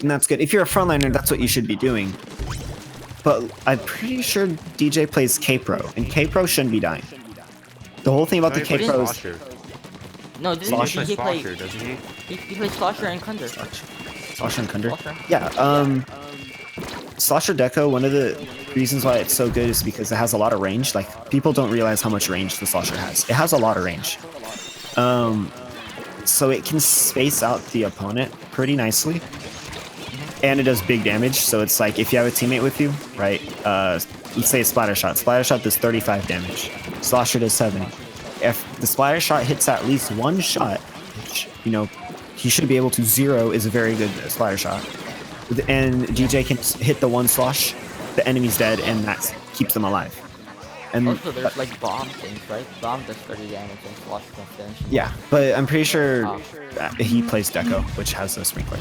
And that's good. If you're a frontliner, that's what you should be doing. But I'm pretty sure DJ plays K-Pro, and K-Pro shouldn't be dying. The whole thing about the K-Pro is... No, didn't Slosher? DJ play... doesn't he? He plays Slosher and Kunder. Slosher and Kunder? Slosher? Yeah, Slosher Deco, one of the reasons why it's so good is because it has a lot of range. Like, people don't realize how much range the Slosher has. It has a lot of range. So it can space out the opponent pretty nicely. And it does big damage, so it's like if you have a teammate with you, right? You say Splatter Shot. Splatter Shot does 35 damage. Slosher does 70. If the Splatter Shot hits at least one shot, which, you know, he should be able to, 0 is a very good Splatter Shot. And DJ can hit the one slosh, the enemy's dead, and that keeps them alive. And also, there's like bomb things, right? Bomb does 30 damage and Slosher can finish. Yeah, but I'm pretty sure he plays Deco, which has a sprinkler.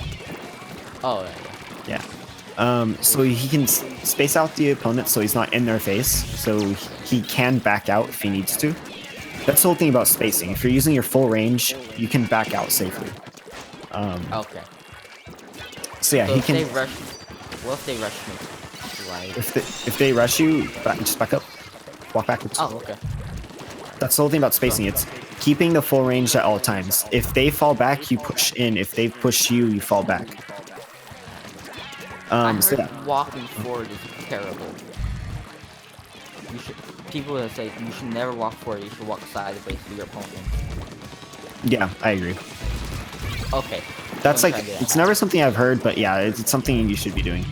Oh, yeah. So he can space out the opponent so he's not in their face, so he can back out if he needs to. That's the whole thing about spacing. If you're using your full range, you can back out safely. Okay. So yeah, So he if can... they rush... What if they rush me? Like... If they rush you, just back up. Walk backwards. Oh, okay. That's the whole thing about spacing. It's keeping the full range at all times. If they fall back, you push in. If they push you, you fall back. I heard So yeah. walking forward is terrible. People that say you should never walk forward, you should walk sideways to your opponent. Yeah, I agree. Okay. That's Don't like, try to do it's that. never something I've heard, but yeah, it's something you should be doing.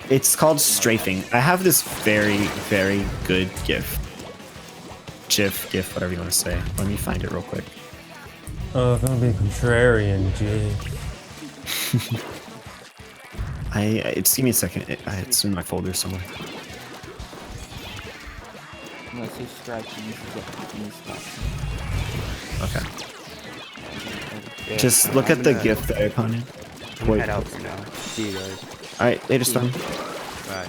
It's called strafing. I have this very, very good GIF. GIF, whatever you want to say. Let me find it real quick. Oh, don't be contrarian, Jay. Give me a second. It's in my folder somewhere. Unless you subscribe to these stuff. Okay. Yeah, Just look at the gonna- GIF there, opponent. I'm Wait. head out for now. See you guys. Alright, later, Storm. Bye.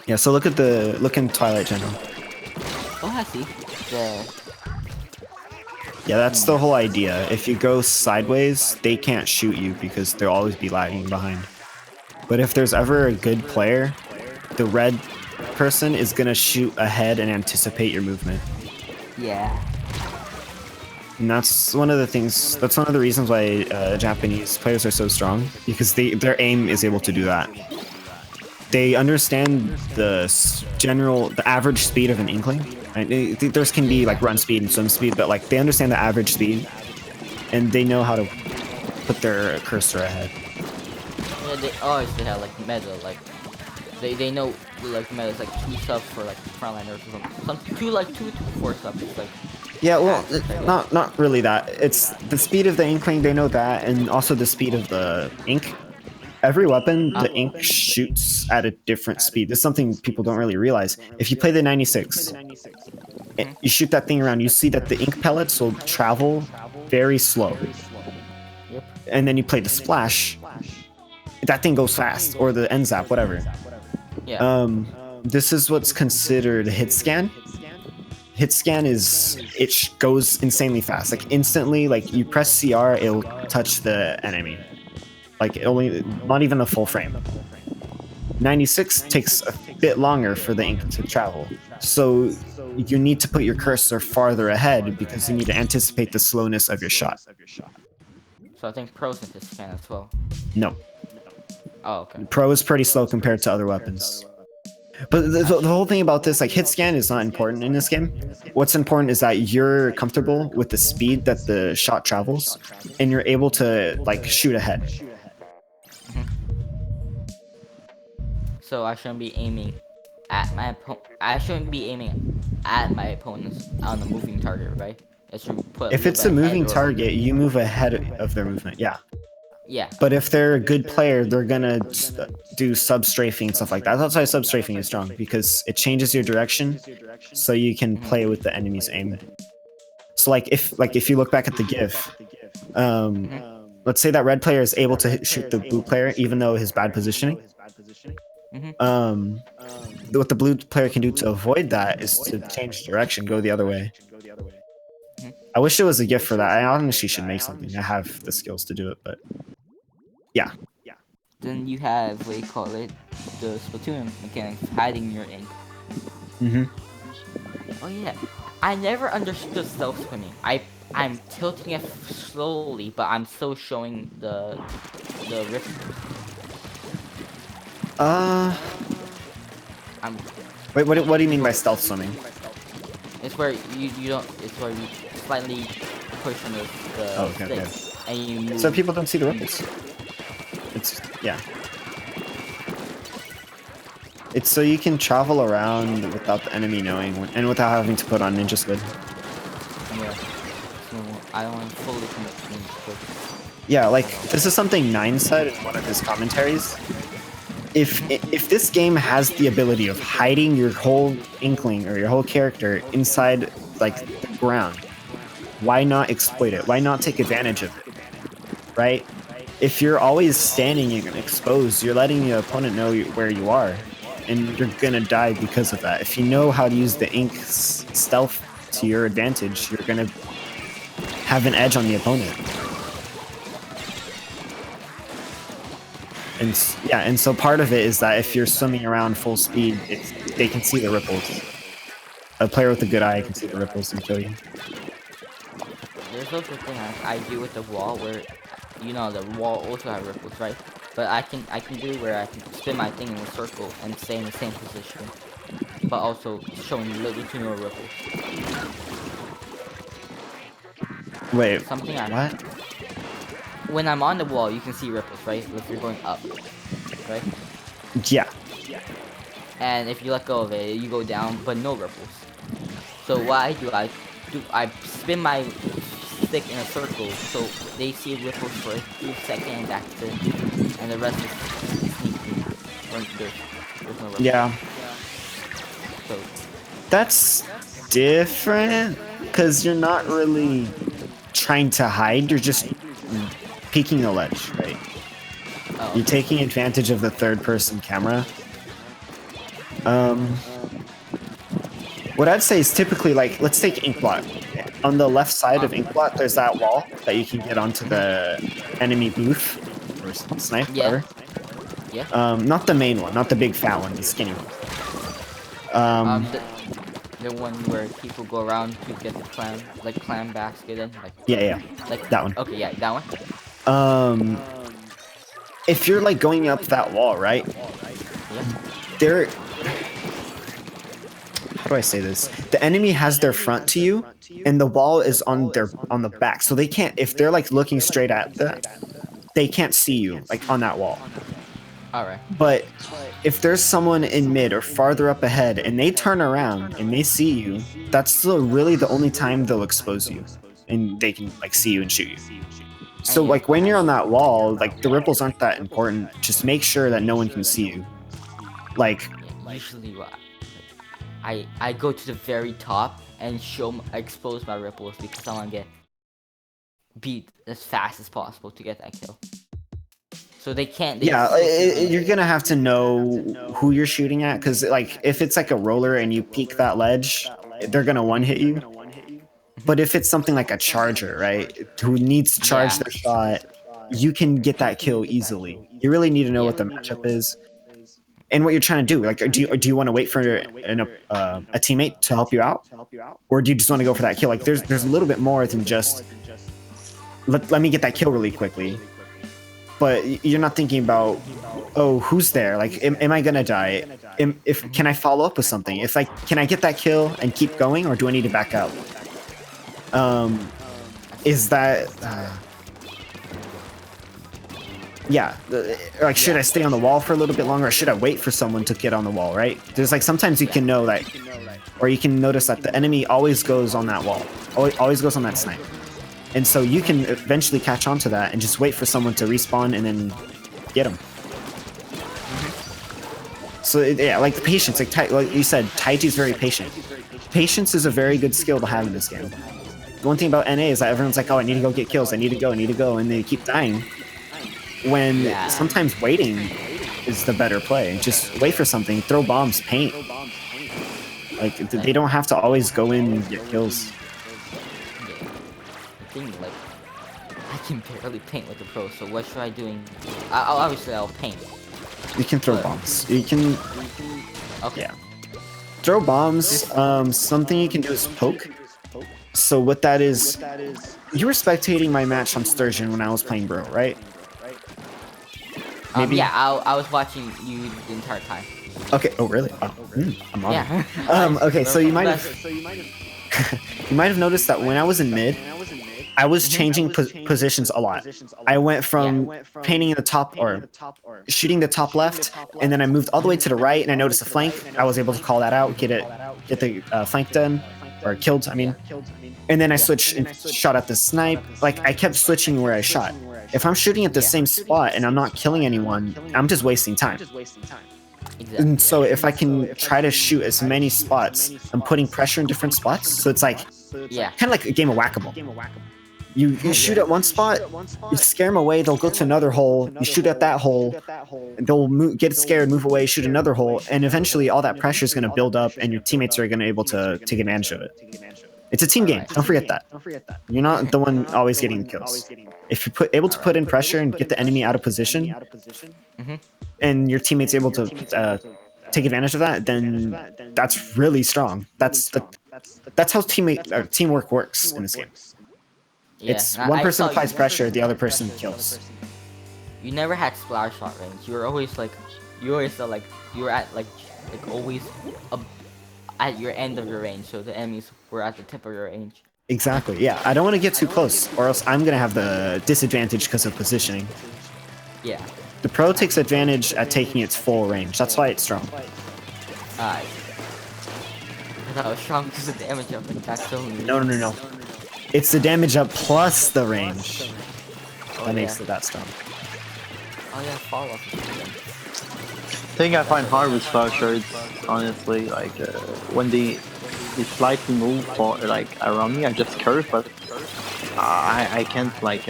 Yeah, so look in Twilight General. Oh, I see. Yeah, that's the whole idea. If you go sideways, they can't shoot you because they'll always be lagging behind. But if there's ever a good player, the red person is gonna shoot ahead and anticipate your movement. Yeah. And that's one of the things, that's one of the reasons why Japanese players are so strong, because their aim is able to do that. They understand the average speed of an Inkling. Right? There's can be like run speed and swim speed, but like they understand the average speed, and they know how to put their cursor ahead. Yeah, they always have like meta, like they know like meta is like 2 subs for like frontliners or something. 2 to 4 subs. It's like Yeah, well, not really that. It's the speed of the Inkling, they know that, and also the speed of the ink. Every weapon, the ink shoots at a different speed. This is something people don't really realize. If you play the 96, you shoot that thing around, you see that the ink pellets will travel very slow. Yep. And then you play the splash, that thing goes fast, or the end zap, whatever. Yeah. This is what's considered hit scan. Hit scan is, goes insanely fast. Like instantly, like you press CR, it'll touch the enemy. Like not even a full frame. 96 takes a bit longer for the ink to travel. So you need to put your cursor farther ahead because you need to anticipate the slowness of your shot. So I think pros in this scan as well. No. Oh, okay. Pro is pretty slow compared to other weapons. But the whole thing about this, like hit scan is not important in this game. What's important is that you're comfortable with the speed that the shot travels, and you're able to like shoot ahead. So I shouldn't be aiming at my I shouldn't be aiming at my opponents on a moving target, right? It should put If it's a little bit moving ahead or- target, you move ahead of their movement, yeah. Yeah. But if they're a good player, they're gonna do sub-strafing and stuff like that. That's why sub-strafing is strong, because it changes your direction, so you can play with the enemy's aim. So like if you look back at the GIF, let's say that red player is able to shoot the blue player even though his bad positioning. What the blue player can do to avoid that is to change direction, go the other way. I wish it was a gift for that. I honestly should make something. I have the skills to do it, but yeah. Then you have what you call it, the Splatoon mechanics, hiding your ink. Mm-hmm. Oh yeah, I never understood stealth swimming. I'm tilting it slowly, but I'm still showing the rift. I'm. Wait, what do you mean by stealth swimming? It's where you don't. It's where you slightly push on the Oh, okay, stick, okay. and you move. So people don't see the ripples. It's yeah. It's so you can travel around without the enemy knowing and without having to put on ninja squid. Yeah. So I don't want to fully commit to Ninja Squid. Yeah, like this is something Nine said in one of his commentaries. If this game has the ability of hiding your whole inkling or your whole character inside like the ground, why not exploit it? Why not take advantage of it? Right? If you're always standing and exposed, you're letting the opponent know where you are, and you're gonna die because of that. If you know how to use the ink stealth to your advantage, you're gonna have an edge on the opponent. And so part of it is that if you're swimming around full speed, they can see the ripples. A player with a good eye can see the ripples and kill you. There's also a thing I do with the wall where, you know, the wall also has ripples, right? But I can do where I can spin my thing in a circle and stay in the same position, but also showing little to no ripples. Wait, Something what? When I'm on the wall, you can see ripples, right? If you're going up, right? Yeah. And if you let go of it, you go down, but no ripples. So what I spin my stick in a circle, so they see ripples for a few seconds, and that's it. And the rest is sneaky. There's no ripples. Yeah. So That's different, because you're not really trying to hide, you're just peeking the ledge, right? oh, You're taking advantage of the third-person camera. What I'd say is typically, like, let's take Inkblot. On the left side of Inkblot, there's that wall that you can get onto the enemy booth, or snipe, Yeah. whatever. Yeah. Not the main one, not the big fat one, the skinny one. The one where people go around to get the clam basket in, like Yeah, like that one. Okay, yeah, that one. If you're like going up that wall, right? Yeah. How do I say this? The enemy has their front to you, and the wall is on the back, so they can't. If they're like looking straight at that, they can't see you like on that wall. All right. But if there's someone in mid or farther up ahead, and they turn around and they see you, that's still really the only time they'll expose you, and they can like see you and shoot you. So like when you're on that wall, like the ripples aren't that important. Just make sure that no one can see you. Like Usually, I go to the very top and expose my ripples because I want to get beat as fast as possible to get that kill. So they can't. You're gonna have to know who you're shooting at, because like if it's like a roller and you peek that ledge, they're gonna one hit you. But if it's something like a charger, right, who needs to charge their shot, you can get that kill easily. You really need to know what the matchup is and what you're trying to do. Like, do you want to wait for a teammate to help you out, or do you just want to go for that kill? Like, there's a little bit more than just let me get that kill really quickly. But you're not thinking about, oh, who's there? Like, am I gonna die? Can I follow up with something? Can I get that kill and keep going, or do I need to back out? Is that like, should I stay on the wall for a little bit longer, or should I wait for someone to get on the wall, right? There's like sometimes you can know that, or you can notice that the enemy always goes on that wall, always goes on that snipe. And so you can eventually catch on to that and just wait for someone to respawn and then get them. So like the patience, like you said, Taiji's very patient. Patience is a very good skill to have in this game. The one thing about NA is that everyone's like, oh, I need to go get kills, I need to go, and they keep dying. When sometimes waiting is the better play. Just wait for something, throw bombs, paint. Like, they don't have to always go in and get kills. thing. Like, I can barely paint like a pro. So what should I doing? Obviously I'll paint. You can throw bombs. You can Okay. yeah. Throw bombs. Something you can do is poke. So what that is, you were spectating my match on Sturgeon when I was playing Bro, right? Maybe? Yeah, I was watching you the entire time. Okay. Oh, really? Oh, I'm on. Yeah. Okay, so you might have you might have noticed that when I was in mid, I was changing positions a lot. I went from painting in the top or shooting the top left, and then I moved all the way to the right, and I noticed a flank. I was able to call that out, get the flank done or killed. I mean, and then I switched and shot at the snipe. Like I kept switching where I shot. If I'm shooting at the same spot and I'm not killing anyone, I'm just wasting time. Exactly. And so if I can try to shoot as many spots, I'm putting pressure in different spots. So it's like Yeah. kind of like a game of whack-a-mole. You shoot at one spot, you scare them away, they'll go to another hole, you shoot at that hole, and they'll get scared, move away, shoot another hole, and eventually all that pressure is going to build up and your teammates are going to be able to take advantage of it. It's a team game, don't forget that. You're not the one always getting the kills. If you're able to put in pressure and get the enemy out of position, and your teammates able to take advantage of that, then that's really strong. That's how teamwork works in this game. Yeah. It's and one I person saw applies pressure, the other person kills. You never had splash shot range. You were always like, you always felt like you were at like always at your end of your range. So the enemies were at the tip of your range. Exactly. Yeah, I don't want to get too close, or else I'm gonna have the disadvantage because of positioning. Yeah. The pro takes advantage at taking its full range. That's why it's strong. I thought it was strong because of the damage up and that's so weird. No. It's the damage up plus the range that makes it that strong. Oh yeah, follow up. Thing I find hard with Slasher is honestly like when they slightly move for like around me, I just curve, but I can't like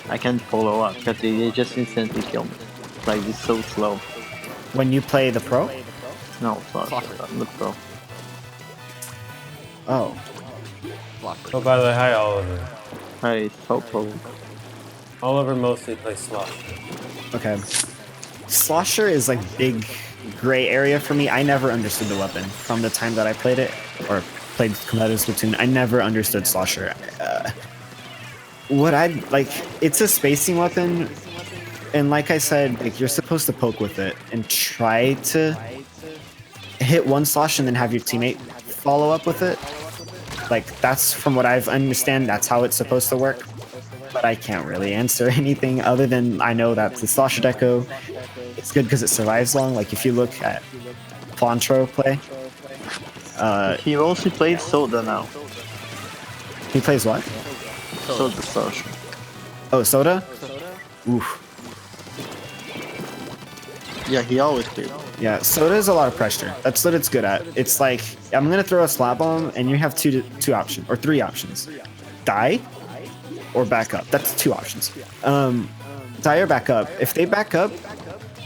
I can't follow up because they just instantly kill me. Like it's so slow. When you play the pro? No, Slasher, the pro. Oh. Oh, by the way, hi Oliver. Hey, so pro. Oliver mostly plays Slosh. Okay. Slosher is like big gray area for me. I never understood the weapon from the time that I played it or played competitive Splatoon. I never understood Slosher. What I like, it's a spacing weapon, and like I said, like you're supposed to poke with it and try to hit one slosh and then have your teammate follow up with it. Like that's from what I've understand. That's how it's supposed to work. But I can't really answer anything other than I know that the Slosher Deco, it's good because it survives long. Like if you look at Plantro play, He mostly plays Soda now. he plays what? Soda Slasher. Oh, Soda? Oof. Yeah, he always plays. Yeah, Soda is a lot of pressure. That's what it's good at. It's like, I'm gonna throw a slap bomb and you have two options, or three options. Die, or back up. That's two options. Die or back up. If they back up,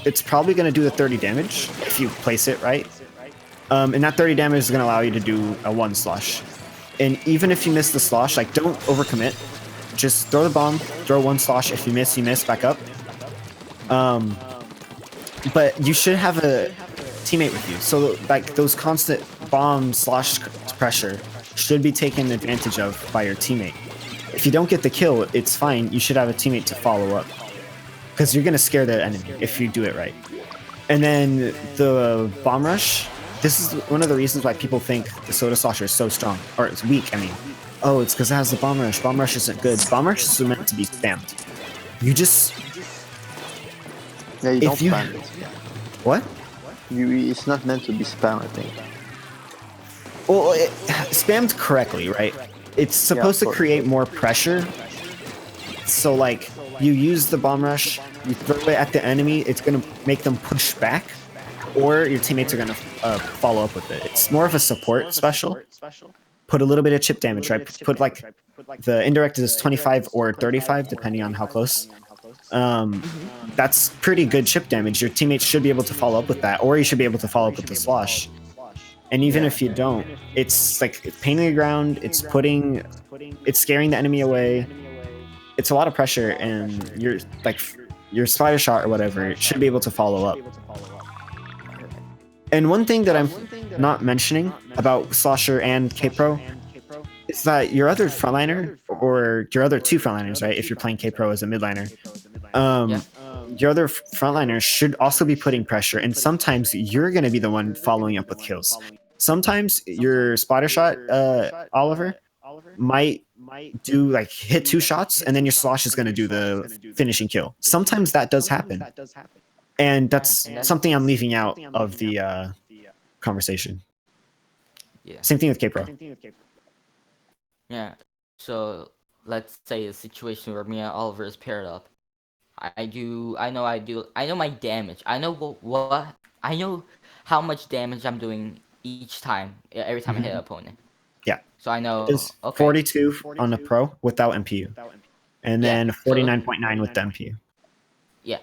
it's probably gonna do the 30 damage if you place it right. And that 30 damage is gonna allow you to do a one slosh. And even if you miss the slosh, like don't overcommit. Just throw the bomb, throw one slosh. If you miss, back up. But you should have a teammate with you. So like those constant bomb slosh pressure should be taken advantage of by your teammate. If you don't get the kill, it's fine. You should have a teammate to follow up. Because you're going to scare the enemy if you do it right. And then the bomb rush, this is one of the reasons why people think the Soda Slosher is so strong. Or it's weak, I mean. Oh, it's because it has the bomb rush. Bomb rush isn't good. Bomb rush is meant to be spammed. You just... Yeah, you don't If you- spam it. What? It's not meant to be spam, I think. Well, spammed correctly, right? It's supposed to course. create more pressure. So, like, you use the bomb rush, you throw it at the enemy, it's going to make them push back, or your teammates are going to follow up with it. It's more of a support special. Put a little bit of chip damage, right? Put, like, the indirect is 25 or 35, depending on how close. That's pretty good chip damage. Your teammates should be able to follow up with that, or you should be able to follow up with the slosh. And even if you don't, it's like painting the ground, it's putting It's scaring the enemy away. It's a lot of pressure, and your spider shot or whatever should be able to follow up. And one thing that I'm not mentioning about Slosher and K-Pro is that your other frontliner, or your other two frontliners, right? If you're playing K-Pro as a midliner, your other frontliners should also be putting pressure, and sometimes you're going to be the one following up with kills. Sometimes your spotter shot, Oliver, might do like hit 2 shots, and then your Slosh is going to do the finishing kill. Sometimes that does happen, and that's something I'm leaving out of the conversation. Yeah. Same thing with K-Pro. Yeah. So let's say a situation where me and Oliver is paired up. I know my damage. I know what I know how much damage I'm doing each time, every time I hit an opponent. Yeah. So I know, It's okay. 42 on the Pro without MPU, and then 49.9 with the MPU. Yeah.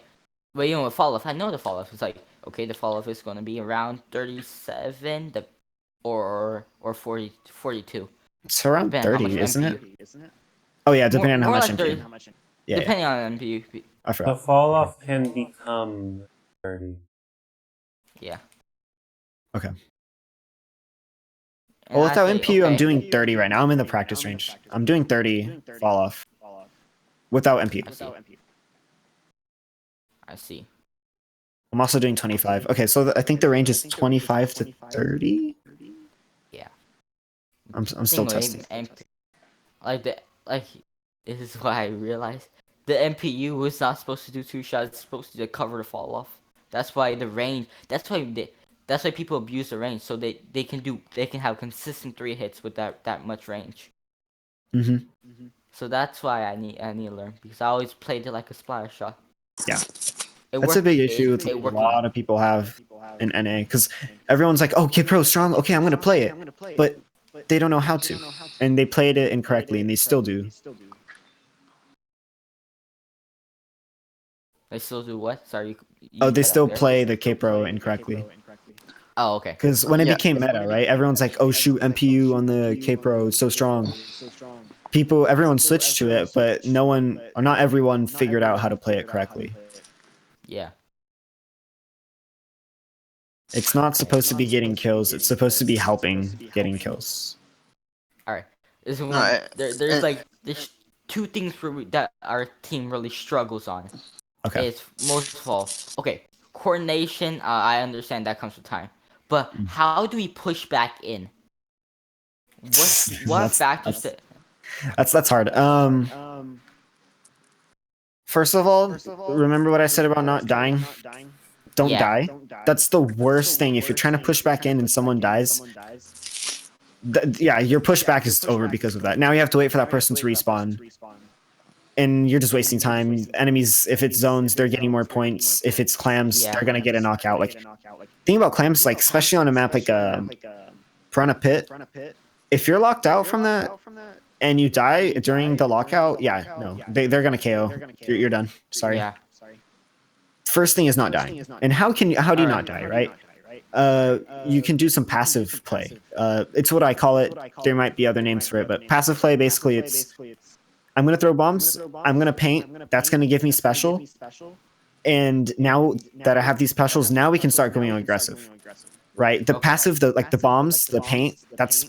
But you know, with fall off, I know the fall off is like, okay, the fall off is gonna be around 37, or 40, 42. It's around Depending on how 30, much isn't MPU. it? Oh yeah, depending on how More much like MPU. 30. Yeah, Depending on MPU. I The forgot. fall off can become 30. Yeah. Okay. And Well, without I say, MPU, I'm okay, doing 30 right now. I'm in the practice range. I'm doing 30 fall off without MPU. I see. I'm also doing 25. Okay, so I think the range is 25 to 30. Yeah. I'm still Anyway, testing. like this is why I realized the MPU was not supposed to do 2 shots. It's supposed to cover the fall off. That's why the range. That's why people abuse the range, so they can have consistent 3 hits with that much range. Mm-hmm. So that's why I need to learn, because I always played it like a splash shot. Yeah. That's a big issue with a lot of people have in NA, because everyone's like, "Oh, K-Pro strong. Okay, I'm gonna play it," but they don't know how to, and they played it incorrectly, and they still do. They still do what? Sorry. Oh, they still play the K-Pro incorrectly. Oh, okay. Because when it became meta, right? Everyone's like, "Oh shoot, MPU on the K-Pro is so strong." Everyone switched to it, but not everyone figured out how to play it correctly. Yeah. It's not supposed to be getting kills. It's supposed to be helping getting kills. All right. There's Alright. there's 2 things that our team really struggles on. Okay. It's most of all, okay, coordination. I understand that comes with time, but how do we push back in? What factors? That's hard. First of all, remember what I said about not dying? Don't die. That's the worst thing. If you're trying to push back in and someone dies, your pushback is over because of that. Now you have to wait for that person to respawn, and you're just wasting time. Enemies, if it's zones, they're getting more points. If it's clams, they're gonna get a knockout. Like, think about clams, like especially on a map like Piranha Pit. If you're locked out from that and you die during the lockout, they're gonna KO. You're done. Sorry. Yeah. First thing is not dying. And how do you not die, right? You can do some passive play. It's what I call it. There might be other names for it, but passive play, basically, it's I'm going to throw bombs, I'm going to paint, that's going to give me special, and now that I have these specials, now we can start going aggressive, right? The passive, the bombs, the paint, that's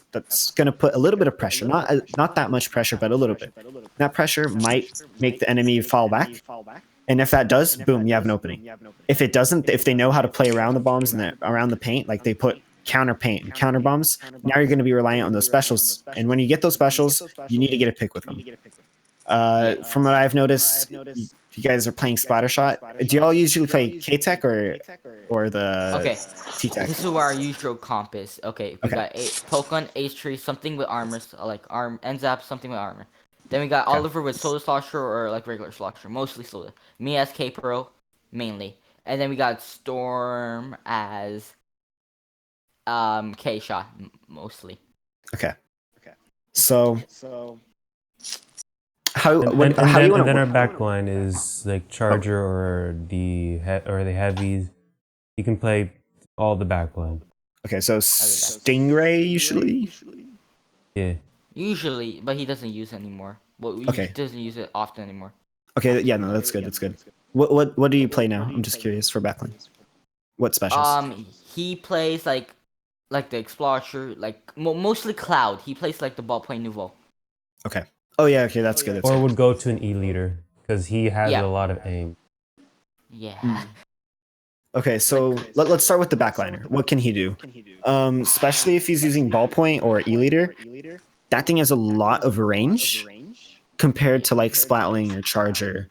going to put a little bit of pressure, not that much pressure, but a little bit. That pressure might make the enemy fall back. And if that does, boom, you have an opening. If it doesn't, if they know how to play around the bombs and around the paint, like they put counter paint and counter bombs, now you're going to be reliant on those specials. And when you get those specials, you need to get a pick with them. From what I've noticed, you guys are playing splatter shot. Do y'all usually play K-Tech or the T-Tech? This is where our usual comp is. Okay, we got Pokemon, H3, something with armor, like Enzap, something with armor. Then we got Oliver with Soda Slosher or like regular Slosher, mostly Soda. Me as K-Pro, mainly. And then we got Storm as K-Shot, mostly. Okay. So how And do you want then to our backline is like Charger or the heavies. You can play all the backline. Okay, so Stingray usually. Yeah. Usually, but he doesn't use it anymore. Well, he Okay. doesn't use it often anymore. Okay, yeah, no, that's good. That's good. What do you play now? I'm just curious for backline. What specials? He plays like the Explorer, like mostly Cloud. He plays like the ballpoint nouveau. Okay. Oh yeah, okay, that's good. That's Or good. would go to an E leader because he has Yeah. a lot of aim. Yeah. Okay, so let's start with the backliner. What can he do? Especially if he's using ballpoint or e-leader, that thing has a lot of range compared to like Splatling or Charger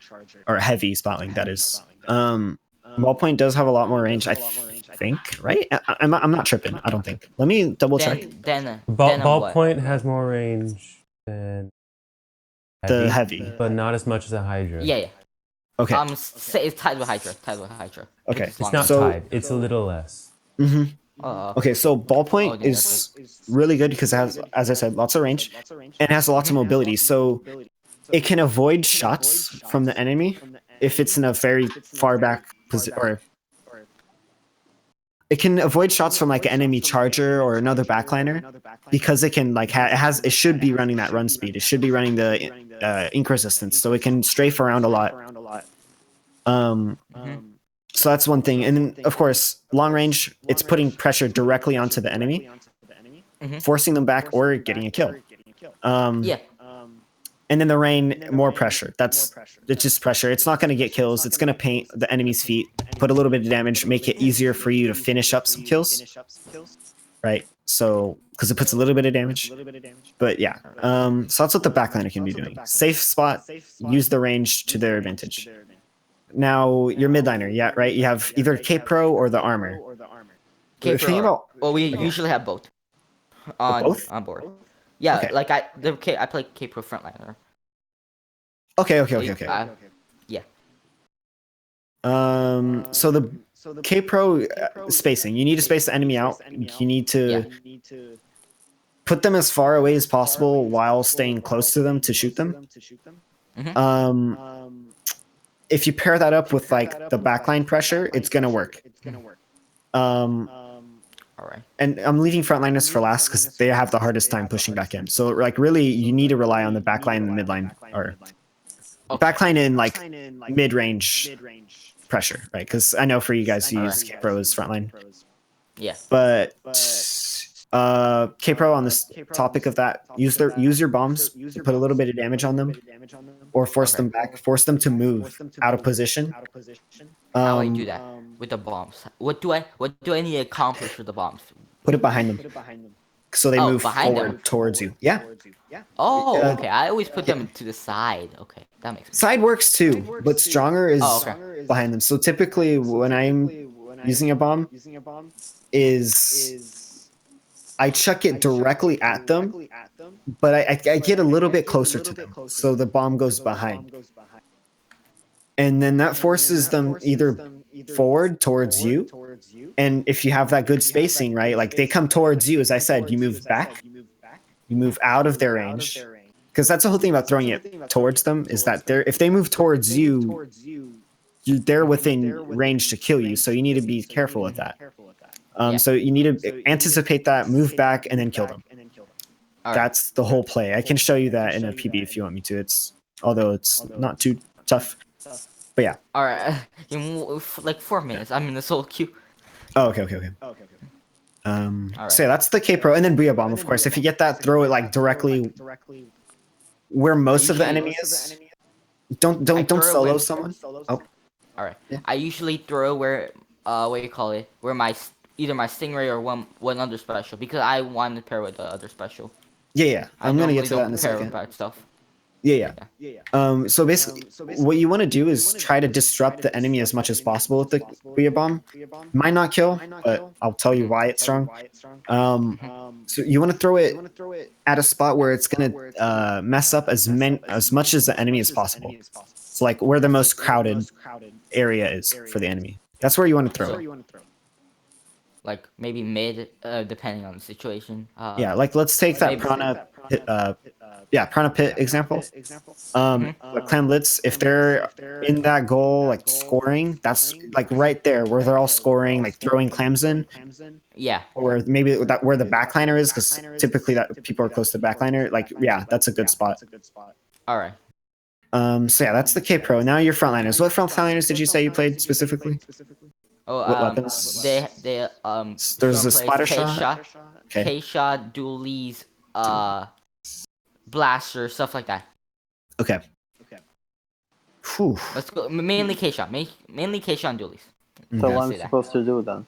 or heavy Splatling. That is. Ballpoint does have a lot more range, I think, right? I'm not tripping. I don't think. Let me double check Then what? Ballpoint has more range than the heavy. but not as much as a Hydra. Yeah. Okay. Say it's tied with Hydra. which Okay. is It's longer. not So- tied. It's a little less. Okay, so ballpoint yeah, is really good because it has, as I said, lots of range and it has lots of mobility. So it can avoid shots from the enemy if it's in a very far back position, or it can avoid shots from like an enemy charger or another backliner because it can like it should be running that run speed. It should be running the ink resistance, so it can strafe around a lot. So that's one thing, and then of course, long range, it's putting pressure directly onto the enemy, forcing them back or getting a kill. Yeah. And then the rain, more pressure. It's just pressure. It's not going to get kills. It's going to paint the enemy's feet, put a little bit of damage, make it easier for you to finish up some kills. Right? So, because it puts a little bit of damage. But yeah. So that's what the backliner can be doing. Safe spot, use the range to their advantage. Now, your midliner, yeah, right? You have either K-Pro or the armor. K The thing Pro. about- Well, we usually have both. On both? on board. Yeah, Okay. like I play K Pro frontliner. Okay. Yeah. So the K-Pro spacing, you need to space the enemy out. You need to put them as far away as possible while staying close to them to shoot them. If you pair that up with like the backline pressure, it's gonna work. All right. And I'm leaving frontliners for last because they have the hardest time pushing back in. So like really, you need to rely on the backline and the midline, or backline and like mid-range pressure, right? Because I know for you guys, you use K-Pro as frontline. Yeah. But K-Pro, on this topic of that, use your bombs, put a little bit of damage on them, or force them back, force them to move out of position. How I do that with the bombs? What do I need to accomplish with the bombs? Put it behind them, so they move behind forward them. towards you. Yeah, Oh, okay. I always put them to the side. Okay, that makes sense. side works too, but stronger is okay. behind them. So typically, when I'm using a bomb, is I chuck it directly at them, but I get a little bit closer to them, so the bomb goes behind. And then that forces them either forward towards you, and if you have that good spacing, right, like they come towards you, as I said, you move back, you move out of their range, because that's the whole thing about throwing it towards them, is that if they move towards you, they're within range to kill you, so you need to be careful with that. So you need to anticipate that, move back, and then kill them. That's the whole play. I can show you that in a PB if you want me to. Although it's not too tough. But yeah. All right. In like 4 minutes, I'm in the solo queue. Oh, okay. So yeah, that's the K-Pro, and then Booyah Bomb, of course. If you get that, throw it like directly where most of the enemy is. Don't solo someone. Oh. All right. Yeah. I usually throw where what do you call it? Where either my Stingray or one other special, because I want to pair with the other special. Yeah. I'm gonna get to that in a second. Bad stuff. Yeah. So basically, what you want to do is try to disrupt the enemy as much as possible with the Booyah Bomb. Might not kill, but I'll tell you why it's strong. So you want to throw it at a spot where it's gonna mess up as much as the enemy as possible. So like where the most crowded area is for the enemy. That's where you want to throw it. Like maybe mid, depending on the situation. Yeah, like let's take that maybe- Prana Piranha Pit example. Like Clan Blitz, if they're in that goal, like scoring, that's like right there where they're all scoring, like throwing clams in, Yeah. or maybe that where the backliner is, because typically that people are close to backliner. Like, yeah, that's a good spot. All right. So yeah, that's the K Pro. Now your frontliners. What frontliners did you say you played specifically? Oh, What weapons? they There's a some splatter plays shot. Okay. K-shot, dualies, blaster, stuff like that. Okay. Whew. Let's go mainly K-shot, mainly K-shot and dualies. So Yeah, what I I'm see that. supposed to do then?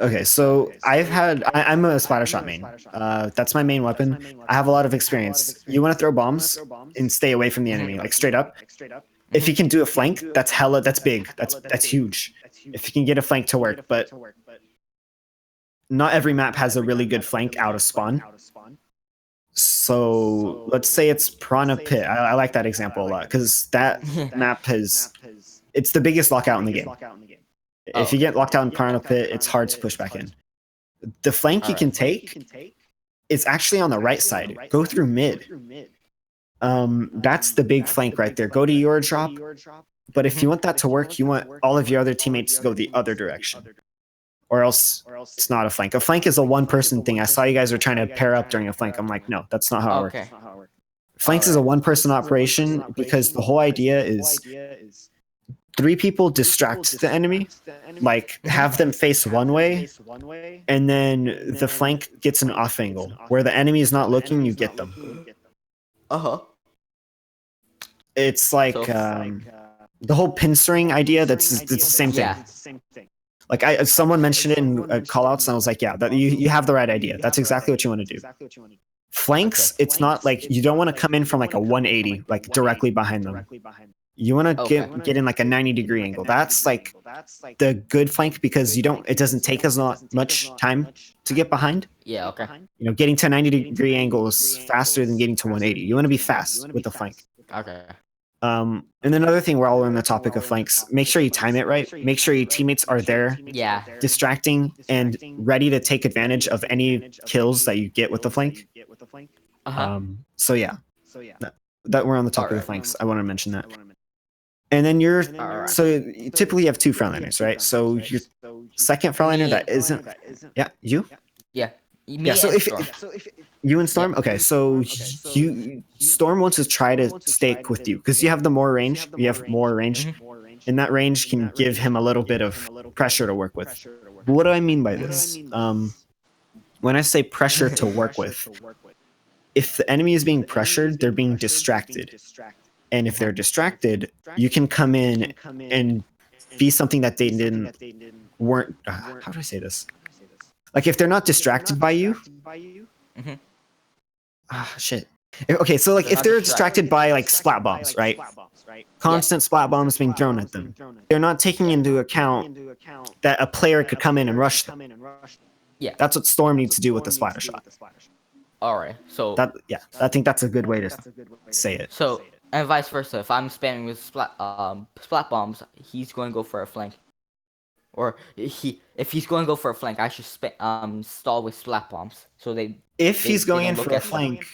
Okay, so I'm a splatter shot main. That's my main weapon. I have a lot of experience. You want to throw bombs and stay away from the enemy, like straight up. If you can do a flank, that's big. That's huge. If you can get a flank to work, but not every map has a really good flank out of spawn. So let's say it's Piranha Pit. I like that example a lot because that map it's the biggest lockout in the game. If you get locked out in Piranha Pit, it's hard to push back in. The flank you can take is actually on the right side. Go through mid. That's the big flank right there. Go to your drop. But if you want that to work, you want all of your other teammates to go the other direction. Or else it's not a flank. A flank is a one-person thing. I saw you guys were trying to pair up during a flank. I'm like, no, that's not how it works. Okay. Flanks is a one-person operation because the whole idea is 3 people distract the enemy, like have them face one way, and then the flank gets an off angle. Where the enemy is not looking, you get them. Uh-huh. It's like the whole pinstring idea, it's the same thing. Yeah. Like someone mentioned it in callouts, and I was like, yeah, you have the right idea. That's exactly what you want to do. Flanks, it's not like you don't want to come in from like a 180, like directly behind them. You want to get in like a 90-degree angle. That's like the good flank because it doesn't take as much time to get behind. Yeah, okay. You know, getting to a 90-degree angle is faster than getting to 180. You want to be fast with the flank. Okay. And then another thing, while we're on the topic of flanks, make sure you time it right. Make sure your teammates are there, Yeah. distracting and ready to take advantage of any kills that you get with the flank. Uh-huh. So yeah, that we're on the topic of flanks. I want to mention that. And then so typically you have 2 frontliners, right? So your second frontliner that isn't, yeah, you? Yeah. So if you and Storm, okay, so Storm wants to try to stick with you because you have more range, and that range can give him a little bit of pressure to work with. What do I mean by this? When I say pressure to work with, if the enemy is being pressured, they're being distracted. And if they're distracted, you can come in and be something that they weren't. How do I say this? Like if they're not distracted by you. Shit. Okay, so like if they're distracted by like splat bombs, right? Constant splat bombs being thrown at them. They're not taking into account that a player could come in and rush them. Yeah. That's what Storm needs to do with the splatter shot. All right. So I think that's a good way to say it. So and vice versa. If I'm spamming with splat bombs, he's going to go for a flank. Or if he's going to go for a flank, I should stall with splat bombs. So if he's going in for a flank,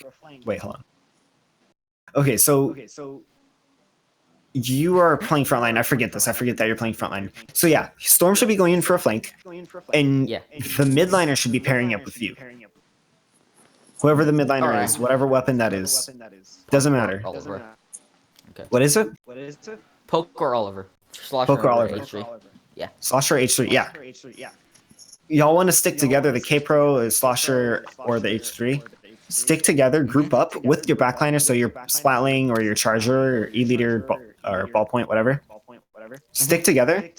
wait, hold on. Okay, so you are playing frontline. I forget that you're playing frontline. So yeah, Storm should be going in for a flank, and the midliner should be pairing up with you. Whoever the midliner is, whatever weapon that is, doesn't matter. Oliver. Okay. What is it? Poke or Oliver. Poke or Oliver. H3. Yeah. Slosher H3. Yeah. Y'all want to stick together. The K Pro, Slosher, or the H3. Stick together, group up with your backliner. So your Splatling or your Charger or E-Leader or Ballpoint, whatever. Stick together.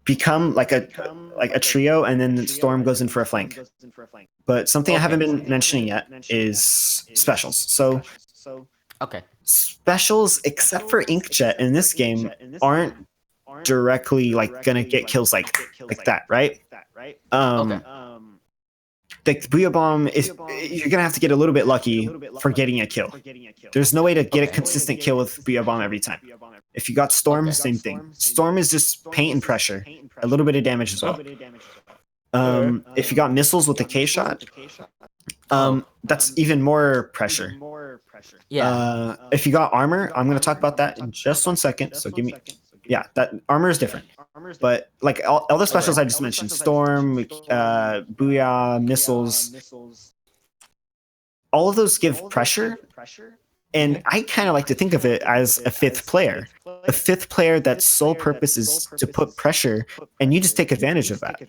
Become like a trio, and then Storm goes in for a flank. But something I haven't been mentioning yet is specials. So specials, except for Inkjet in this game, aren't directly like gonna get kills like that, right? The Booyah Bomb you're gonna have to get a little bit lucky for getting a kill. There's no way to get a consistent kill with Booyah Bomb every time. If you got Storm, same thing. Storm is just paint and pressure, a little bit of damage as well. If you got missiles with the K shot, that's even more pressure. Yeah. If you got armor, I'm going to talk about that in just 1 second. So give me, yeah, that armor is different. But like all the specials I just mentioned, storm, booyah, missiles, all of those give pressure. And I kind of like to think of it as a fifth player. A fifth player that's sole purpose is to put pressure, and you just take advantage of that.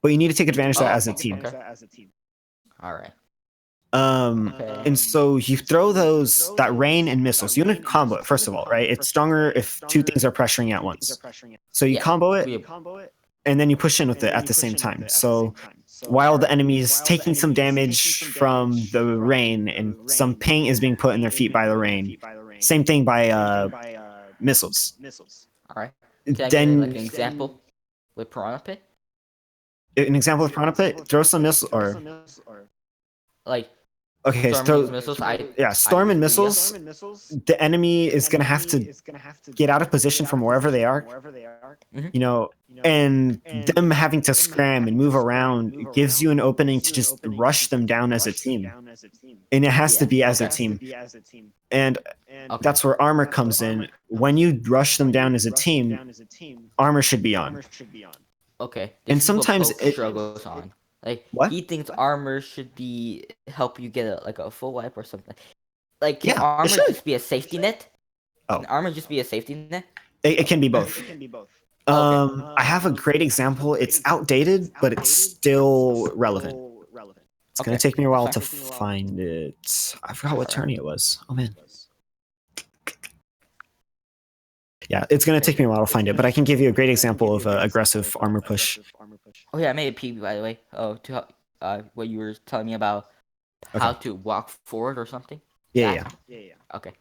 But you need to take advantage of that as a team. Okay. All right. And so you throw that rain and missiles. You want to combo it first of all, right? It's stronger if two things are pressuring at once. So you combo it, and then you push in with it at the same time. So while the enemy is taking some damage from the rain and some paint is being put in their feet by the rain, same thing by missiles. All right. Can I Then get like an example with Piranha Pit? an example of Piranha Pit, throw some missiles or Like okay, storm so and missiles. storm and missiles. The enemy is going to have to get out of position from wherever they are, you know, and them having to scram and move around gives you an opening to just rush them down as a team, and it has to be as a team. And that's where armor comes in. When you rush them down as a team, armor should be on. Okay. And sometimes it struggles on. Like what? he thinks armor should be help you get a full wipe or something. Like can Yeah, armor it should. just be a safety net? Oh. Can armor just be a safety net? It can be both. I have a great example. It's outdated, but it's still relevant. It's gonna take me a while to find it. I forgot what tourney it was. Oh man. Yeah, it's gonna take me a while to find it, but I can give you a great example of aggressive armor push. Oh yeah, I made a PB by the way. Oh, to what you were telling me about how to walk forward or something. Yeah. Okay.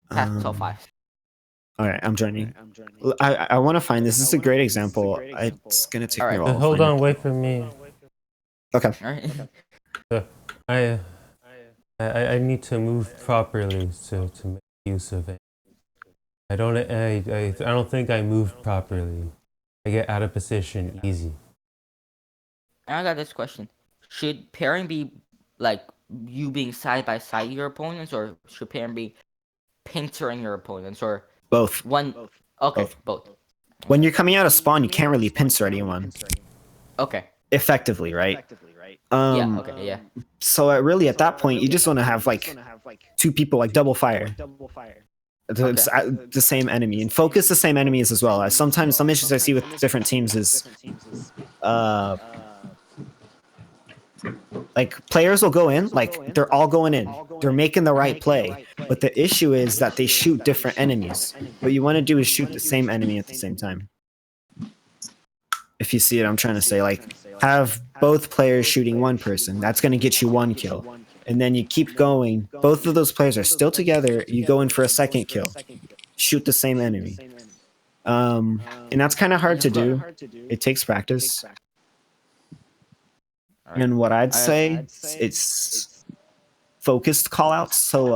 That's all 5. All right, I'm joining. I want to find this. This is a great example. It's gonna take me a while. Hold on, wait for me. Okay. All right. I need to move properly to make use of it. I don't think I moved properly. I get out of position easy. I got this question. Should pairing be like you being side by side your opponents, or should pairing be pincering your opponents, or Both. one? Okay, both. When you're coming out of spawn, you can't really pincer anyone. Okay. Effectively, right? Yeah. Okay. Yeah. So really, at that point, you just want to have like 2 people like double fire. The same enemy and focus the same enemies as well. Sometimes some issues I see with different teams is like players will go in, like they're all going in, they're making the right play, but the issue is that they shoot different enemies. What you want to do is shoot the same enemy at the same time. If you see what I'm trying to say, like have both players shooting one person, that's going to get you 1 kill. And then you keep going. Both of those players are still together. You go in for a second kill. Shoot the same enemy. And that's kind of hard to do. It takes practice. And what I'd say, it's focused callouts. So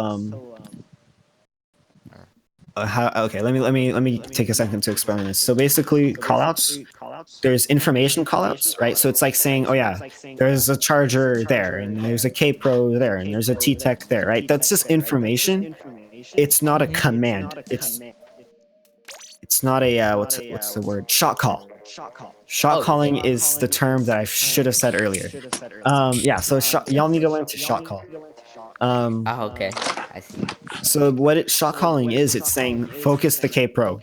okay, let me take a second to explain this. So basically, callouts. There's information callouts, right? So it's like saying, oh yeah, there's a charger there, and there's a K Pro there, and there's a T Tech there, right? That's just information. It's not a command. It's not a what's the word? Shot call. Shot calling is the term that I should have said earlier. Yeah. So y'all need to learn to shot call. Okay. I see. So what shot calling is, it's saying focus the K Pro,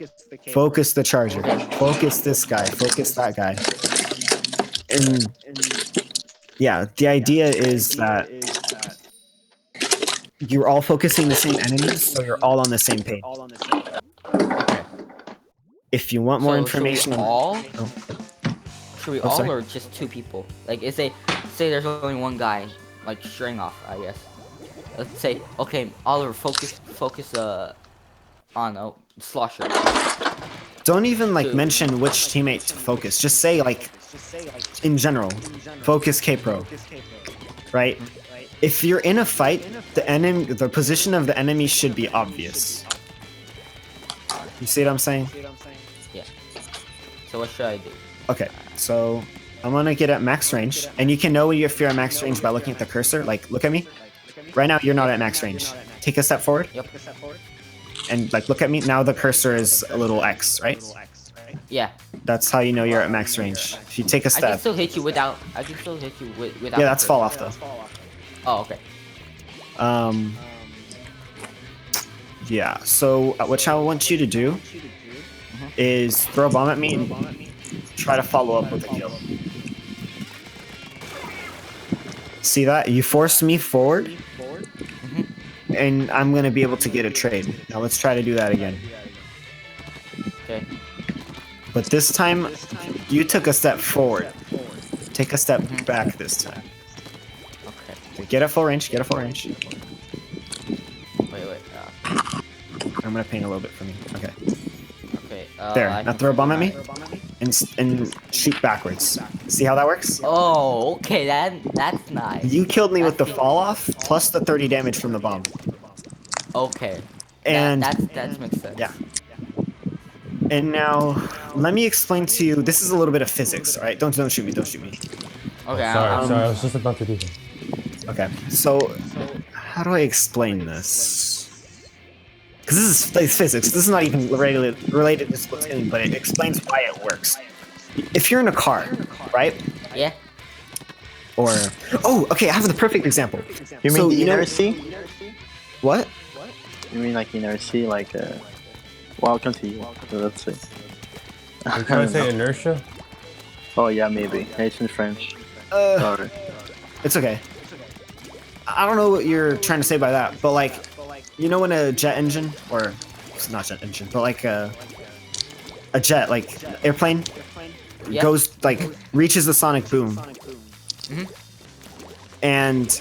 focus the charger, focus this guy, focus that guy. And yeah, the idea is that you're all focusing the same enemies, so you're all on the same page. If you want more information should we all or just 2 people? Like say there's only 1 guy, like string off, I guess. Let's say, okay, Oliver, focus on Slosher. Don't even like mention which teammate to focus. Just say like, in general, focus K Pro, right? If you're in a fight, the position of the enemy should be obvious. You see what I'm saying? Yeah. So what should I do? Okay, so I'm gonna get at max range, and you can know if you're at max range by looking at the cursor. Like, look at me. Right now, you're not at max range. Take a step forward. Yep. And like, look at me. Now the cursor is a little X, right? Yeah. That's how you know you're at max range. If you take a I can step, still hit you without. I can still hit you without. yeah, that's fall off though. Oh, okay. Yeah. So what I want you to do is throw a bomb at me and try to follow up with a kill. See that? You forced me forward, and I'm gonna be able to get a trade. Now let's try to do that again. Okay. But this time, you took a step forward. Take a step back this time. Okay. Get at full range. Get at full range. Wait. I'm gonna paint a little bit for me. Okay. Okay. There. I Now can throw a bomb at me figure and shoot backwards. See how that works? Oh, okay. That's nice. You killed me with the fall off plus the 30 damage from the bomb. Okay. And that makes sense. yeah. And now let me explain to you. This is a little bit of physics, all right? Don't shoot me. Don't shoot me. Okay. Sorry, I was just about to do that. Okay. So how do I explain this? Because this is like, physics. This is not even related to Splatoon, but it explains why it works. If you're in a car, right? Yeah. Or oh, okay, I have the perfect example. You mean So, the you know- inertia? What? You mean like inertia, like well, continue. Let's see. Are you trying to say inertia? Oh yeah, maybe. It's in French. Uh, Sorry. it's okay. I don't know what you're trying to say by that, but like, you know, when a jet engine, or it's not jet engine, but like a jet, like airplane, Yeah. goes like reaches the sonic boom, and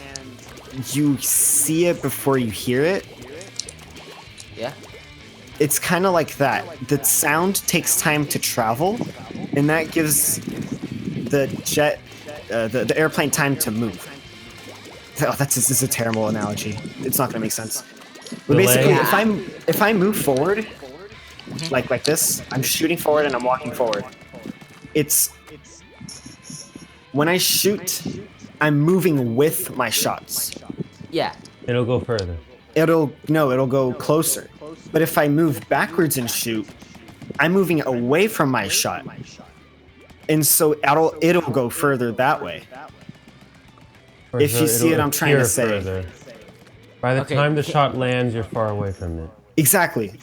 you see it before you hear it. Yeah. It's kind of like that. The sound takes time to travel, and that gives the jet, the airplane time to move. Oh, this is a terrible analogy. It's not gonna make sense. But Delay. basically, Yeah. if I move forward, like this, I'm shooting forward and I'm walking forward. It's when I shoot, I'm moving with my shots. Yeah. It'll go further. It'll go closer. But if I move backwards and shoot, I'm moving away from my shot. And so it'll go further that way. Or If so you see it'll what I'm trying to appear say. further. By the Okay. time the shot lands, you're far away from it. Exactly.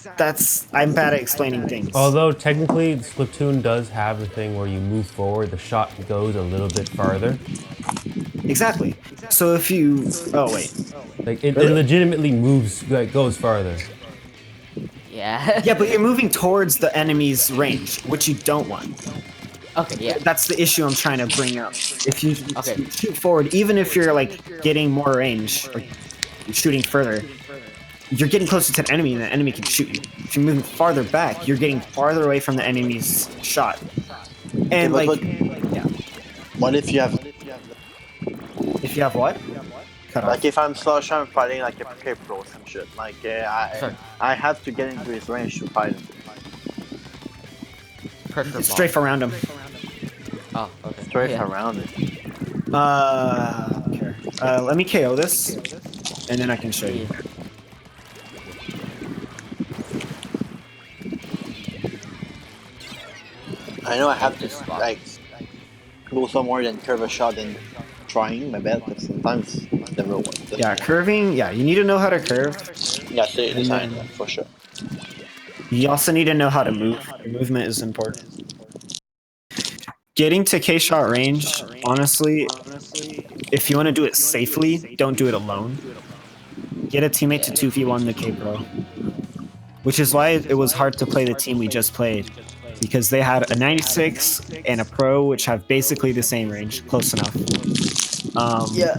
I'm bad at explaining things. Although technically, Splatoon does have the thing where you move forward, the shot goes a little bit farther. Exactly. So if you wait. Like it Really? legitimately moves, like goes farther. Yeah. Yeah, but you're moving towards the enemy's range, which you don't want. Okay. Yeah. That's the issue I'm trying to bring up. If you Okay. shoot forward, even if you're like getting more range or shooting further, you're getting closer to the enemy and the enemy can shoot you. If you're moving farther back, you're getting farther away from the enemy's shot. And but- like, but- yeah. What if you have If you have what? Cut off. like if I'm Slash, I'm fighting like a Cape Pro or some shit. Like Sorry. I have to get into his range to fight him. Pressure bomb. Strafe around him. Oh. Okay. Straight Yeah. around it. Okay. Let me KO this, and then I can show you. I know I have This to spot. like go somewhere than curve a shot and trying my best, but sometimes it never works. Yeah, curving. Yeah, you need to know how to curve. Yeah, see, And design then- for sure. You also need to know how to move. Movement is important. Getting to K-shot range, honestly, if you want to do it safely, don't do it alone. Get a teammate to 2v1 the K-Pro. Which is why it was hard to play the team we just played. Because they had a 96 and a Pro, which have basically the same range, close enough. Yeah.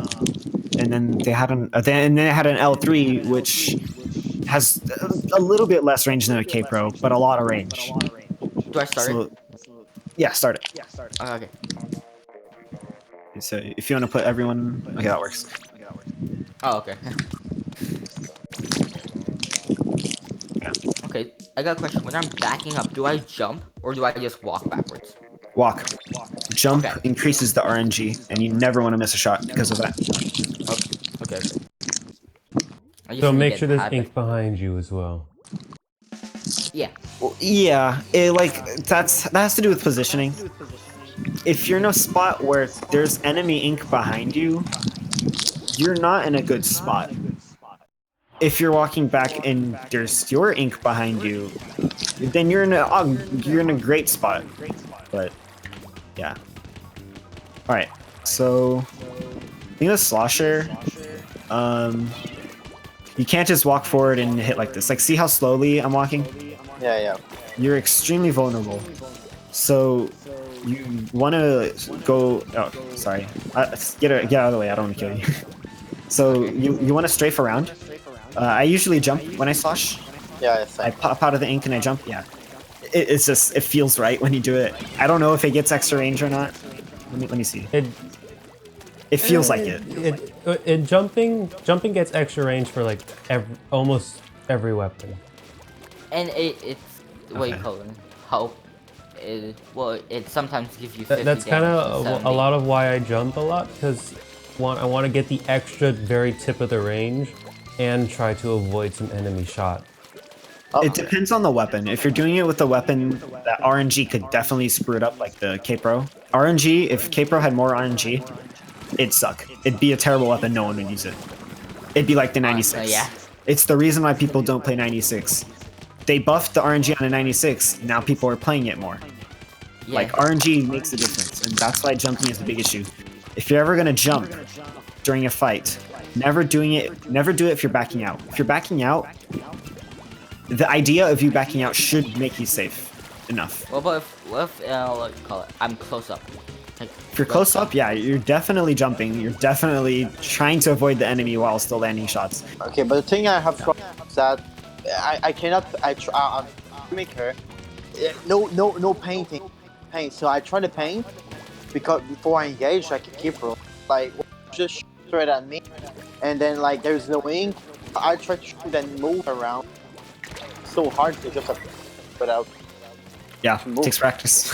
And then they had an L3, which has a little bit less range than a K Pro, but a lot of range. Do I start it? Yeah, start it. Oh, okay. So if you want to put everyone, okay, that works. Oh, okay. Okay, I got a question. When I'm backing up, do I jump or do I just walk backwards? Walk. Jump Okay. increases the RNG, and you never want to miss a shot because of that. Okay. I just So need to make get sure there's habit. ink behind you as well. Yeah. Well, yeah, that has to do with positioning. If you're in a spot where there's enemy ink behind you, you're not in a good spot. If you're walking back and there's your ink behind you, then you're in a great spot. But yeah. All right. So I think the slosher, you can't just walk forward and hit like this. Like, see how slowly I'm walking? Yeah. You're extremely vulnerable. So you want to go. Oh, sorry. Get out of the way. I don't want to kill you. So you want to strafe around. I usually jump when I slosh. Yeah, it's I like, pop out of the ink and I jump. Yeah. It's just, it feels right when you do it. I don't know if it gets extra range or not. Let me see. It feels like it. Jumping gets extra range for like almost every weapon. And it's what you Okay. call it? Help. It sometimes gives you 50 That's kind damage of to a 70. lot of why I jump a lot, because I want to get the extra very tip of the range and try to avoid some enemy shot. It depends on the weapon. If you're doing it with a weapon that RNG could definitely screw it up, like the K-Pro. RNG, if K-Pro had more RNG, it'd suck. It'd be a terrible weapon, no one would use it. It'd be like the 96. yeah. It's the reason why people don't play 96. They buffed the RNG on a 96, now people are playing it more. Yeah. Like, RNG makes a difference, and that's why jumping is the big issue. If you're ever gonna jump during a fight, never do it if you're backing out. If you're backing out, the idea of you backing out should make you safe enough. What if what you call it? I'm close up. Like, If you're close up, yeah, you're definitely jumping. You're definitely trying to avoid the enemy while still landing shots. okay, but the thing I have is that I cannot. I'm maker. No painting. So I try to paint because before I engage, I can keep roll. Like just straight at me, and then like there's no ink. I try to shoot and move around. So hard to just put out. Yeah, takes practice.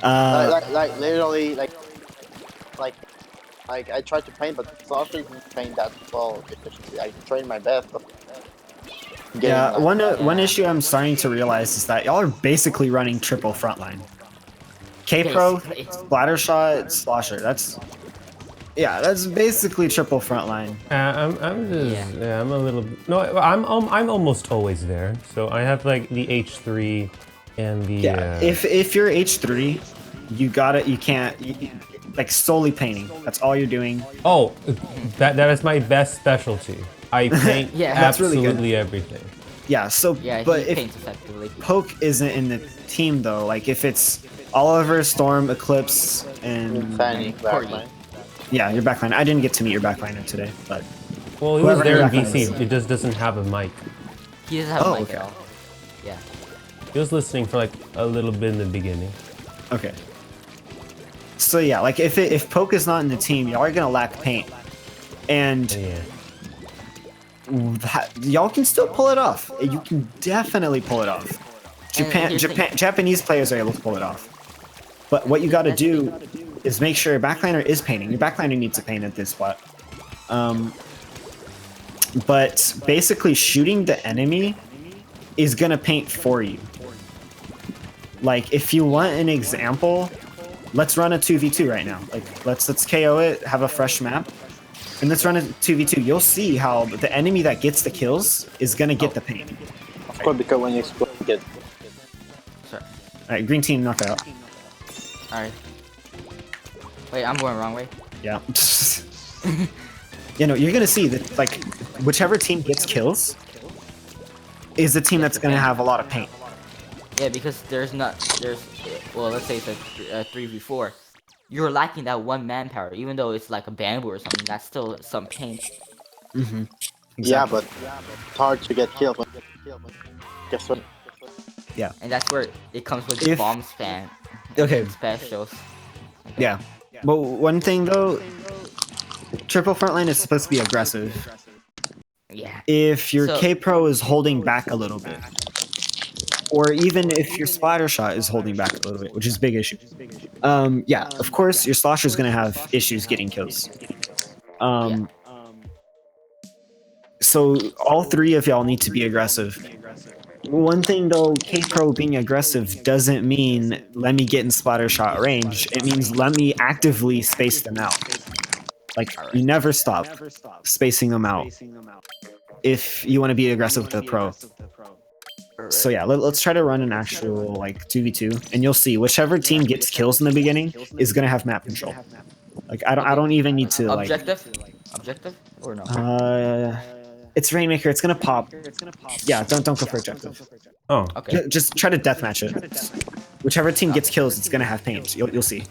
Like literally like I tried to paint, but Sasha didn't paint that well. I tried my best. But Yeah, one issue I'm starting to realize is that y'all are basically running triple frontline. K-Pro, Basically. Splattershot, Slosher. That's basically triple frontline. I'm a little. No, I'm almost always there. So I have like the H3 and the. Yeah, if you're H3, you can't like solely painting. That's all you're doing. Oh, that is my best specialty. I paint Yeah, that's really good. absolutely everything. Yeah, so Yeah, but he if paints effectively. Poke isn't in the team though, like if it's Oliver, Storm, Eclipse, and Fanny, Corgi. backline. yeah, your backline. I didn't get to meet your backliner today, but Well, he was Whoever there in your backline is. VC. It just doesn't have a mic. He doesn't have Oh, a mic okay. at all. Yeah. He was listening for like a little bit in the beginning. okay. So yeah, like if Poke is not in the team, y'all are gonna lack paint, and Yeah. y'all can still pull it off. You can definitely pull it off. here's the thing. Japanese players are able to pull it off. But what you got to do is make sure your backliner is painting. Your backliner needs to paint at this spot. But basically, shooting the enemy is gonna paint for you. Like, if you want an example, let's run a 2v2 right now. Like, let's KO it, have a fresh map, and let's run a 2v2. You'll see how the enemy that gets the kills is gonna get the paint. Of course, because when you explode, you get. Sure. All right, green team knockout. Alright. Wait, I'm going wrong way. Yeah. You know, you're gonna see that, like, whichever team gets kills is the team that's gonna have a lot of paint. Yeah, because well, let's say it's a 3v4. You're lacking that one manpower, even though it's like a bamboo or something. That's still some paint. Yeah, but it's hard to get killed. Guess what? Yeah. And that's where it comes with the If- bomb spam. Okay. Specials. Yeah. But one thing though, triple frontline is supposed to be aggressive. Yeah. If your So- K-Pro is holding back a little bit, or even if your splatter shot is holding back a little bit, which is a big issue. Yeah, of course, your slosher is going to have issues getting kills. So all three of y'all need to be aggressive. One thing though, K-Pro being aggressive doesn't mean let me get in splatter shot range. It means let me actively space them out. Like, you never stop spacing them out if you want to be aggressive with the pro. So yeah, let's try to run an actual like 2v2, and you'll see whichever team gets kills in the beginning is gonna have map control. Like I don't even need to like objective or no? It's Rainmaker. It's gonna pop. Yeah, don't go for objective. Oh, Okay. Just try to deathmatch it. Whichever team gets kills, it's gonna have paint. You'll see.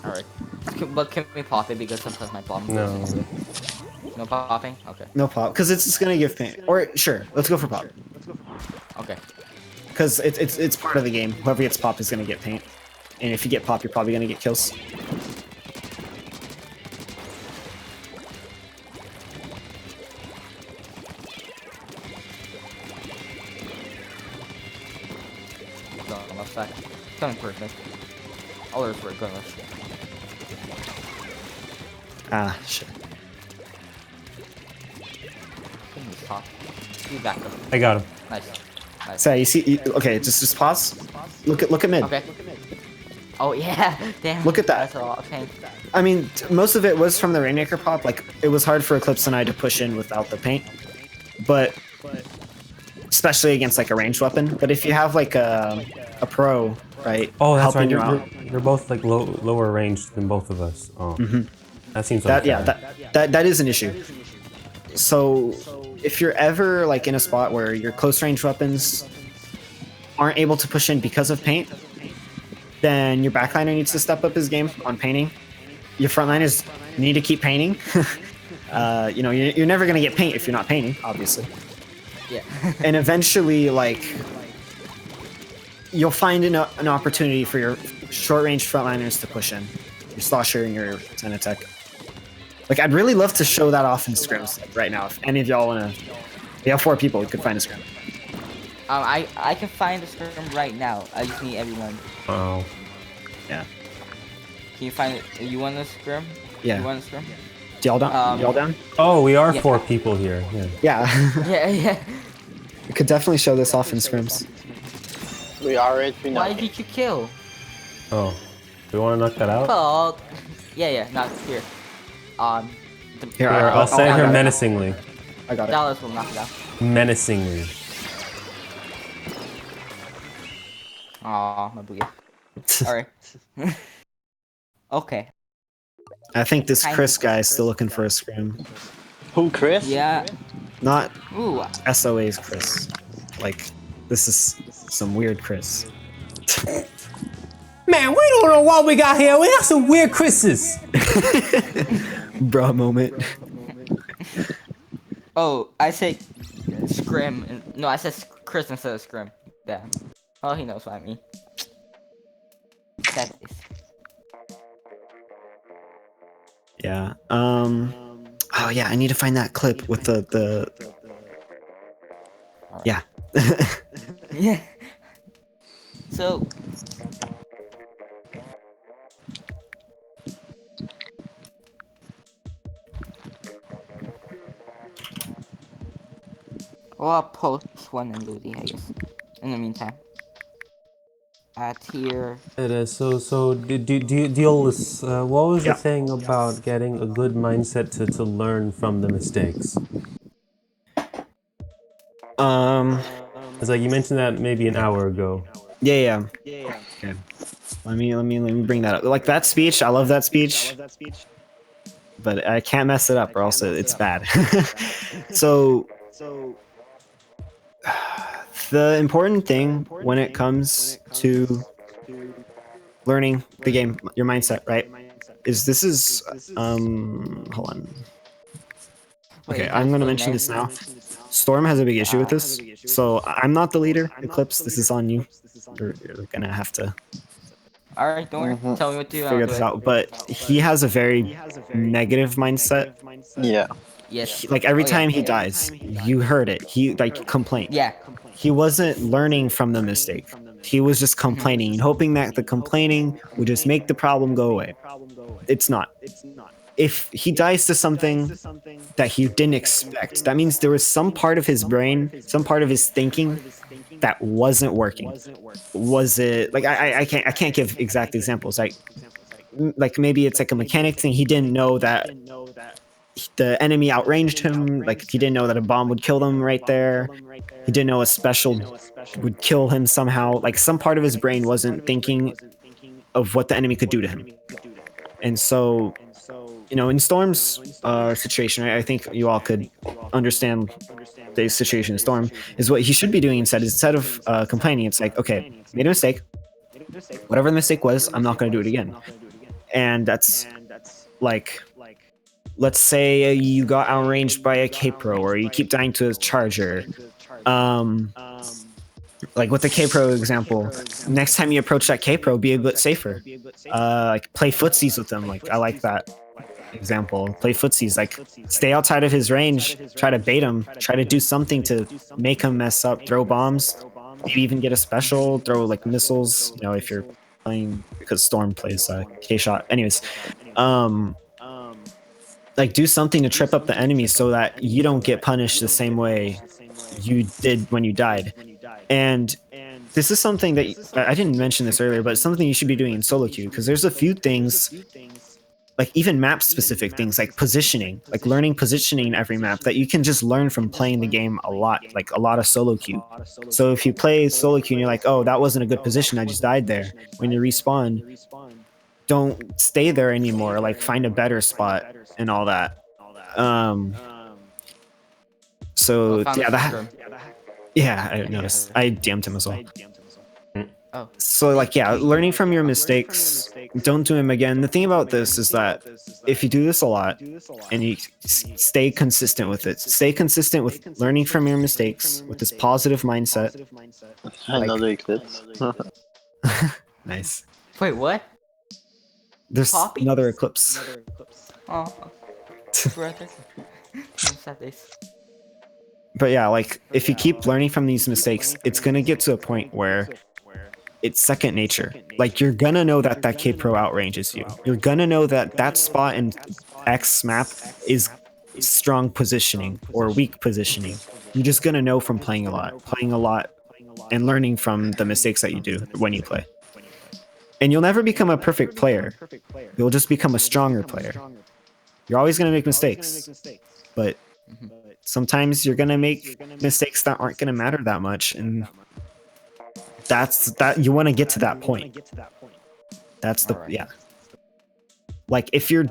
All right. But can we pop it because sometimes my bomb no. goes into it. No popping. Okay. No pop, because it's just gonna give paint. Or sure, let's go for pop. Okay. Because it's part of the game. Whoever gets pop is gonna get paint, and if you get pop, you're probably gonna get kills. Go on the left side. Coming perfect. All over for it. Go left. Ah, shit. Can you pop? You back up. I got him. Nice. Nice. So you see, okay, just pause. Look at mid. Okay. Oh yeah. Damn. Look at that. That's a lot of pain. I mean, most of it was from the Rainmaker pop. Like, it was hard for Eclipse and I to push in without the paint, but especially against like a ranged weapon. But if you have like a pro, right? Oh, that's helping right. you out. You're both like lower range than both of us. Oh, that seems That unfair. yeah, that is an issue. So if you're ever like in a spot where your close range weapons aren't able to push in because of paint, then your backliner needs to step up his game on painting. Your frontliners need to keep painting. You know, you're never gonna get paint if you're not painting, obviously. Yeah. And eventually, like, you'll find an opportunity for your short range frontliners to push in. Your slosher and your Zenitech. Like, I'd really love to show that off in scrims like, right now. If any of y'all wanna, we have 4 people. We could find a scrim. I can find the scrim right now. I just need everyone. Oh. Yeah. Can you find it? You want a scrim? Yeah. You want a scrim? Y'all down? Y'all down? Oh, we are Yeah. 4 people here. Yeah. Yeah. Yeah. We could definitely show this off in scrims. We are it. We know. Why did you kill? Oh. We want to knock that out? Fuck. Yeah. Not here. Here, I'll send I her got it. menacingly. I got it. Diolass will knock it out. Menacingly. Aw, my boogie. Alright. Okay. I think this Chris guy is still looking for a scrim. Who, Chris? Yeah. Not Ooh. SOA's Chris. Like, this is some weird Chris. Man, we don't know what we got here. We got some weird Chris's. Bruh moment. Oh, I said scrim. No, I said Chris instead of scrim. Yeah. Oh, he knows what I mean. That is. Yeah. Oh yeah, I need to find that clip with the. Yeah. Yeah. So. Well, I'll post one in Ludi, I guess. In the meantime. Here. It is. So Diolass, what was Yeah. the thing about getting a good mindset to learn from the mistakes? It's like you mentioned that maybe an hour ago. Yeah. Okay. Let me bring that up. Like that speech, I love that speech. But I can't mess it up or else it's bad. So the important thing when it comes to learning the game, your mindset, right? Is hold on. Okay, I'm gonna mention this now. Storm has a big issue with this. So I'm not the leader, Eclipse. This is on you. You're gonna have to Alright, don't worry. Tell me what to do. figure this out. But he has a very negative mindset. Yeah. Yes. Like every Oh, yeah. time he dies, you heard it. He like complained. Yeah. He wasn't learning from the mistake. He was just complaining and hoping that the complaining would just make the problem go away. It's not. If he dies to something that he didn't expect, that means there was some part of his brain, some part of his thinking that wasn't working. Was it like I can't give exact examples. Like maybe it's like a mechanic thing. He didn't know that the enemy outranged him. Like he didn't know that a bomb would kill them right there. He didn't know a special would kill him somehow. Like some part of his brain wasn't thinking of what the enemy could do to him. And so, you know, in Storm's situation, I think you all could understand the situation in Storm is what he should be doing instead of complaining. It's like, okay, made a mistake. Whatever the mistake was, I'm not going to do it again. And that's like, let's say you got outranged by a K-Pro or you keep dying to a charger. Like with the K-Pro example, next time you approach that K-Pro, be a bit safer. Like play footsies with them. Like I like that example. Play footsies. Like stay outside of his range. Try to bait him. Try to do something to make him mess up. Throw bombs. Maybe even get a special. Throw like missiles. You know, if you're playing because Storm plays K-Shot. Anyways, like do something to trip up the enemy so that you don't get punished the same way you did when you died. And this is something that I didn't mention this earlier, but it's something you should be doing in solo queue because there's a few things, like even map specific things, like positioning, like learning positioning in every map that you can just learn from playing the game a lot, like a lot of solo queue. So if you play solo queue and you're like, oh, that wasn't a good position, I just died there. When you respawn, don't stay there anymore. Like find a better spot and all that. So yeah, I noticed. I DM'd him as well. Oh. So like, yeah, learning from your mistakes, don't do them again. The thing about this is that if you do this a lot and you stay consistent with it, stay consistent with learning from your mistakes with this positive mindset. Another eclipse. Nice. Wait, what? There's Poppy? another eclipse. Oh. Brother. Sad days. But yeah, like if you keep learning from these mistakes, it's gonna get to a point where it's second nature. Like you're gonna know that that K-Pro outranges you. You're gonna know that that spot in X map is strong positioning or weak positioning. You're just gonna know from playing a lot, and learning from the mistakes that you do when you play. And you'll never become a perfect player. You'll just become a stronger player. You're always gonna make mistakes, but sometimes you're gonna make mistakes that aren't gonna matter that much, and that's you want to get to that point. That's the yeah. Like if you're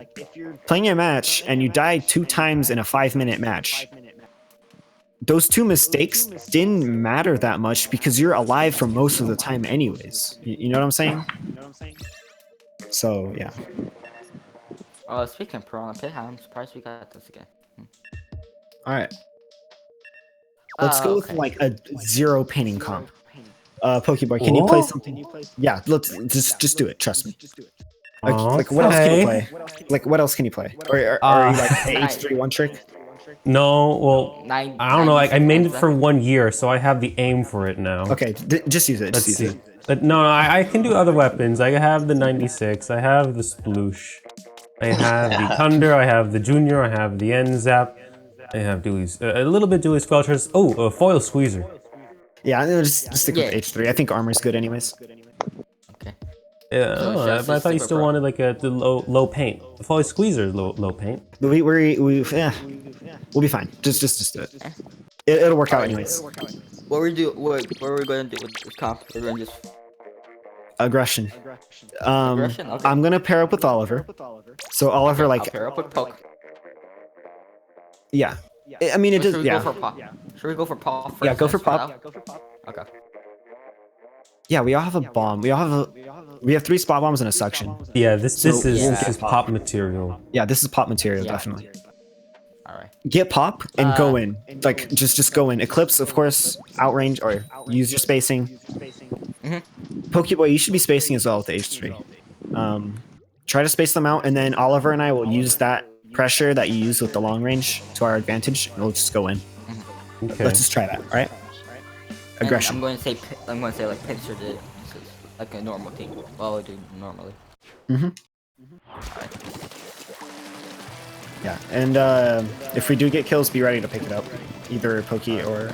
playing a match and you die 2 times in a 5-minute match, those 2 mistakes didn't matter that much because you're alive for most of the time anyways. You know what I'm saying? So yeah. Oh, speaking of Piranha Pit, I'm surprised we got this again. All right. Let's go with like a 0 painting comp. Pokeboy, can you play something? Yeah, let's just do it. Trust me. Like what else can you play? Like what else can you play? Or are you like the H3 one trick? No, well, I don't know. I made it for 1 year, so I have the aim for it now. Okay, just use it. Let's see. But no, I can do other weapons. I have the 96. I have the Sploosh. I have the Thunder. I have the Junior. I have the N-Zap. I have Dewey's, a little bit Dewey's Squelchers. Oh, a Foil Squeezer. Yeah, just stick with H3. I think armor's good anyways. Okay. Yeah, but I thought you still wanted like the low paint. The Foil Squeezer is low paint. We'll be fine. Just do it. It'll work out anyways. What are we gonna do with this comp? We're gonna just aggression. aggression? Okay. I'm gonna pair up with Oliver. So Oliver I'll like pair up with Poke. Yeah. I mean it does. Should we go for Pop? Should we go for Pop first? Yeah, go for Pop. Okay. Yeah, we all have a bomb. We have 3 spot bombs and a suction. Yeah, this is pop material. Yeah, this is pop material, definitely. Alright. Get pop and go in. Like just go in. Eclipse, of course, outrange or use your spacing. Pokeboy, you should be spacing as well with the H3. Try to space them out, and then Oliver and I will use that pressure that you use with the long range to our advantage, and we'll just go in. Okay. Let's just try that, all right? And Aggression. I'm going to say like pincer did it, like a normal team. Well, I do normally. Yeah, and if we do get kills, be ready to pick it up, either Pokey or.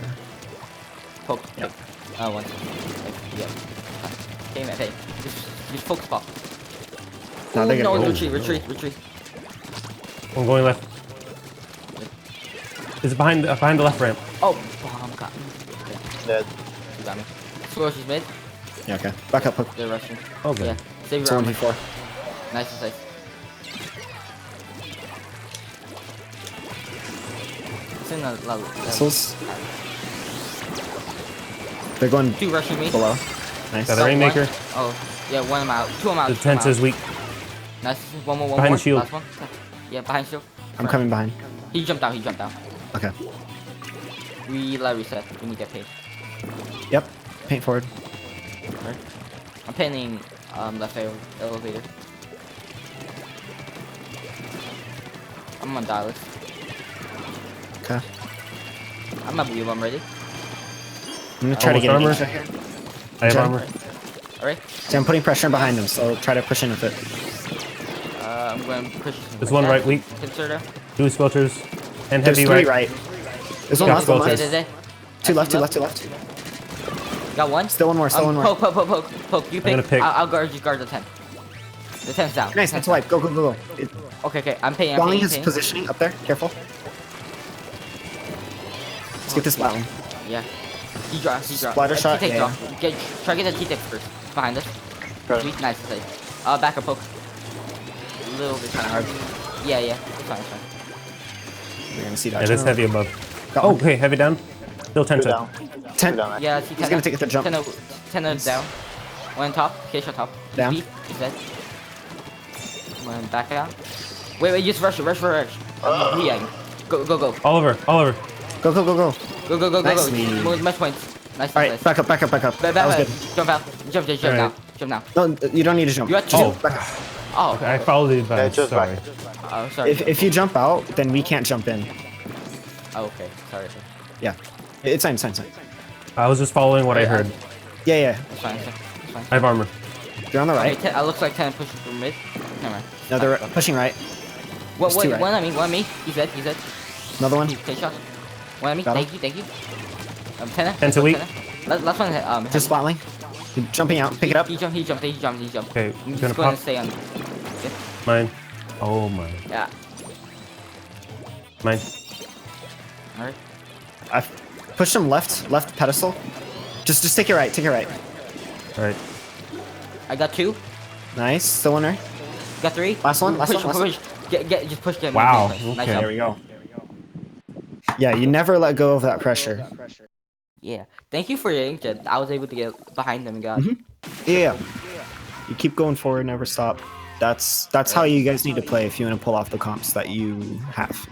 Poke. Yep. One second. Yeah. Okay, man. Hey, just focus pop. No, they're gonna go. Retreat. I'm going left. Is it behind the left ramp? Oh, bomb got me. Dead. You got me. Scorch is mid. Yeah, okay. Back up, Poke. They're rushing. Okay. Yeah. Save It's your one armor. v4. Nice. It's in the level. Missiles. They're going Two rushing me. below. Nice. Got a Rainmaker. Oh, yeah, one I'm out. Two I'm out. The two I'm tent is out. weak. Nice. One more. Behind the shield. Last one. Yeah, behind shield. I'm coming behind. He jumped down. Okay. We let reset. We need to get paid. Yep. Paint forward. Right. I'm pinning left elevator. I'm on Diolass. Okay. I'm at blue. I'm ready. I'm gonna try to Almost get an armor. inch right here. I have Jen? armor. Alright. See, I'm putting pressure behind them, so try to push in with it. I'm going to push. There's one right weak. Consider. Two squelchers. And There's heavy three right. right. There's one Yeah, left, one both left. is. Two left. Got one. Still one more, Poke. You I'm pick. gonna pick. I'll guard the 10. The 10's down. Nice, that's wipe. Go. It, Okay. I'm paying. Wally is positioning up there. Careful. Let's get this Wally. Yeah. He dropped. Splatter shot, T-take yeah. drop. Try to get the T-take first. Behind us. Sweet. Nice. Back up poke. A little bit hard. Yeah. It's fine. We're gonna see that. Yeah, there's heavy above. Got Oh, one. okay, heavy down. Still Two 10 down. 10. Two down. Yeah, see, He's gonna take the jump. 10 down. One top. K shot top. Down. He's dead. One back out. Wait, just rush. Yeah. Go. Oliver. Go. Go. Nicely. Match points. Nice. Alright, back up. That was good. Jump out. Jump Alright. now. Jump now. No, you don't need to jump. You got two. Oh. Back up. Oh. I followed the advice. just Sorry. back. Oh, sorry. If you jump out, then we can't jump in. Oh, okay. Sorry. Yeah. It's fine. I was just following what I heard. Yeah. It's fine. I have armor. You're on the right. Okay, looks like 10 pushing from mid. Never mind. No, they're pushing right. There's two right. One on me. He's dead. Another one. Take shot. One on me. Got him. Thank you. 10. 10 to weak. Last one. Just spotling. You're jumping out. Pick it up. He jumped. Okay, I'm gonna just going pop to stay on. mine. Oh my. Yeah. Mine. Alright. I pushed him left pedestal. Just take it right. Alright. I got 2. Nice. Still one right. Got 3. Last one. Push. Just push. Get Wow, Nice okay. job. There we go. Yeah, you never let go of that pressure. Yeah. Thank you for your inkjet. I was able to get behind them and got. Yeah. You keep going forward, never stop. That's how you guys need to play if you want to pull off the comps that you have.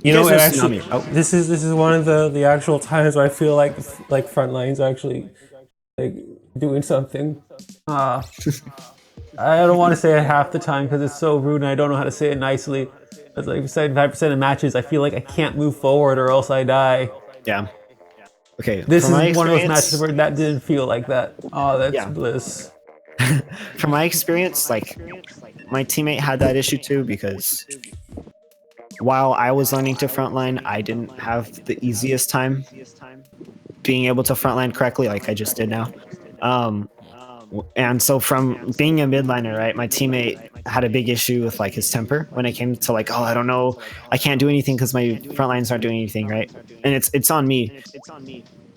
You know, guys are actually, Tsunami. Oh. this is one of the actual times where I feel like Frontline's actually like doing something. I don't want to say it half the time because it's so rude and I don't know how to say it nicely. It's like 75% of matches, I feel like I can't move forward or else I die. Yeah. Okay. This is from my one of those experience- matches where that didn't feel like that. Oh, that's Yeah. bliss. From my experience, like my teammate had that issue too because while I was learning to frontline, I didn't have the easiest time being able to frontline correctly, like I just did now. And so from being a midliner, right, my teammate had a big issue with like his temper when it came to like, oh, I don't know, I can't do anything because my front lines aren't doing anything, right? And it's on me.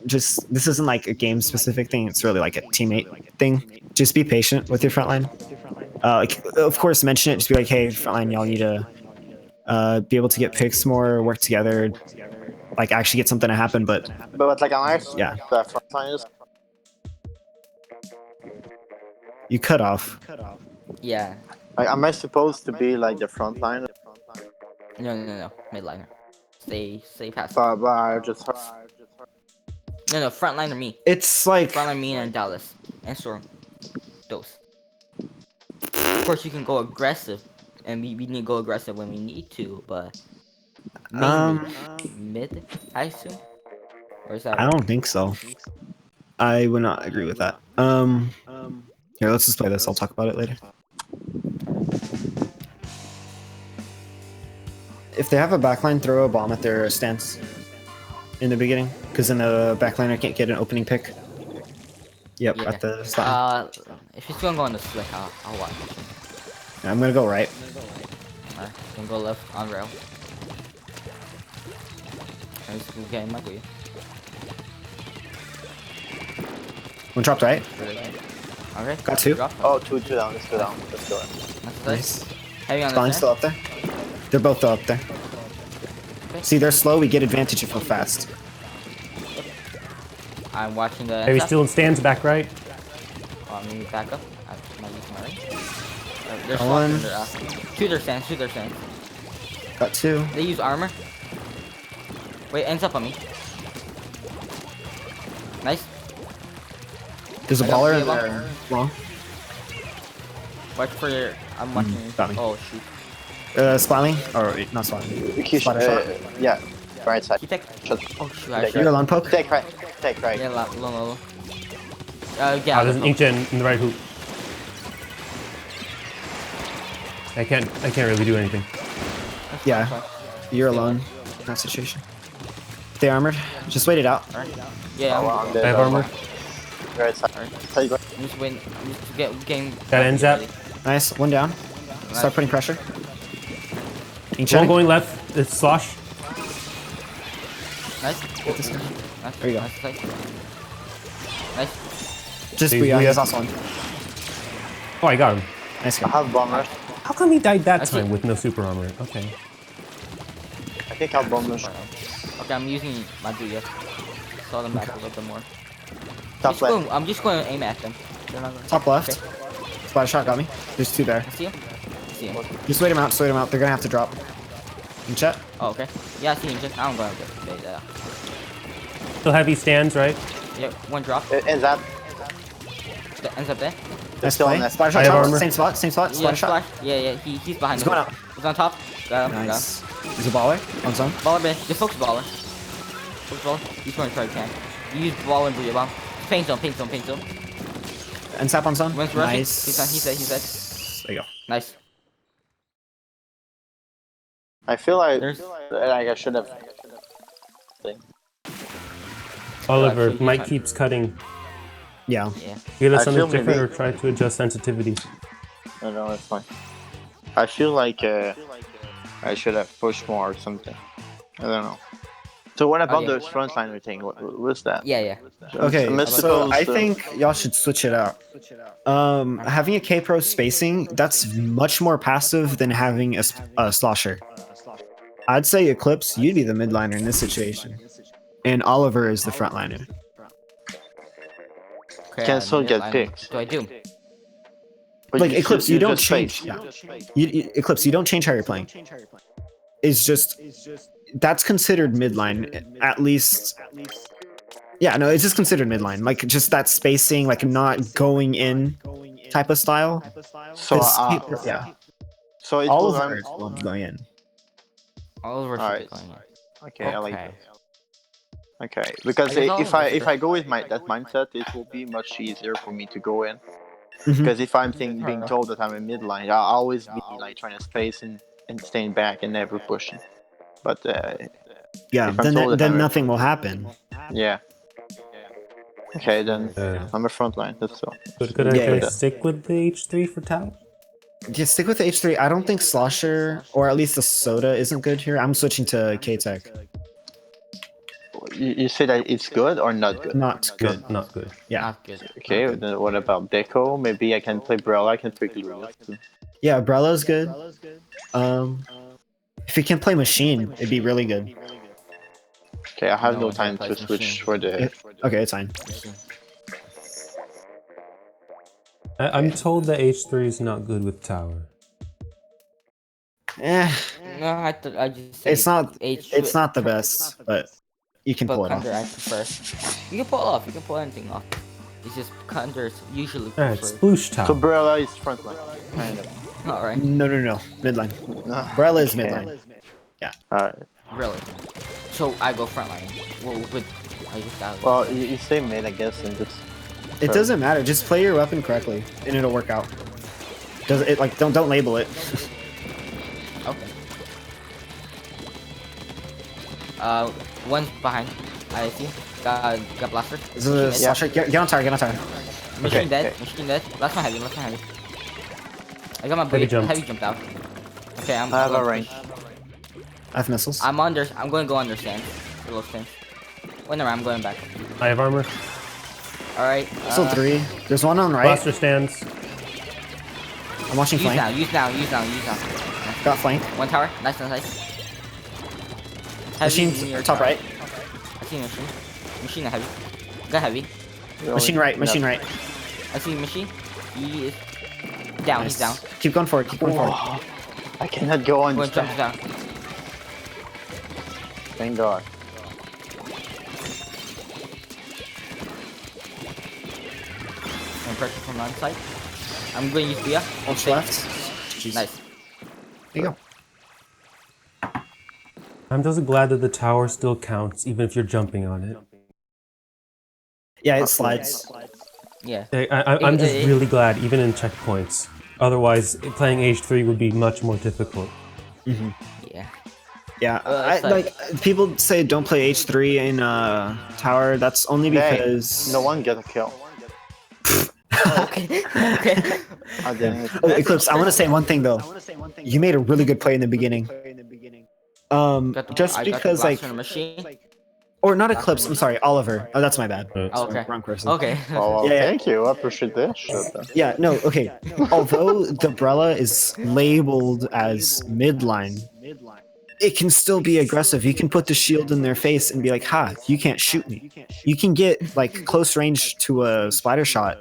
Just this isn't like a game specific thing. It's really like a teammate thing. Just be patient with your front line. Like, of course, mention it. Just be like, hey, front line, y'all need to be able to get picks more, work together, like actually get something to happen. But like on ours, yeah, the front line is you cut off. Yeah. like, am I supposed to be like the front line? No. Midliner. Stay past. But I just heard. No. Frontliner me. It's like Frontliner me and Diolass and Storm. Those. Of course, you can go aggressive and we need to go aggressive when we need to, but mainly mid, I assume. Or is that I right? don't think so. I would not agree with that. Here, let's just play this. I'll talk about it later. If they have a backline, throw a bomb at their stance in the beginning, because then the backliner can't get an opening pick. Yep, Yeah. at the start. If he's gonna go on the slick, I'll watch. I'm gonna go right. Alright, gonna go left on rail. I'm getting my way. One dropped right. Okay. Got two. Drop. Oh, two down. Let's go down. Let's go. Nice. Heavy on the Spawning center. still up there. They're both still up there. Okay. See, they're slow. We get advantage if we're fast. I'm watching the. Heavy NSF. still in stands back right. Let me back up. I might use my right. There's Got one. one. Shoot their stands. Shoot their stands. Got two. They use armor. Wait, ends up on me. Nice. There's a I got baller in three of there. Long. Watch for your. I'm watching. got me. Oh shoot. Spawning? Or not spawning. We keep, Splatter shot. yeah, right side. You take. Shot. Oh shoot. I You're a long poke? Take right. Take right. Yeah, low. Yeah. There's an inkgen in the right hoop. I can't really do anything. Yeah. You're alone in that situation. They armored. Just wait it out. Yeah. Oh, I'm I'm good. I dead. have armor. Right side. Side go. I'm just waiting. I'm just getting. Got ends up. Nice. One down. Start putting pressure. One Inkjet. going left. It's slosh. Nice. this guy. Nice. There you go. Nice. Just Please, Booyah. Booyah. He's also one. Oh, I got him. Nice I guy. have bomber. How come he died that Actually- time with no super armor? Okay. I think I have bomber. Okay, I'm using my Booyah. Saw them back a little bit more. Top left. I'm just going to aim at them. They're not gonna- Top left. Okay. Splatter shot got me. There's two there. I see him. I see him. Just wait him out. Just wait him out. They're gonna have to drop. Inkjet. Oh, okay. Yeah, I see him. Just I'm going to get that. Still heavy stands, right? Yep, one drop. Ends up. That ends up there. Nice still on play. that. Splatter I shot. have Top. armor. Same spot. Same spot. Yeah, Splatter shot. splash. Yeah, he's behind He's the going hook. up. He's on top. Got him. Nice. He's a baller. On zone. Baller, man. Just focus baller. Focus baller. He's going to try to camp. You use ball and Booyah bomb. Paint zone. And sap on zone. One's rushing. Nice. He's dead. There you go. Nice. I feel like There's- I should have. Oliver, actually, Mike he's keeps cutting. Yeah. Yeah. Either I something feel different maybe- or try to adjust sensitivity. No, no, it's fine. I feel like I should have pushed more or something. I don't know. So what about yeah. those frontliner thing? What's that? Yeah. Okay, I'm so supposed I to- think y'all should switch it out. Having a K-Pro spacing, that's much more passive than having a slosher. I'd say Eclipse, you'd be the midliner in this situation. And Oliver is the frontliner. Okay, Can still get I- picked. Do I do? But Like Eclipse, you don't just change. face. Yeah. Eclipse, you don't change how you're playing. It's just that's considered midline, at least. Yeah, no, it's just considered midline. Like just that spacing, like not going in type of style. So It's- yeah, so it all was of it going in. Oliver should Alright. be going in. okay. I like Okay. that. Okay, because I guess if I'll I go if first. I go with that mindset, it will be much easier for me to go in. Mhm. Because if I'm being told that I'm a midline, I'll always be like trying to space and staying back and never pushing. But Yeah, If I'm told that then I'm a- nothing will happen. yeah. Okay, then Uh, I'm a frontline. That's all. could I Yeah, yeah. stick with the H3 for Tau? Just stick with the H3. I don't think Slosher or at least the Soda isn't good here. I'm switching to K-Tech. You say that it's good or not good? Not good. Not good. Yeah. Not good. Okay, then what about Deco? Maybe I can play Brella. I can play Diolass too. Yeah, Umbrella's good. If you can play Machine, it'd be really good. Okay, I have No no one time plays to switch Machine. for the. Okay, it's fine. I'm told the H3 is not good with tower. Eh, No, I just. it's not. H. It's not the best, but you can But pull it off. Thunder I prefer. You can pull it off. You can pull anything off. It's just Condor's usually Alright, preferred. sploosh top. So Umbrella is front line. Kind of. Alright, No, midline. Umbrella is midline. Alright. really. So I go frontline. Well, with I guess that was- Well, you stay mid, I guess, and just. It doesn't matter. Just play your weapon correctly, and it'll work out. Does it like don't label it? Okay. One's behind. I see. Got blaster. This is a Machine slasher. Get on target. Get on target. Machine Okay, dead. okay. Machine dead. Last one heavy. Last one heavy. I got my Heavy blade. jumped. Heavy jumped out. Okay, I'm. I have going a range. I have missiles. I'm under. I'm going to go under stands. Below stands. Wait, no, I'm going back. I have armor. All right. Still 3. There's one on right. Blaster stands. I'm watching Use flank. now. Use now. Use now. Use now. Got flank. One tower. Nice, nice, nice. Heavy Machine near top tower. right. I see machine. Machine heavy. Got heavy. Machine right. Machine right. I see machine. He is down. He's down. Keep going forward. Keep going forward. Whoa. I cannot go on Going this. jump down. Thank God. And pressure from one side. I'm going to use Bia. Ultra left. Jeez. Nice. There you go. I'm just glad that the tower still counts, even if you're jumping on it. Yeah, it slides. Yeah. I'm just really glad, even in checkpoints. Otherwise, playing H3 would be much more difficult. Yeah. Yeah, it's like people say don't play H3 in tower. That's only because No one get a kill. Okay. Okay. I didn't. Oh, Eclipse, I want to say one thing though. You made a really good play in the beginning. Just I got the because blast like, from the machine. or not Eclipse. I'm sorry, Oliver. Oh, that's my bad. Oh, okay. Wrong person. Okay. Oh, well, Yeah, yeah. thank you. I appreciate this. Shit, then. Yeah, no, okay. Although the Umbrella is labeled as midline, it can still be aggressive. You can put the shield in their face and be like, ha, you can't shoot me. You can get like close range to a splatter shot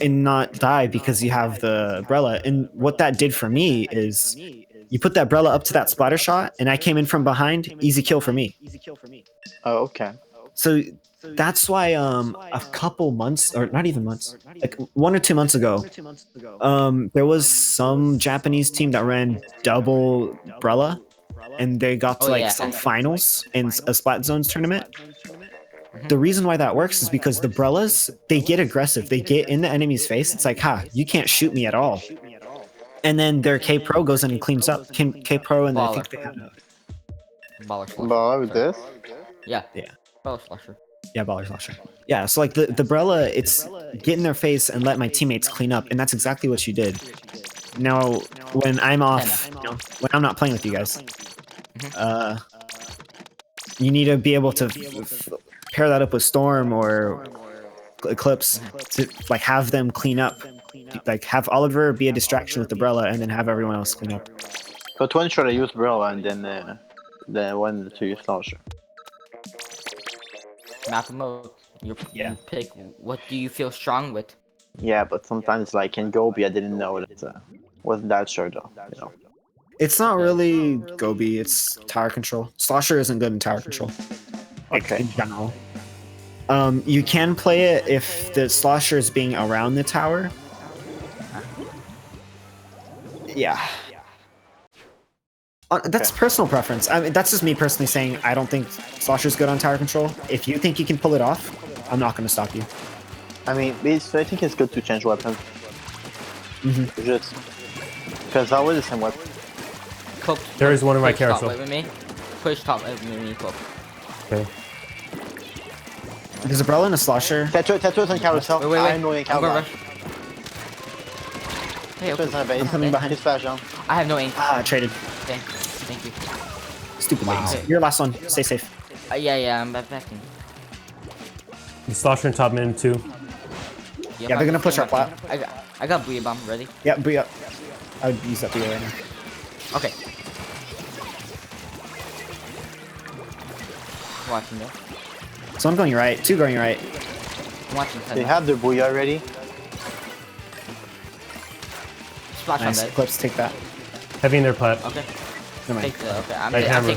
and not die because you have the Umbrella. And what that did for me is you put that Umbrella up to that splatter shot and I came in from behind, easy kill for me. Oh, okay. So that's why a couple months, or not even months, like 1 or 2 months ago, there was some Japanese team that ran double Umbrella, and they got to Oh, like yeah. some finals in a Splat Zones tournament. The reason why that works is because the Umbrellas, they get aggressive. They get in the enemy's face. It's like, ha, you can't shoot me at all. And then their K Pro goes in and cleans up. K Pro, and then I think they had Baller slasher. But with this, Yeah. Yeah. Baller slasher. yeah, Baller Slasher. Yeah, so like the Umbrella, it's get in their face and let my teammates clean up, and that's exactly what you did. Now, when I'm off, when I'm not playing with you guys, you need to be able to pair that up with Storm or Eclipse to like have them clean up. Like have Oliver be a distraction with the Umbrella, and then have everyone else clean up. but one shot I use Umbrella and then one to use Slasher. Map mode. You pick. What do you feel strong with? Yeah, but sometimes like in Gobi, I didn't know that wasn't that sure though. You know. It's not really Gobi, it's tower control. Slosher isn't good in tower control. Like, Okay. in general. You can play it if the Slosher is being around the tower. Yeah. That's personal preference. I mean, that's just me personally saying I don't think Slosher's good on tower control. If you think you can pull it off, I'm not going to stop you. I mean, I think it's good to change weapon. Just because I always the same weapon. Cook. There is one in my push top carousel. right with me. Push top right with me, Cook. Okay. There's a Umbrella and a Slosher. Tattoos on carousel. Wait. I'm going I'm gonna carousel. rush. Hey, Tattoos okay. on base. I'm coming behind. He's flash down. I have no ink. Ah, traded. Thank you. Stupid Wow. ladies. Your last one. Stay safe. Yeah, I'm backing. The Slosher and top mid too. Yeah, they're gonna push our plat. I got Booyah Bomb ready. Yeah, Booyah. I would use that Booyah right now. Okay. Watching this. So I'm going right. 2 going right. I'm watching They 10. have the Booyah ready. Splash Nice. on that. Eclipse, take that. Heavy in their plat. Okay. Never mind. Take the. Okay. I'm Hammer.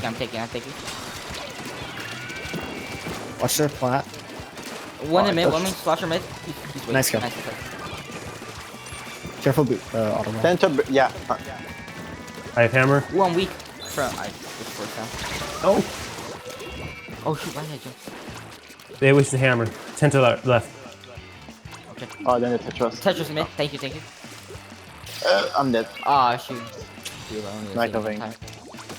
taking. Watch their plat. One in mid, one in slasher mid. He's waiting. Nice kill. Nice. Careful, boot. Auto ball. Center, yeah. I have hammer. One weak. I just forced down. Oh! Oh shoot, why did I jump? They wasted hammer. 10 to left. Oh, then the Tetris. Tetris mid. Thank you. I'm dead. Ah, shoot. Dude, I only Like saved a wing. time.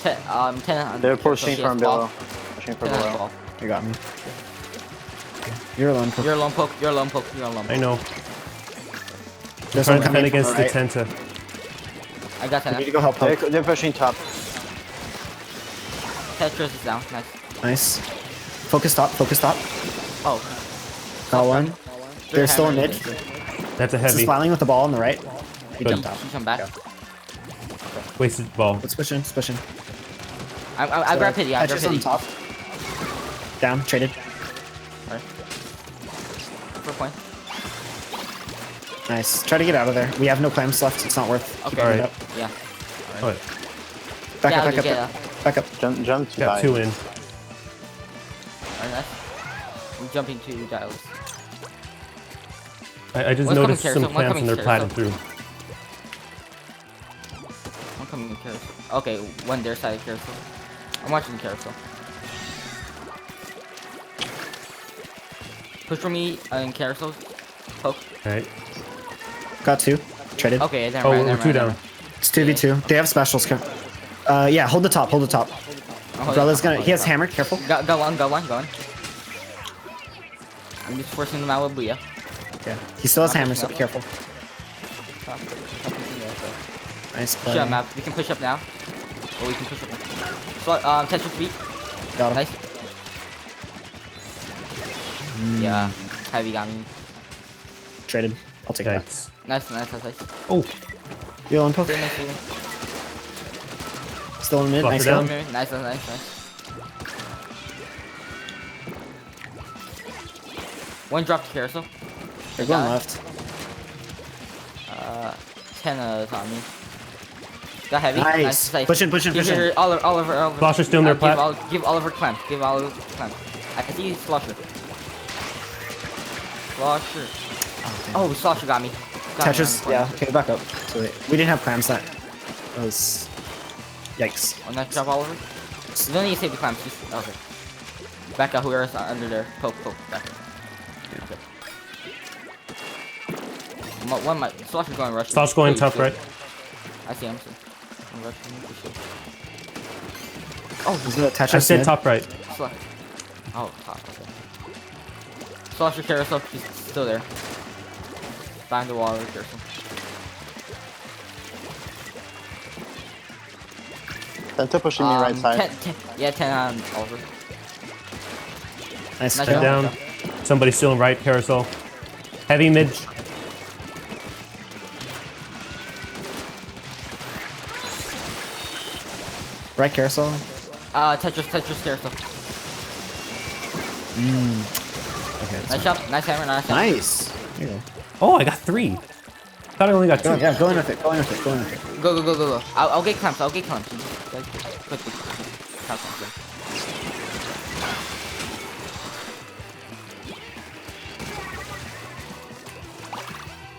10 on They're Carol, pushing she has from ball. below. Pushing from 10 on below. ball. You got me. You're alone. You're a lone poke. You're a lone poke. I know. There's Trying one to defend coming against the right. Tenta. I got I need 10. to go help poke. They're pushing top. Tetris is down. Nice. Nice. Focus top. Oh. Got one. They're still in mid. That's a This is heavy. smiling with the ball on the right. He Good. jumped out. She's come back. Wasted ball. Let's push in. I grab pity. I grab Tetris on pity. top. Down. Traded. For point. Nice. Try to get out of there. We have no clams left. It's not worth. Okay. Alright. Up. Yeah. Oh, Back Yeah, up. get Back up. Jump to got die. 2 in. Alright, nice. I'm jumping to Diolass. I just One's noticed coming some carousel, one plants coming and they're carousel. platted through. I'm coming in carousel. Okay, one their side of carousel. I'm watching the carousel. Push for me in carousel. Poke. Alright. Got 2. Traded. Okay, never Oh, mind. we're never 2 mind, down. never It's 2v2. They have specials. Yeah, hold the top. mind. Umbrella's gonna. Hold He has it. hammer. Careful. Go on. I'm just forcing them out with Booyah. Yeah. He still has hammer, so be careful. Nice play. Push up map. We can push up now. Or we can push up now. So, Tetris beat. Got him. Nice. Yeah. Heavy got me. Traded. I'll take that. Yikes. Nice. Oh, Yo, on poke. Very nice. Very Still in mid. Buffer Nice down. kill. nice. One drop to carousel. They're going Got it. left. 10 on me. Got heavy. Nice. Nice. Push in. Give her Oliver. Slosher's still in their plat. Give Oliver clamp. I can see Slosher. Oh, Slosher got me. Tetris. Yeah. Okay, back up. So wait. We didn't have clams that. That was. Yikes. Oh, nice job, Oliver. You don't need to save the clamps. Just okay. Back up. Whoever's under there. Poke. Back up. Okay. One might. Slosher's going rush. Slosh going tough, right? I see him. I'm rushing him for sure. Oh, is it Tetris? I said mid? top right. Oh, top. Okay. Slosher carousel. She's still there. Behind the wall. Carousel. Center pushing me right side. 10 on Oliver. Nice Nice kill. job. Down. Somebody still in right carousel. Heavy mid. Right carousel. Tetris carousel. Okay. Nice job. Nice hammer. Nice. There you go. Oh, I got 3. Thought I only got 2. Yeah, go in with it. Go. Go. I'll get clamps. Quickly. Clamps, yeah.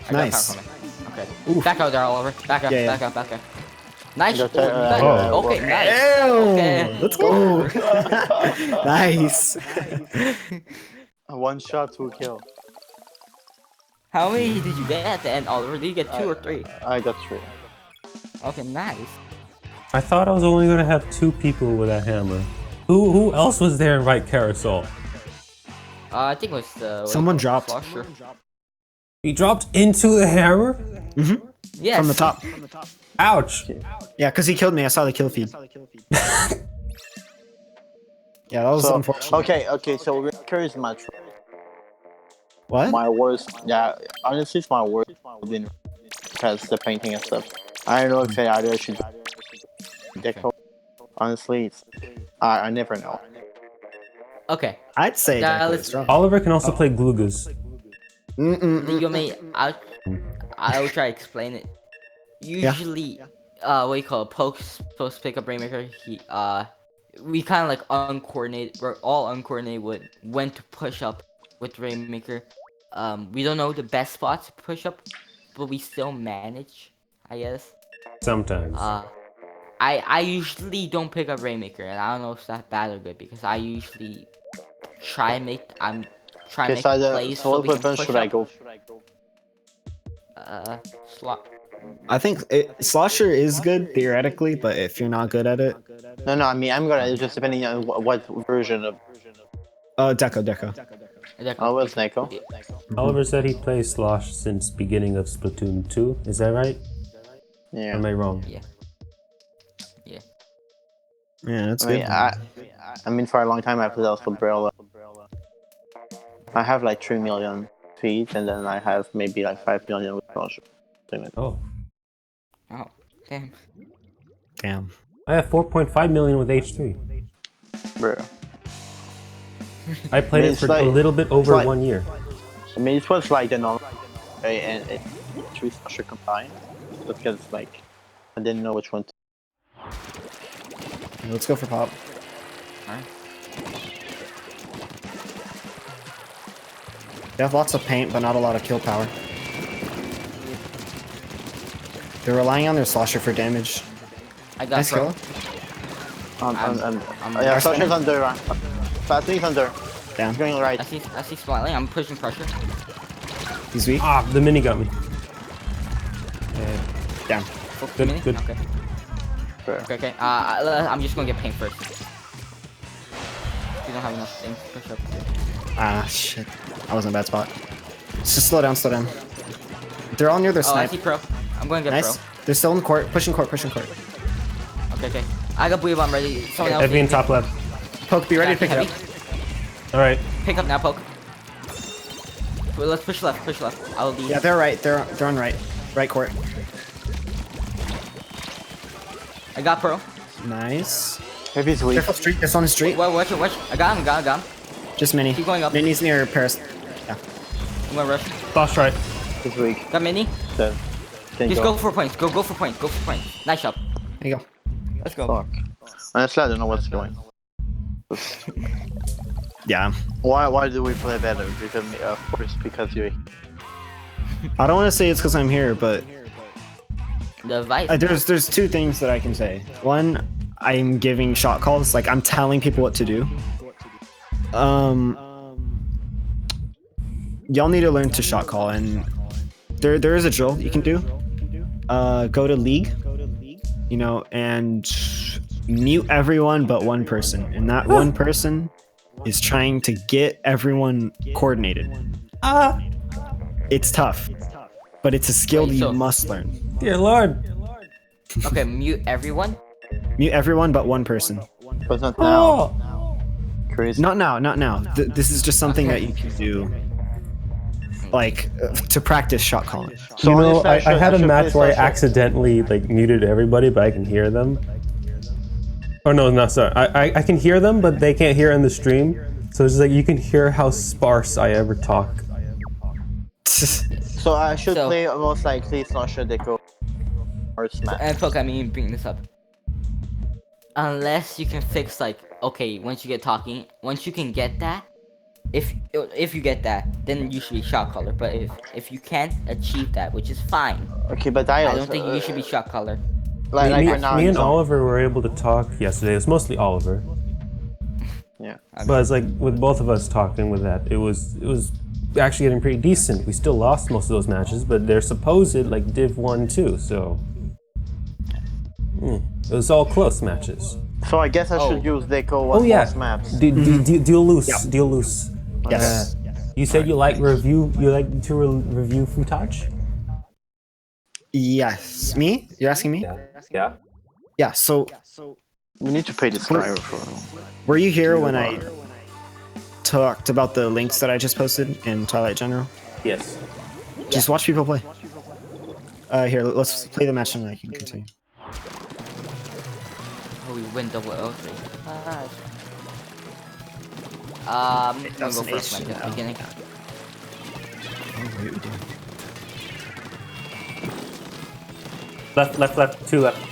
I got Nice. power coming. Okay. Back out there, Oliver. Back up. Yeah. Back up. Nice. Go to- Oh. Okay, nice. Okay. Let's go. Nice. One shot, 2 kill. How many did you get at the end, Oliver? Did you get 2 or 3? I got 3. Okay, nice. I thought I was only gonna have 2 people with that hammer. Who else was there in right carousel? I think it was the... Someone dropped. Slosher. He dropped into the hammer? Yes. From the top. Ouch. Yeah, because he killed me. I saw the kill feed. Yeah, that was So, unfortunate. okay, so Ricker is my What? my worst. Yeah, honestly, it's my worst in because the painting and stuff. I don't know if I should deco. Honestly, it's, I never know. Okay. I'd say Yeah, Deco let's- is strong. Oliver can also play Glugas. You may... I'll try to explain it. Usually, what you call it, post pickup Rainmaker, we kind of like uncoordinated, we're all uncoordinated with when to push up, with Rainmaker. We don't know the best spots to push up, but we still manage, I guess. Sometimes. I usually don't pick up Rainmaker, and I don't know if that's bad or good because I usually try and make Okay, make so, plays so so what we can weapon push should I up. go? Slot. I think Slosher is good theoretically, but if you're not good at it, No, I mean I'm gonna. It's just depending on what version of. Deco. Oh, what's Neko? Oliver said he plays Slosh since beginning of Splatoon 2. Is that right? Or Yeah. am I wrong? Yeah. Yeah, that's I good. mean, I mean, for a long time I played also Umbrella. I have like 3 million feet, and then I have maybe like 5 million with Russia. Oh. Oh, damn. Damn. I have 4.5 million with H3. Bro. I played I mean, it for it's like- a little bit over like- 1 year. I mean, it was like the normal, and it 3 Russia combined, because like I didn't know which one. Let's go for pop. Alright. They have lots of paint, but not a lot of kill power. They're relying on their Slosher for damage. I got Nice pro. kill. I'm Yeah, Sasha's under. Fatty's under. Down. He's going right. I see slightly. I'm pushing pressure. He's weak. Ah, the mini got me. Down. Focus Good, mini? good. Okay. Bro. Okay. I'm just gonna get paint first. We don't have enough things to push up. Ah, shit. I was in a bad spot. Just slow down. They're all near their Oh, I snipe. see pro. I'm going to get Nice. pro. They're still in the court. Pushing court. Okay. I got blue bomb ready. Someone else. Heavy in needs top left. Poke, be ready to pick Heavy. it up. Alright. Pick up now, poke. Well, let's push left. I'll lead. Yeah, they're right. They're on right. Right court. I got pro. Nice. Heavy's weak. Careful street. This on the street. Wait, watch it. I got him. Just mini. Keep going up. Mini's near Paris. Yeah. I'm gonna rush. Slosh right. He's weak. Got mini. Dead. Can Just go for points. Go for points. Nice shot. There you go. Let's go. Fuck. Honestly, I don't know what's going. Yeah. Why do we play better? Because of course, because you. I don't want to say it's because I'm here, but The vice. there's two things that I can say. One, I'm giving shot calls. Like, I'm telling people what to do. Y'all need to learn to shot call, and there is a drill you can do. Go to league, you know, and mute everyone but one person, and that one person is trying to get everyone coordinated. It's tough, but it's a skill Wait, you so- must learn. Dear Lord. Okay, mute everyone. Mute everyone but one person. But not now. Oh. Crazy. Not now. This is just something that you can do, like, to practice shot calling. So You know, honestly, I had a should match play where I Sasha. accidentally like muted everybody, but I can hear them. Oh no, sorry. I can hear them, but they can't hear in the stream. So it's just like you can hear how sparse I ever talk. So I should So- play most likely Sasha Deco or Smash. And fuck, I mean, bring this up. Unless you can fix like, okay, once you can get that, if you get that, then you should be shot caller. But if you can't achieve that, which is fine, Okay, but I don't think you should be shot caller. like me right now. me I'm and zone. Oliver were able to talk yesterday. It's mostly Oliver, Yeah. but it's like with both of us talking with that, it was actually getting pretty decent. We still lost most of those matches, but they're supposed like Div 1 too. So it was all close matches. So I guess I should use Deco on Oh yeah, most maps. deal loose. Yes. You said you like review. You like to review footage. Yes. Me? You're asking me? Yeah. Yeah. So, We need to pay this guy for. were you here when I talked about the links that I just posted in Twilight General? Yes. Just watch people play. Here, let's play the match and I can continue. Oh, we win double L3. I'm gonna go Thousand first, H like at the now. beginning. Left, 2 left.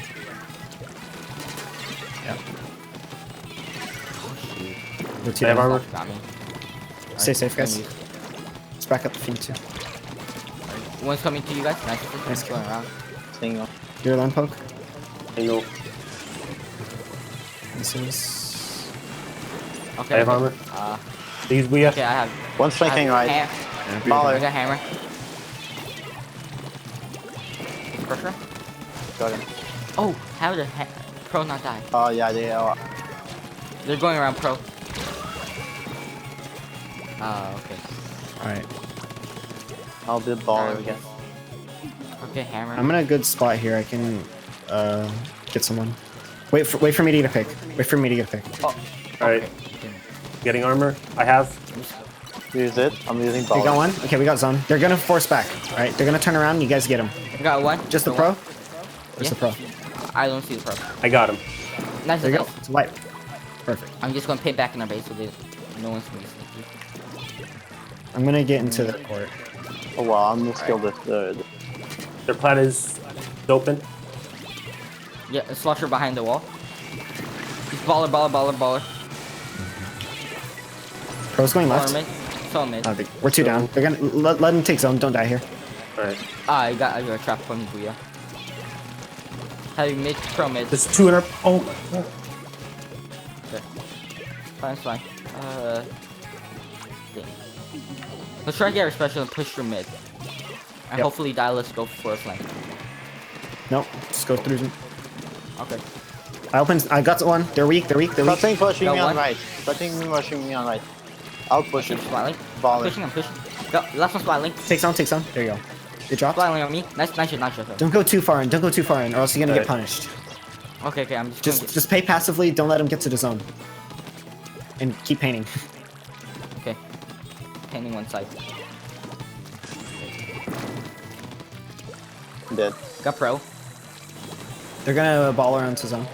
The two They have down. armor. Got me. Stay safe, guys. Alright, back up the field too. One's coming to you guys. Nice. Nice. Going around. Single. Your land poke. I know. This is. Okay. I have armor. These we have. Okay, I have. One's flanking right. I Baller. got hammer. Pressure. Got him. Oh, how did pro not die? Oh yeah, they are. They're going around pro. Oh, okay. All right. I'll be baller again. Okay, hammer. I'm in a good spot here. I can get someone. Wait for me to get a pick. Wait for me to get a pick. All right. Getting armor. I have. Use it. I'm using We baller. got one. Okay, we got zone. They're gonna force back. All right, they're gonna turn around. And you guys get them. I got one. Just the Got pro. one. Where's Yeah. the pro? I don't see the pro. I got him. Nice. There you go. nice. It's white. Perfect. I'm just gonna pin back in our base so that no one's gonna be sneaky. I'm gonna get into the court. Oh wow, I'm gonna steal the Their plat is open. Yeah, a slusher behind the wall. He's baller. Pro's going Baller left. mid. So mid. We're two down. They're gonna let him take zone. Don't die here. All right. I got a trap from Booyah. Heavy mid, pro mid. There's two in our. Oh. Okay. Fine. Dang. Let's try to get our special and push through mid. And Yep. hopefully Diolass go for a flank. Nope. Just go through. Okay. I got one. They're weak. Nothing pushing Got me on one. right. Nothing pushing me on right. I'll push Pushing, it. spotlight. Baller. I'm pushing. Go, last one spotlight. Take zone. There you go. It dropped. Spotlight on me. Nice shot. Don't go too far in, or else you're gonna get Right. punished. Okay, I'm just gonna Just pay passively, don't let him get to the zone. And keep painting. okay. Painting one side. Dead. Got pro. They're gonna baller onto zone.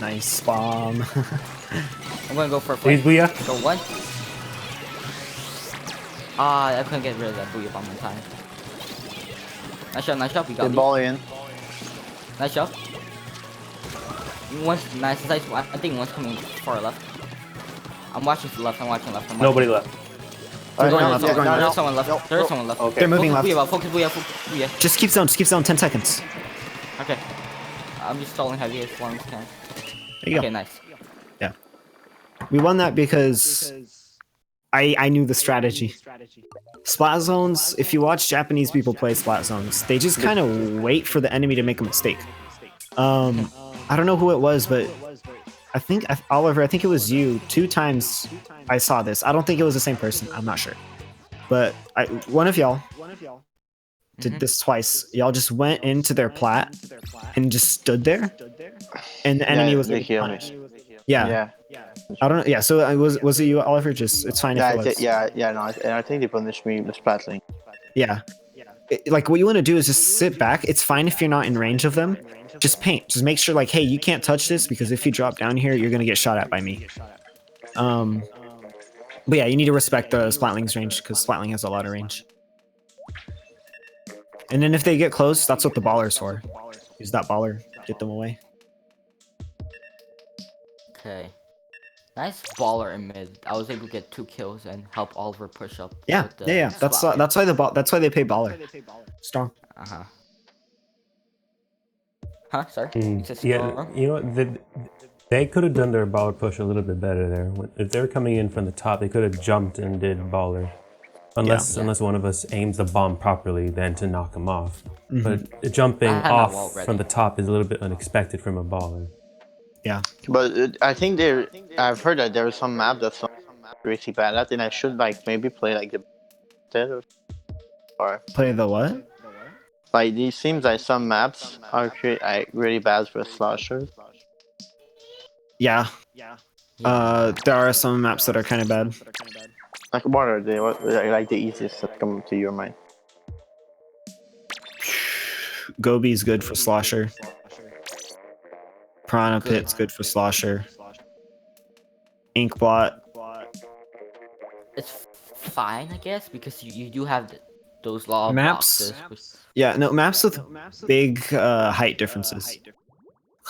Nice bomb. I'm gonna go for a Please, flank. Booyah. Go one. I couldn't get rid of that Booyah bomb in time. Nice shot. We got Good lead. baller in. Nice shot. One's nice. I think one's coming far left. I'm watching left. Nobody left. They're going no, left, no, they're going no, left. There's someone left. no, There's no. someone left. Okay. They're moving Focus left. Booyah. Just keep zone, 10 seconds. Okay. I'm just stalling heavy as long as I can. There you Okay, go. nice. Yeah. We won that because I knew the strategy. Splat zones, if you watch Japanese people play splat zones, they just kind of wait for the enemy to make a mistake. I don't know who it was, but Oliver, I think it was you. 2 times I saw this. I don't think it was the same person. I'm not sure. But one of y'all did this twice. Y'all just went into their plat and just stood there, and the enemy Yeah, was they getting heal me. punished. Yeah. Yeah. I don't know. Yeah, so was it you, Oliver? Just it's fine Yeah, if it was. no, and I think they punished me with splatling. Yeah. Like what you want to do is just sit back. It's fine if you're not in range of them. Just paint. Just make sure like, hey, you can't touch this because if you drop down here, you're gonna get shot at by me. But yeah, you need to respect the Splatling's range because Splatling has a lot of range. And then if they get close, that's what the baller's for. Use that baller, get them away. Okay. Nice baller in mid. I was able to get 2 kills and help Oliver push up. Yeah, with the yeah. That's spot. why that's why they pay baller. Strong. Uh-huh. Huh? Sorry? Mm, You said yeah, strong? you know what? They could have done their baller push a little bit better there. If they were coming in from the top, they could have jumped and did baller. Unless one of us aims the bomb properly, then to knock them off. But jumping I had my wall off ready. from the top is a little bit unexpected from a baller. Yeah. But I think I've heard that there is some map that's not really bad at, and I should like maybe play like the instead of or Play the what? like these seems like some maps are really bad for slashers. Yeah. There are some maps that are kind of bad. Like what are they? What are like the easiest that come to your mind? Gobi's good for slosher. Piranha Pit's good for slosher. Inkblot. It's fine, I guess, because you do have those law Maps? boxes. Which, Yeah, no, maps with big height differences.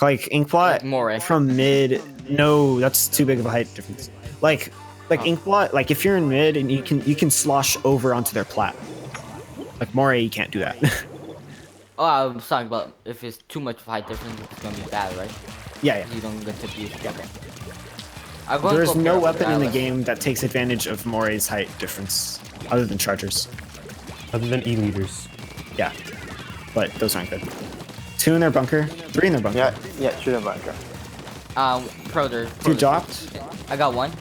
Like Inkblot More, eh? from mid. No, that's too big of a height difference. Like Like Inkblot, like if you're in mid and you can slosh over onto their plat. Like Moray, you can't do that. Oh, I was talking about if it's too much of a height difference, it's gonna be bad, right? Yeah, You don't get to be. yeah. Okay. There's no weapon in the game that takes advantage of Moray's height difference, other than chargers. Other than E-leaders. Yeah, but those aren't good. 2 in their bunker, 3 in their bunker. Yeah, shoot a bunker. Pro, there. 2 dropped. I got 1.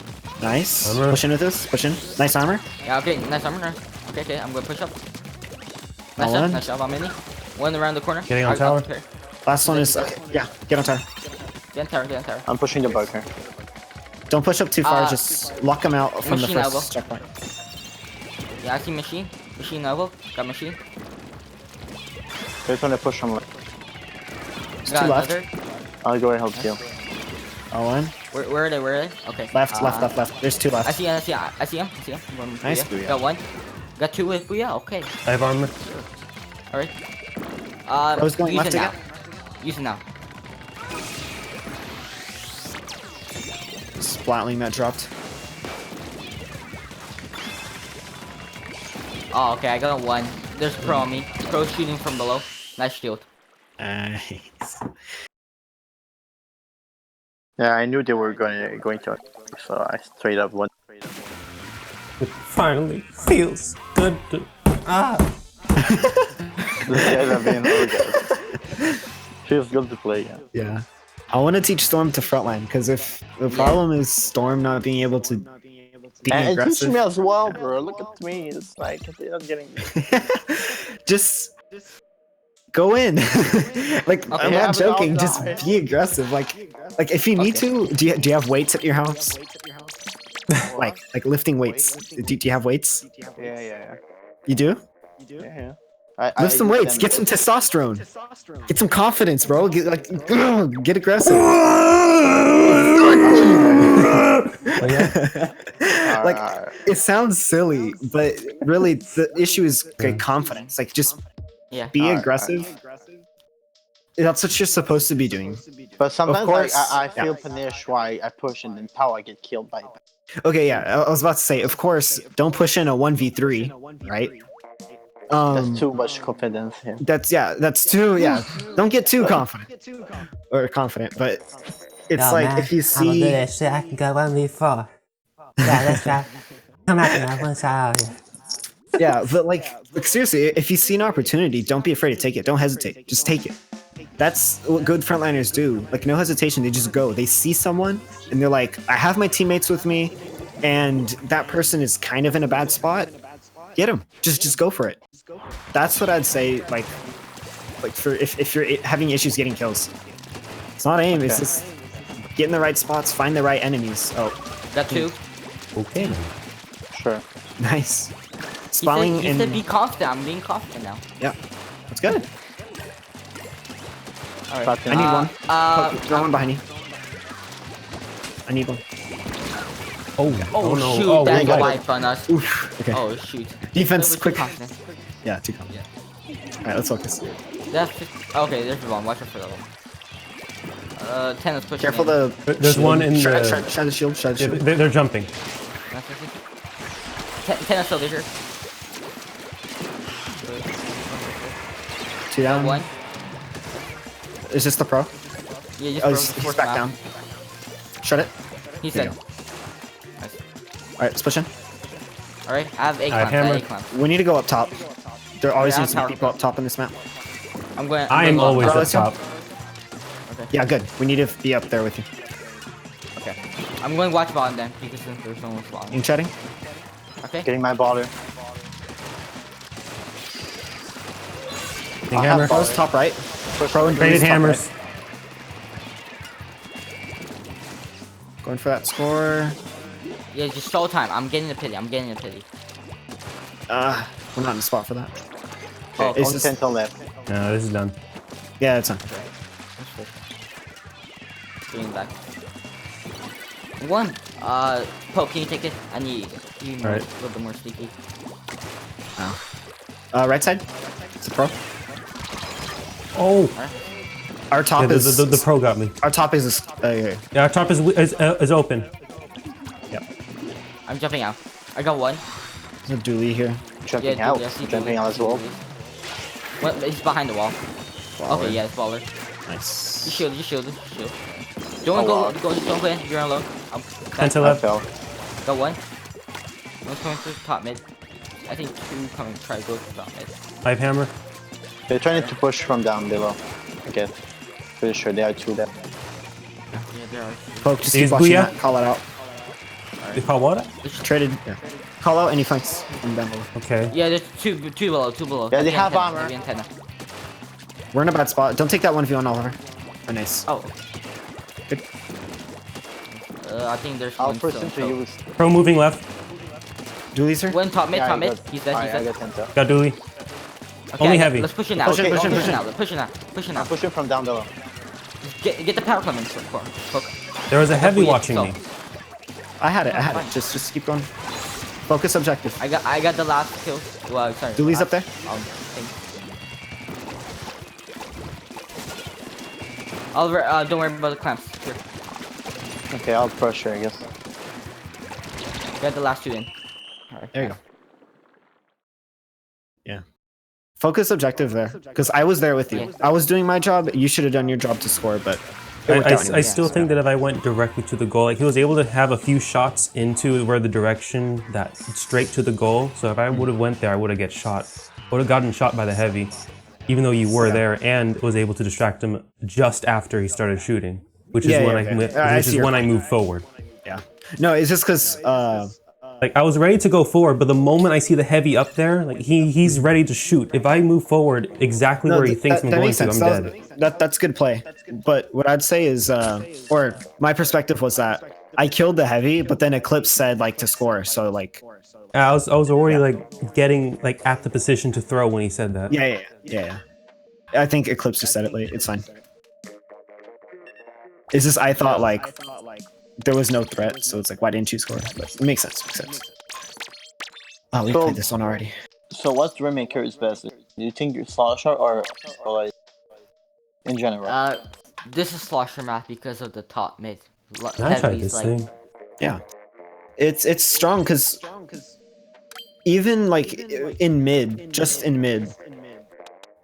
Nice. Armor. Push into this. Push in. Nice armor. Yeah, okay, nice armor, nice. Okay, I'm gonna push up. Got Nice one. job, nice job, I'm mini. 1 around the corner. Getting on I'll tower. prepare. Last one is okay. Yeah, get on tower. Get on tower, get on tower. I'm pushing the bunker. Don't push up too far. Just lock them out from the machine elbow. first checkpoint. Yeah, I see machine. Machine elbow. Got machine. There's one to push on. There's Got 2 left. another. I'll go and help you. All in. Where are they? Where are they? Okay. Left, left. There's 2 left. I see him. I see him. One with Nice, Booyah. Booyah. Got 1. Got 2 with Booyah. Okay. I have armor. Alright. I was going use left it now. again. Use it now. Splatling that dropped. Oh, okay. I got 1. There's pro on me. Pro shooting from below. Nice shield. Nice. Yeah, I knew they were going to, so I straight up went. It finally feels good to... This guys are being organized. Feels good to play. Yeah. I want to teach Storm to frontline because if the problem is Storm not being able to be And teach aggressive, me as well, bro. Look at me. It's like they're not getting me. just go in. Like I'm yeah, not but I'll joking. Just die. be aggressive. Like if you need to, do you have weights at your house? like lifting weights. Do you have weights? Yeah. You do? Yeah. Lift some weights. Get some testosterone. Get some confidence, bro. Get get aggressive. Like it sounds silly, but really the issue is confidence. Like just Yeah. be aggressive. That's what you're supposed to be doing. But sometimes course, I feel yeah. punish why I push and then pow I get killed by. Okay, yeah. I was about to say, of course, don't push in a 1v3, right? That's too much confidence here. That's too, yeah. Don't get too confident. But it's like if you see... shit, I can go 1v4. Yeah, that's right. Come at me, I want to Yeah, but like seriously, if you see an opportunity, don't be afraid to take it. Don't hesitate. Just take it. That's what good frontliners do. Like no hesitation, they just go. They see someone and they're like, I have my teammates with me and that person is kind of in a bad spot. Get him. Just go for it. That's what I'd say like for if you're having issues getting kills. It's not aim, it's just get in the right spots, find the right enemies. Oh, Got 2. Okay then. Sure. nice. He Spalling said be confident. I'm being confident now. Yeah. That's good. Alright. I need one. Throw one behind you. I need one. Oh, no. shoot, Oh, that's we got it. wipe on us. Oof. Okay. Oh shoot. Defense, That was too quick. confident. Yeah, too calm. Alright, let's focus. Okay, there's the one. Watch out for that one. Tennis pushing. Careful in. the. There's shield. one in Shred the... the shield. Shred the Yeah, shield. they're jumping. Tennis still here. 2 down. 1. Is this the pro? Yeah, just Oh, broke the he's fourth back map. down. Shred it. He There you said. Nice. Alright, let's push in. Alright, I have A I have clamp. I have hammer. A clamp. We need to go up top. There always Yeah, needs to be power. people up top on this map. I'm going. I am going always up. up let's go. top. Yeah, good. We need to be up there with you. Okay. I'm going watch bottom then because there's no one spawning. In chatting? Okay. Getting my baller. Big I have hammer. ball. Pro's top right. Pro and Traded Drew's top hammers. right. Going for that score. Yeah, just show time. I'm getting a pity. We're not in the spot for that. Oh, Is Only this- 10 till left. No, this is done. Yeah, it's on. Bring back. 1. Pope, can you take it? I need you more, Alright. a little bit more sneaky. Right side. It's a pro. Oh! Our top Yeah, is the pro got me. Our top is Yeah, our top is open. Yep. I'm jumping out. I got one. There's a dually here. Jumping Yeah, out. dude, I see Jumping dude. out as well. What? He's behind the wall. Baller. Okay, yeah, it's baller. Nice. You shield. Don't wow. don't go in. You're alone. I'm Penta I left. fell. got one. One's coming through top mid. I think two coming try to go to top mid. Pipe hammer. They're trying to push from down below. Okay. Pretty sure there are two there. Yeah, there are. Poke, just Is keep watching Booyah? that. Call it out. You call what? Traded. Yeah. Call out any flanks from down below. Okay. Yeah, there's two below. Yeah, they Heavy have antenna, armor. heavy antenna. We're in a bad spot. Don't take that 1v1, Oliver. Oh, nice. Oh. Good. I think there's I'll one push still. into you. Pro moving left. Dualies here? One top mid, Yeah, top I mid. got- He's dead, he's I dead. got Penta. Got dually. Okay, Only I got- heavy. Let's push it now. Push it, Okay, push it, push push it it. now. Push it now. Push it now. I'm pushing from down below. Get the power coming. Hook. There was a heavy Booyah, watching so. me. I had it. Just keep going. Focus objective. I got the last kill. Well, sorry. Dualies up there. Thing. Oliver, don't worry about the clamps. Here. Okay, I'll pressure, I guess. Get the last two in. Alright. There you go. Yeah. Focus objective there. Because I was there with you. Yeah. I was doing my job. You should have done your job to score, but it worked out I anyways. still think that if I went directly to the goal, like he was able to have a few shots into where the direction that straight to the goal. So if I would have went there, I would have get shot. Would have gotten shot by the heavy, even though you were there, and was able to distract him just after he started shooting, which is Yeah, when yeah, okay. I see your I point. moved forward. Yeah. No, it's just because Like I was ready to go forward, but the moment I see the heavy up there, like he's ready to shoot. If I move forward exactly where he thinks I'm going to, I'm dead. That's good play. But what I'd say is, or my perspective was that I killed the heavy, but then Eclipse said like to score. So like, I was already like getting like at the position to throw when he said that. yeah. I think Eclipse just said it late. It's fine. It's just I thought like there was no threat, so it's like why didn't you score? But it makes sense. Oh, we played this one already. So what's Rainmaker is best? Do you think you're Slosher or like in general? This is Slosher map because of the top mid. I tried Heavy's this like, thing. Yeah, it's strong because even like in mid, just in mid,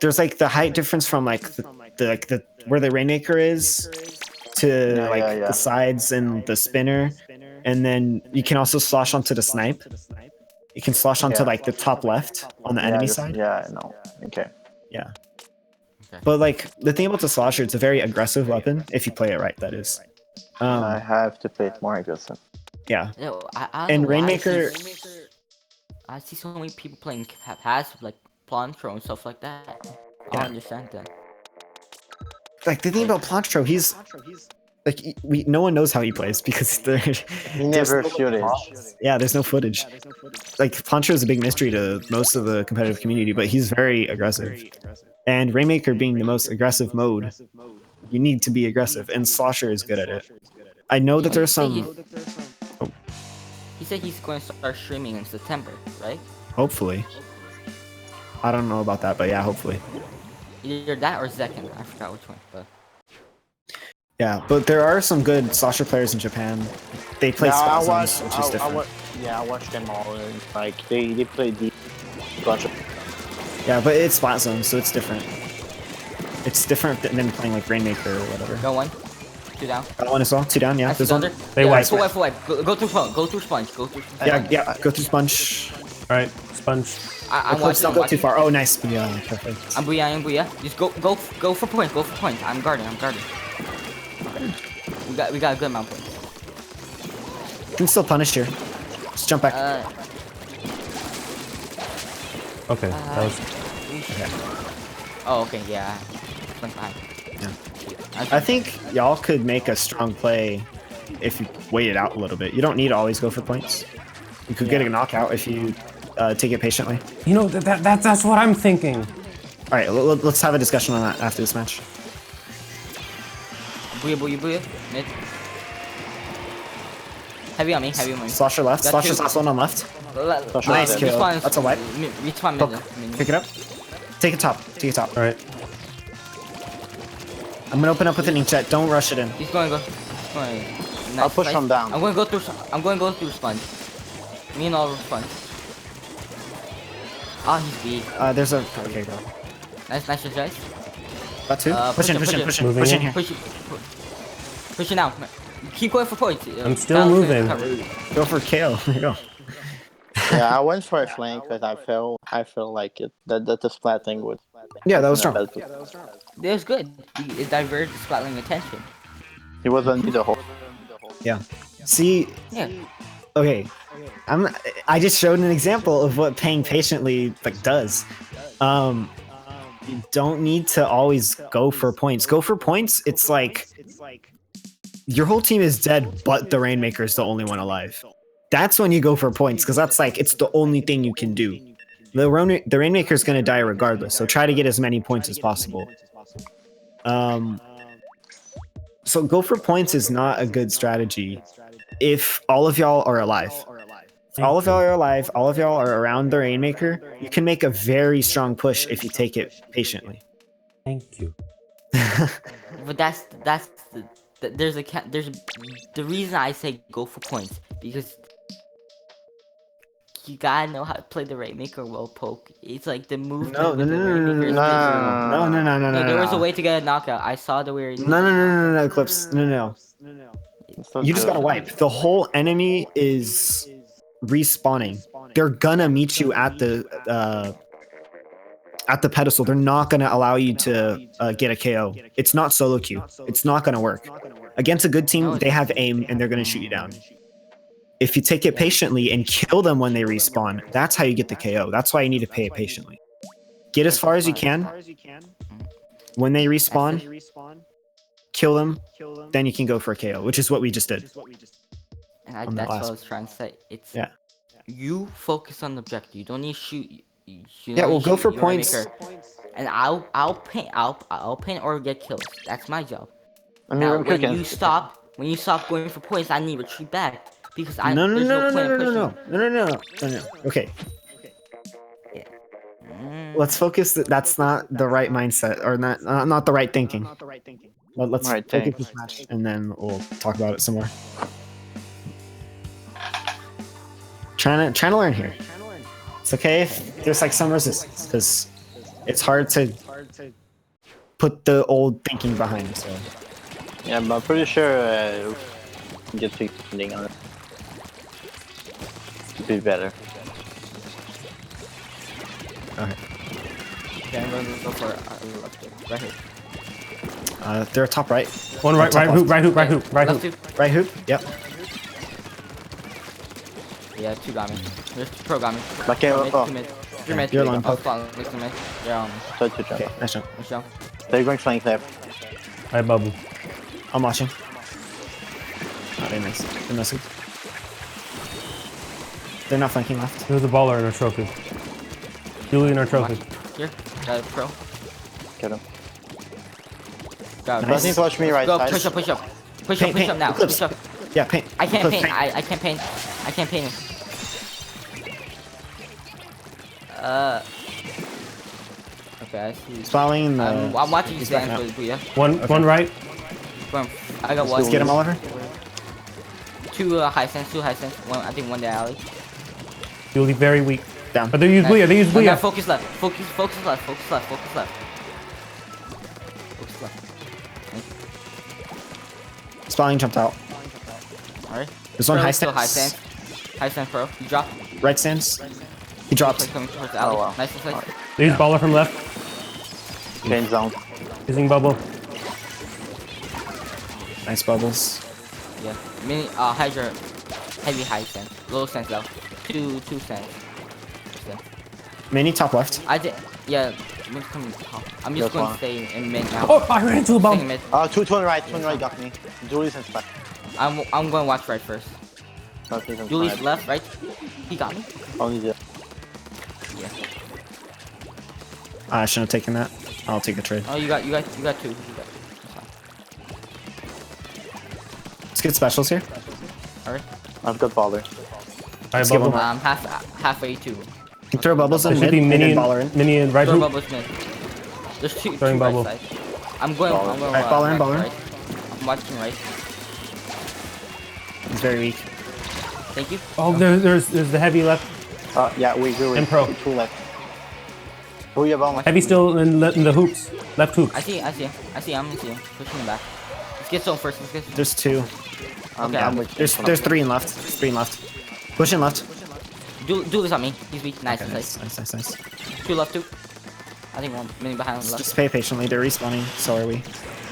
there's like the height difference from like the where the Rainmaker is to the sides and the spinner, and then you can also slosh onto the snipe. You can slosh onto like the top left on the enemy side. Yeah, I know. Okay. Yeah. Okay. But like the thing about the slosher, it's a very aggressive weapon if you play it right. That is. I have to play it more aggressive. Yeah. yo, I don't And know why Rainmaker. I see so many people playing passive like Plantro and stuff like that. I Yeah. don't understand that. Like the thing about Plantro, he's like no one knows how he plays because there's Never no footage. Yeah, there's no footage. Like Plantro is a big mystery to most of the competitive community, but he's very aggressive. And Rainmaker being the most aggressive mode, you need to be aggressive, and Slosher is good at it. I know that there's some. He said he's going to start streaming in September, right? Hopefully. I don't know about that, but yeah, hopefully. Either that or Zekken. I forgot which one. But Yeah, but there are some good Slosher players in Japan. They play spasms, which is different. I watched them all. And, like they play the bunch of. Yeah, but it's spot zone, so it's different. It's different than playing like Rainmaker or whatever. go one, two down. Got one as well. 2 down. Yeah, I see there's one. thunder. They yeah, wipe. full wipe. Go through sponge. Go through sponge. Go through. Yeah. Go through sponge. All right, sponge. I'm Eclipse, watching. don't go too far. Oh, nice. Yeah, perfect. I'm booyah. Just go for point. Go for point. I'm guarding. We got a good amount of points. You can still punish here. Just jump back. Okay, that was. Oh, okay, yeah. Went behind. Yeah. I think y'all could make a strong play if you wait it out a little bit. You don't need to always go for points. You could get a knockout if you take it patiently. You know that's what I'm thinking. All right, let's have a discussion on that after this match. Booyah. Mid. Heavy on me. Slosher left. Got Slosher's two. last one on left. Nice kill. That's a wipe. Respawn mid. Pick it up. Take it top. All right. I'm gonna open up with an inkjet. Don't rush it in. He's going to go. I'll push him down. I'm going to go through sponge. Me and Oliver front. Oh, he's weak. There's a. Okay, go. Nice, guys. Got two. Push in. Moving Push in in. here. Push it now. Keep going for points. I'm still Balance moving. cover. Go for KO. There you go. Yeah, I went for a flank because I feel like it that the splat thing would. Yeah, that was strong. It was good. It diverted the spotting attention. He wasn't the whole. Yeah. See. Yeah. Okay. I just showed an example of what paying patiently like does. You don't need to always go for points. Go for points. It's like your whole team is dead, but the Rainmaker is the only one alive. That's when you go for points, because that's like it's the only thing you can do. The Rainmaker is going to die regardless, so try to get as many points as possible. So go for points is not a good strategy if all of y'all are alive. If all of y'all are alive, all of y'all are around the Rainmaker, you can make a very strong push if you take it patiently. Thank you. But there's the reason I say go for points, because you gotta know how to play the Rainmaker well. Poke. It's like the movement. No. There was a way to get a knockout. I saw the way. No, Clips. No. You just gotta wipe. The whole enemy is respawning. They're gonna meet you at the pedestal. They're not gonna allow you to get a KO. It's not solo queue. It's not gonna work. Against a good team, they have aim and they're gonna shoot you down. If you take it patiently and kill them when they respawn, that's how you get the KO. That's why you need to pay it patiently. Get as far as you can. When they respawn, kill them, then you can go for a KO, which is what we just did. And that's what I was trying to say. It's you focus on the objective. You don't need to shoot. We'll go for points. And I'll paint or get kills. That's my job. I mean, Now, when you stop going for points, I need to retreat back. Because there's no point in pushing. No. Okay. Let's focus. That's not the right mindset, or not the right thinking. Let's focus this match, and then we'll talk about it some more. Trying to learn here. It's okay if there's like some resistance, because it's hard to put the old thinking behind. So. Yeah, but I'm pretty sure get fixing on it. Be better. Okay. Okay, I'm gonna go for right here. They're top right. One right hoop. Right hoop. Yep. Yeah, two got me. There's two pro got me. Okay, You're mid. You're alone, Poke. Yeah, Okay, nice jump. nice jump. They're going flank left. I bubble. I'm watching. Oh, they miss. They're missing. They're not flanking left. There's a baller in our trophy. Julie in our trophy. Here, got a pro. Get him. Got it. Nice. Nothing to watch me right Go, side. push up. Push Paint, up now. Eclipse. Push up. Yeah, paint. I can't Eclipse, paint. I can't paint. I can't paint him. Okay, I see. He's following the. I'm watching you he's stand backing for up. the booyah. One right. I got one. Let's get him, Oliver. Two high sense. One, I think one the alley. Julie very weak. Down. But they use booyah. They use Now booyah. focus left. Focus left. Focus left. Spawning jumped out. Alright. There's one high Still stance. High sense pro. You drop. Right stance. He dropped. Coming towards the alley. Oh, wow. Nice. They use baller from left. Change zone. Using bubble. Nice bubbles. Yeah. Mini Hydra heavy high sense. Low sense though. Two sense. Yeah. Mini top left. I did yeah, Min's coming top. I'm just That's going to fine. stay in mid now. Oh, I ran into a Staying bum. mid. Two on right got me. Julie's in spot. I'm going to watch right first. Nothing on Julie's side. left, right? He got me. Only the. Yeah. I shouldn't have taken that. I'll take the trade. Oh, you got two. That's fine. Let's get specials here. Alright. I've got baller. I Let's give bubble. him Halfway too. You can throw bubbles There in should mid be and mini then baller in. mini in right Throw hoop. bubbles mid. There's two Throwing right bubble. side. I'm going Alright, baller in, right, baller in. right. I'm watching right. He's very weak. Thank you. Oh, there's the heavy left. Yeah, we do it. And pro. 2 left. Booyah bomb. Heavy still in the hoops. Left hoops. I see him. I see him. Pushing him back. Let's get zone first. There's 2. Okay, I'm with There's 3 in left. 3 in left. Push in left. Do this on me. He's weak. Nice, Okay, nice. nice. 2 left, 2. I think 1 mini behind on the left. Just pay patiently. They're respawning. So are we.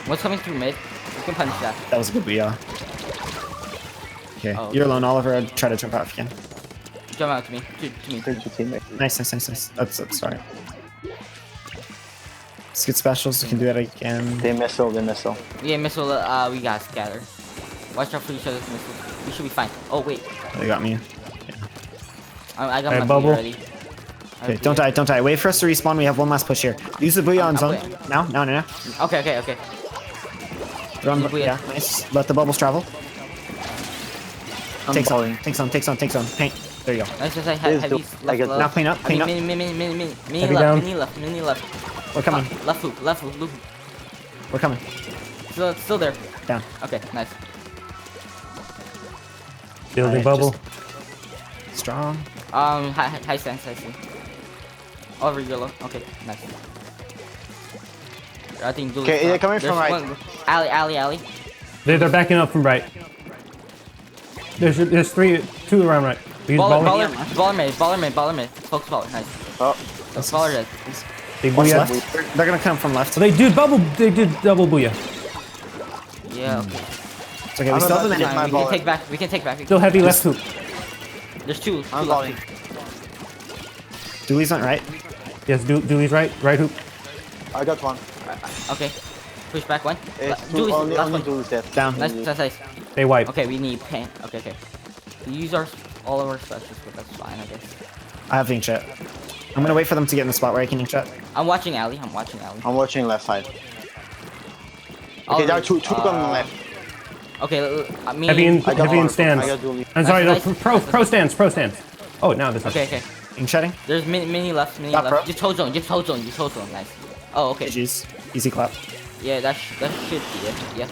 One's coming through mid. We can punish that. That was a good booyah. Okay, Oh, you're alone, Oliver. I'll try to jump out if you can. Jump out to me. To me. Third teammate. Nice. That's sorry. Let's get specials. We can do that again. They missile. Yeah, missile. We got scatter. Watch out for each other's missiles. We should be fine. Oh wait, They got me. I got Hey, my bubble. bubble ready. Okay, don't die. Wait for us to respawn. We have one last push here. Use the booyah on I'm zone. waiting. Now. Okay. Run, The booyah. yeah, nice. Let the bubbles travel. I'm Take falling. zone. Paint. There you go. Let's just Please heavy. do. I get Now clean up. Mini Heavy down. Mini left. We're coming. Left loop. We're coming. Still there. Down. Okay, nice. Building Alright, bubble. Strong. High stance, I see. Over yellow. Okay, nice. I think Julius. Okay, they're coming from right. Alley. They're backing up from right. There's 2 around right. We use baller. Baller mid. Focus baller, nice. Oh, Baller dead. Big What's booyah. left? They're gonna come from left. So they did double booyah. Yeah, okay. It's okay. We still have a minute. my We baller. can take back. Still heavy left hoop. There's 2. I'm left. falling. Dooley's not right. Yes, Dewey's right hoop. I got 1. Okay. Push back 1. It's Julius, only last one. Julius dead. Down. Nice. They wipe. Okay, we need paint. Okay. We use all of our specials, but that's fine, I guess. I have ink chat. I'm gonna wait for them to get in the spot where I can ink chat. I'm watching Alley. I'm watching left side. Okay, Oliver, there are 2 coming left. Okay, me. Heavy in I got stands. I got Julius. I'm sorry, no, Nice. pro stands. Oh, now this is. Okay. Ink chatting. There's mini left. bro. Just hold zone. Nice. Oh, okay. GG's. Easy clap. Yeah, that should be it. Yep.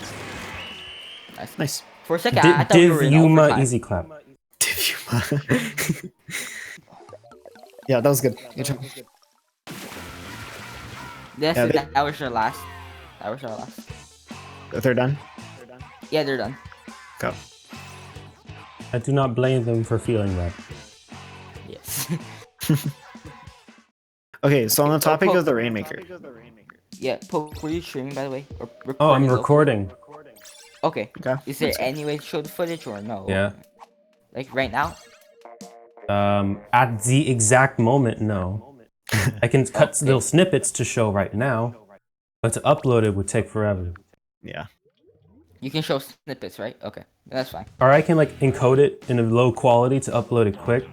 Nice. For a second, I thought we Div were in Yuma overtime. easy clap. Yeah, that was good. Good job. That's Yeah, it. they- That was our last. They're done. Yeah, they're done. Go. I do not blame them for feeling that. Yes. Okay, so on the topic Poke. of the Rainmaker. Yeah, Poke, were you streaming by the way? Or Oh, I'm recording recording. Okay. Okay. Is there any way to show the footage or no? Yeah. Like right now? At the exact moment, no. I can cut Okay. little snippets to show right now, but to upload it would take forever. Yeah. You can show snippets, right? Okay, that's fine. Or I can like encode it in a low quality to upload it quick.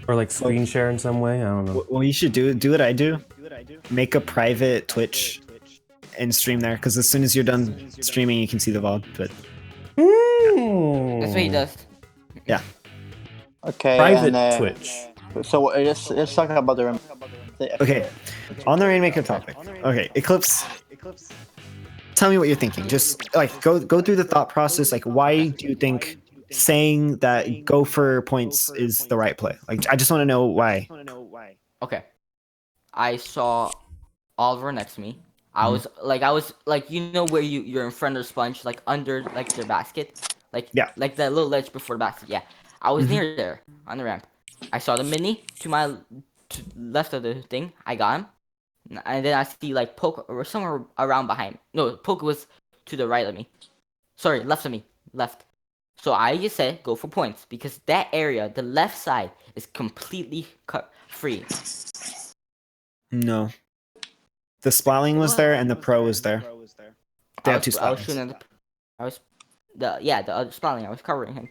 Or like screen share in some way, I don't know. Well, you should do what I do. Make a private Twitch and stream there, because as soon as you're done streaming, you can see the VOD. But That's what he does. yeah, Okay. Private and, Twitch. So let's talk about the. okay. On the Rainmaker topic. Okay, Eclipse. Tell me what you're thinking. Just like go through the thought process. Like, why do you think saying that go for points is the right play? Like, I just want to know why. Okay. I saw Oliver next to me. I was like, you know where you're in front of the sponge, like under like their basket, like Yeah. like that little ledge before the basket. Yeah, I was near there on the ramp. I saw the mini to my left of the thing. I got him, and then I see like Poke or somewhere around behind. No, Poke was to the right of me. Sorry, left of me. Left. So I just said go for points because that area, the left side, is completely cut free. No. The Splatling was there and the Pro was there. They have two I was Splatlings. shooting at the other spawning. I was covering him.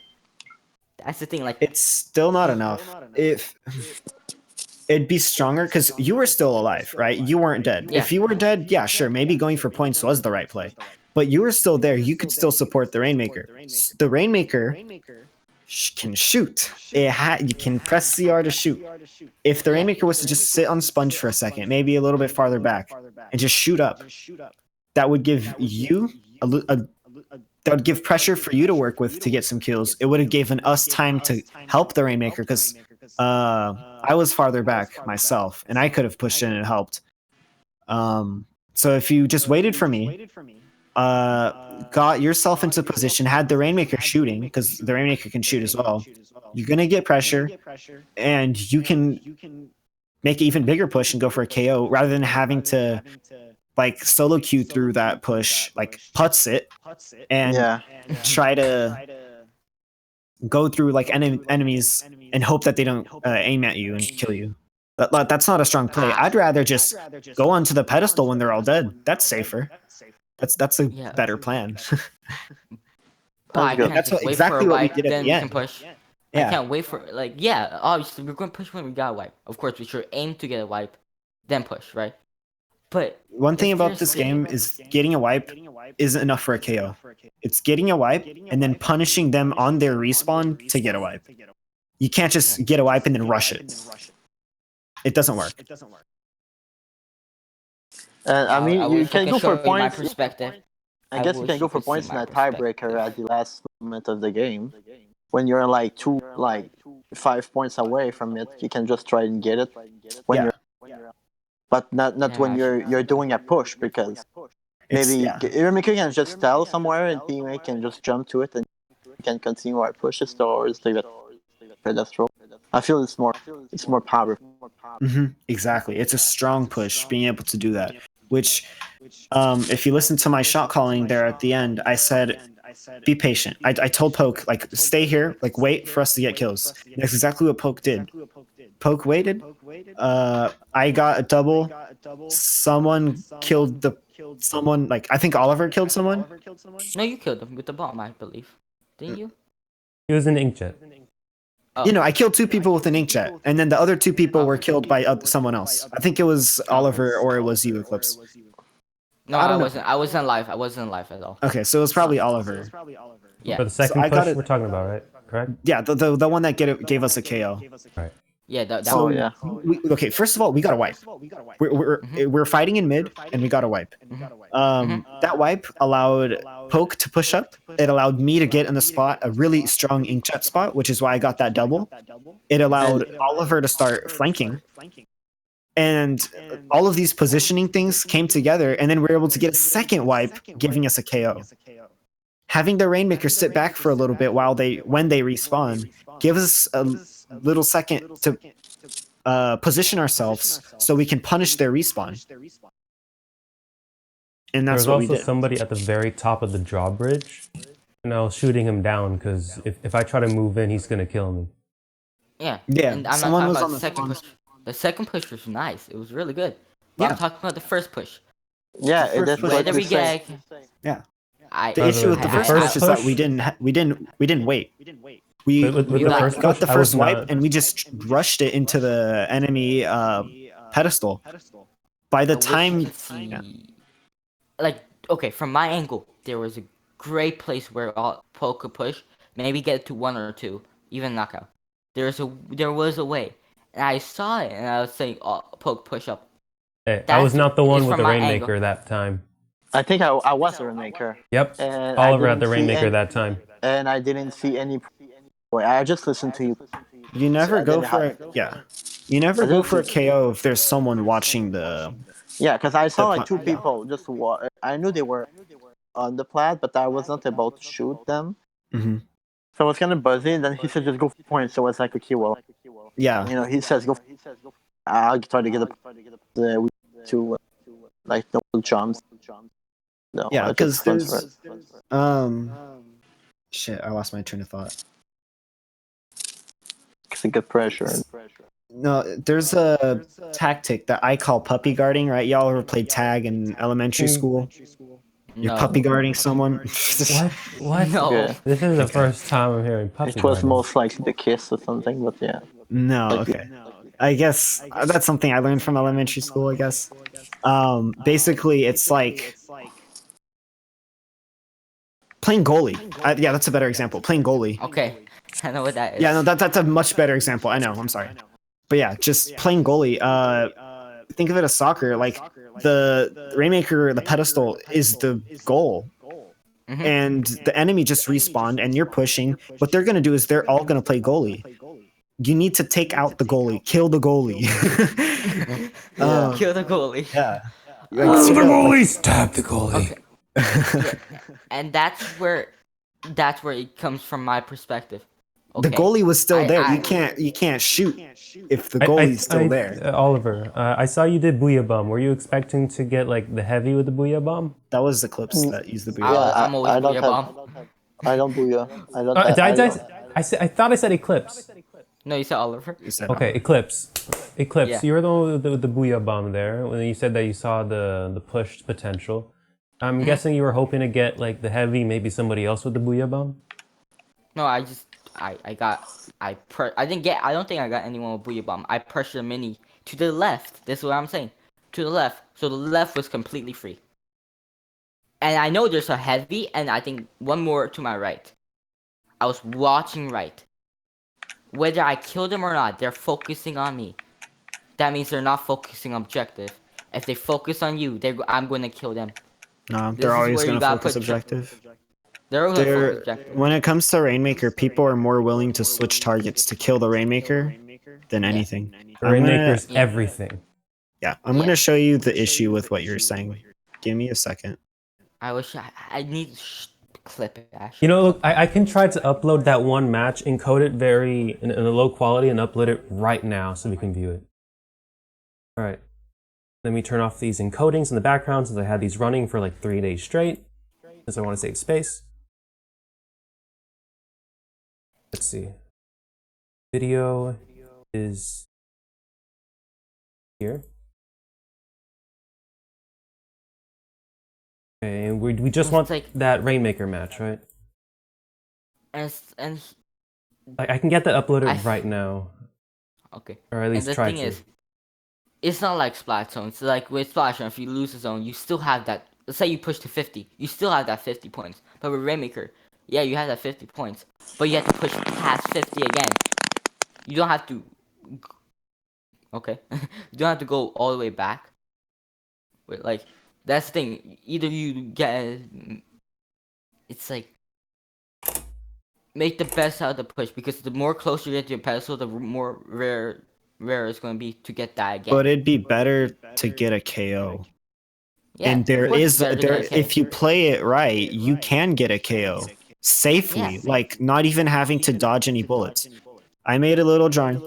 That's the thing. Like It's still not enough. If it'd be stronger because you were still alive, right? You weren't dead. Yeah. If you were dead, yeah, sure, maybe going for points was the right play. But you were still there. You could still support the Rainmaker. The Rainmaker can shoot. You can press CR to shoot. If the Rainmaker was to just sit on sponge for a second, maybe a little bit farther back, and just shoot up, that would give you that would give pressure for you to work with to get some kills. It would have given us time to help the Rainmaker because I was farther back myself and I could have pushed in and helped. So if you just waited for me, got yourself into position, had the Rainmaker shooting, because the Rainmaker can shoot as well, you're going to get pressure and you can make an even bigger push and go for a KO rather than having to like solo queue through that push, like putts it and Yeah. try to go through like enemies and hope that they don't aim at you and kill you. That's not a strong play. I'd rather just go onto the pedestal when they're all dead. That's safer. That's a Yeah. better plan. But I good. can't That's just wait exactly for a what we wipe, did at then the we end. can push. I Yeah. can't wait for obviously we're going to push when we got a wipe. Of course, we should aim to get a wipe, then push, right? But One thing if about there's this still- game is getting a wipe isn't enough for a KO. It's getting a wipe and then punishing them on their respawn to get a wipe. You can't just get a wipe and then rush it. It doesn't work. I mean, you wish I can could go show for you my points. perspective. I guess you wish can go you for could see points in my a tiebreaker at the last moment of the game. When you're like 5 points away from it, you can just try and get it. When Yeah. you're, but not Yeah, when actually. you're doing a push, because maybe your maker can just tell somewhere and teammate can just jump to it and you can continue our pushes towards the pedestal. I feel it's more powerful. Exactly. It's a strong push being able to do that. Which, if you listen to my shot calling there at the end, I said, be patient. I told Poke, like, stay here, like, wait for us to get kills. And that's exactly what Poke did. Poke waited. I got a double. Someone killed someone, like, I think Oliver killed someone. No, you killed him with the bomb, I believe. Didn't you? He was an inkjet. Oh. You know, I killed 2 people with an inkjet, and then the other 2 people were killed by someone else. I think it was Oliver or it was you, Eclipse. No, I I don't know. wasn't. I wasn't live. I wasn't live at all. Okay, so it was probably Oliver. Yeah. For the second I push gotta- we're talking about, right? Correct? Yeah, the one that gave us a KO. Right. Yeah. That So one. yeah. okay, first of all, we got a wipe. We're fighting in mid, and we got a wipe. That wipe allowed Poke to push up. It allowed me to get in the spot, a really strong inkjet spot, which is why I got that double. It allowed Oliver to start flanking. And all of these positioning things came together, and then we were able to get a second wipe, giving us a KO. Having the Rainmaker sit back for a little bit when they respawn gives us a little second to position ourselves so we can punish their respawn. And There that's was what we also did. somebody at the very top of the drawbridge, and I was shooting him down because if I try to move in, he's gonna kill me. Yeah. Yeah, And I'm someone not was talking on about the the second spawn. push. The second push was nice. It was really good. But Yeah. I'm talking about the first push. Yeah, The that's first what Whether I'm we saying. get. Yeah. I. The By the issue way, with the the first first push is that push- we didn't wait. We With the like, first got push, the I first was wipe not- and we just rushed it into the enemy pedestal. By the I wish you time, could see. Like, okay, from my angle, there was a great place where all Poke could push. Maybe get to 1 or 2, even knockout. There was a way, and I saw it, and I was saying, "Oh, Poke push up." Hey, I was That's- not the one it's with from the my Rainmaker angle. that time. I think I was a Rainmaker. Yep, And I Oliver had didn't the see Rainmaker any- that time. And I didn't see any. I just listened to you. you never I go didn't for have- you never I go didn't for a see- KO if there's someone watching the. Yeah, because I saw like pun- 2 people just I knew they were on the plat, but I was not about to shoot them. Mhm. So I was kind of buzzy, and then he said just go for points. So I was like, okay, well, Yeah, he says go. I'll try to get to like no jumps. No, yeah, I because just there's shit. I lost my train of thought. to get pressure. No, there's a tactic that I call puppy guarding, right? Y'all ever played tag in elementary school? You're No. puppy guarding someone. What? What? No. Yeah. This is the first time I'm hearing puppy It was guarding. most likely the kiss or something, but yeah. No, Like- okay. I guess that's something I learned from elementary school, I guess. Basically, it's like playing goalie. Yeah, that's a better example. Playing goalie. Okay, I know what that is. Yeah, no, that's a much better example. I know. I'm sorry, but yeah, just playing goalie. Think of it as soccer. Like the Rainmaker, the pedestal is the goal. and the enemy just respawned, and you're pushing. What they're gonna do is they're all gonna play goalie. You need to take out the goalie, kill the goalie. Kill the goalie. Yeah. Kill the goalie! Stab the goalie. Okay. And that's where it comes from my perspective. The Okay. goalie was still there. I- You can't shoot if the goalie's still there. Oliver, I saw you did Booyah Bomb. Were you expecting to get like the heavy with the Booyah Bomb? That was the clips that used the booyah. Yeah, I'm always I don't Booyah have. Bomb. I don't booyah. I don't. I thought I said Eclipse. No, you said Oliver. You said, Okay, Eclipse. Eclipse, Yeah. you were the one with the Booyah Bomb there. When you said that you saw the push potential. I'm guessing you were hoping to get like the heavy, maybe somebody else with the Booyah Bomb? No, I don't think I got anyone with Booyah Bomb. I pressured Mini to the left. This is what I'm saying. To the left. So the left was completely free. And I know there's a heavy, and I think one more to my right. I was watching right. Whether I killed them or not, they're focusing on me. That means they're not focusing on objective. If they focus on you, I'm going to kill them. no, This they're is always where you gonna gotta focus put objective. They're going to They're, focus objective. when it comes to Rainmaker, people are more willing to switch targets to kill the Rainmaker than anything. Rainmaker's everything. I'm gonna show you the issue with what you're saying. Give me a second. I wish I need to clip it, actually. You know, look, I can try to upload that one match, encode it in a low quality, and upload it right now so we can view it. All right. Let me turn off these encodings in the background since I had these running for like 3 days straight, since I want to save space. Let's see. Video is here. Okay, and we just want like- that Rainmaker match, right? And I can get that uploaded I- right now, okay. or at And least the try thing to. is, it's not like Splash Zone. It's like with Splash Zone, if you lose a zone, you still have that. Let's say you push to 50, you still have that 50 points. But with Rainmaker, yeah, you have that 50 points, but you have to push past 50 again. You don't have to. Okay, you don't have to go all the way back. Wait, like that's the thing. Either you get, it's like make the best out of the push, because the more closer you get to your pedestal, the more rare it's going to be to get that again. But it'd be better to get a KO. Yeah, And there of course is it's better to there get a KO. if you play it right, you can get a KO safely, Yeah. like not even having to dodge any bullets. I made a little drawing.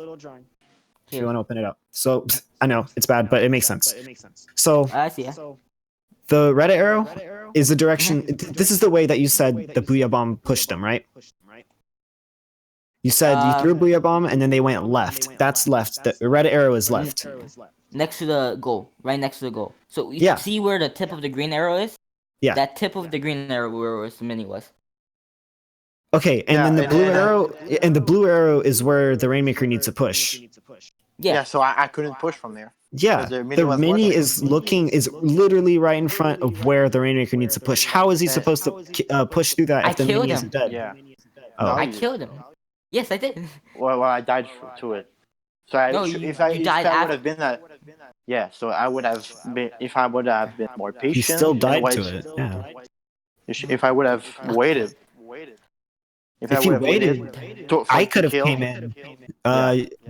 If you want to open it up. So I know it's bad, but it makes sense. So I see. Yeah. the Reddit arrow is the direction. This is the way that you said the Booyah Bomb pushed them, right? You said you threw a Booyah Bomb and then they went left. That's left. The Reddit arrow is left. Next to the goal, right next to the goal. So you Yeah. see where the tip of the green arrow is? Yeah. That tip of the green arrow where the mini was. Okay, and Yeah, then the and blue then, arrow, and the blue arrow is where the Rainmaker needs to push. Yeah. So I couldn't push from there. Yeah, The mini the was mini left. is literally right in front of where the Rainmaker needs to push. How is he supposed to push through that I if the killed mini isn't him. dead? Yeah. Oh. No, I you- killed him. Yes, I did. Well, I died to it. So No, you died I after- would have been that. Yeah. So I would have been if I would have been more patient. He still and died wait- to it. Yeah. If I would have waited. If I you would have waited, for I it to could have kill- came in.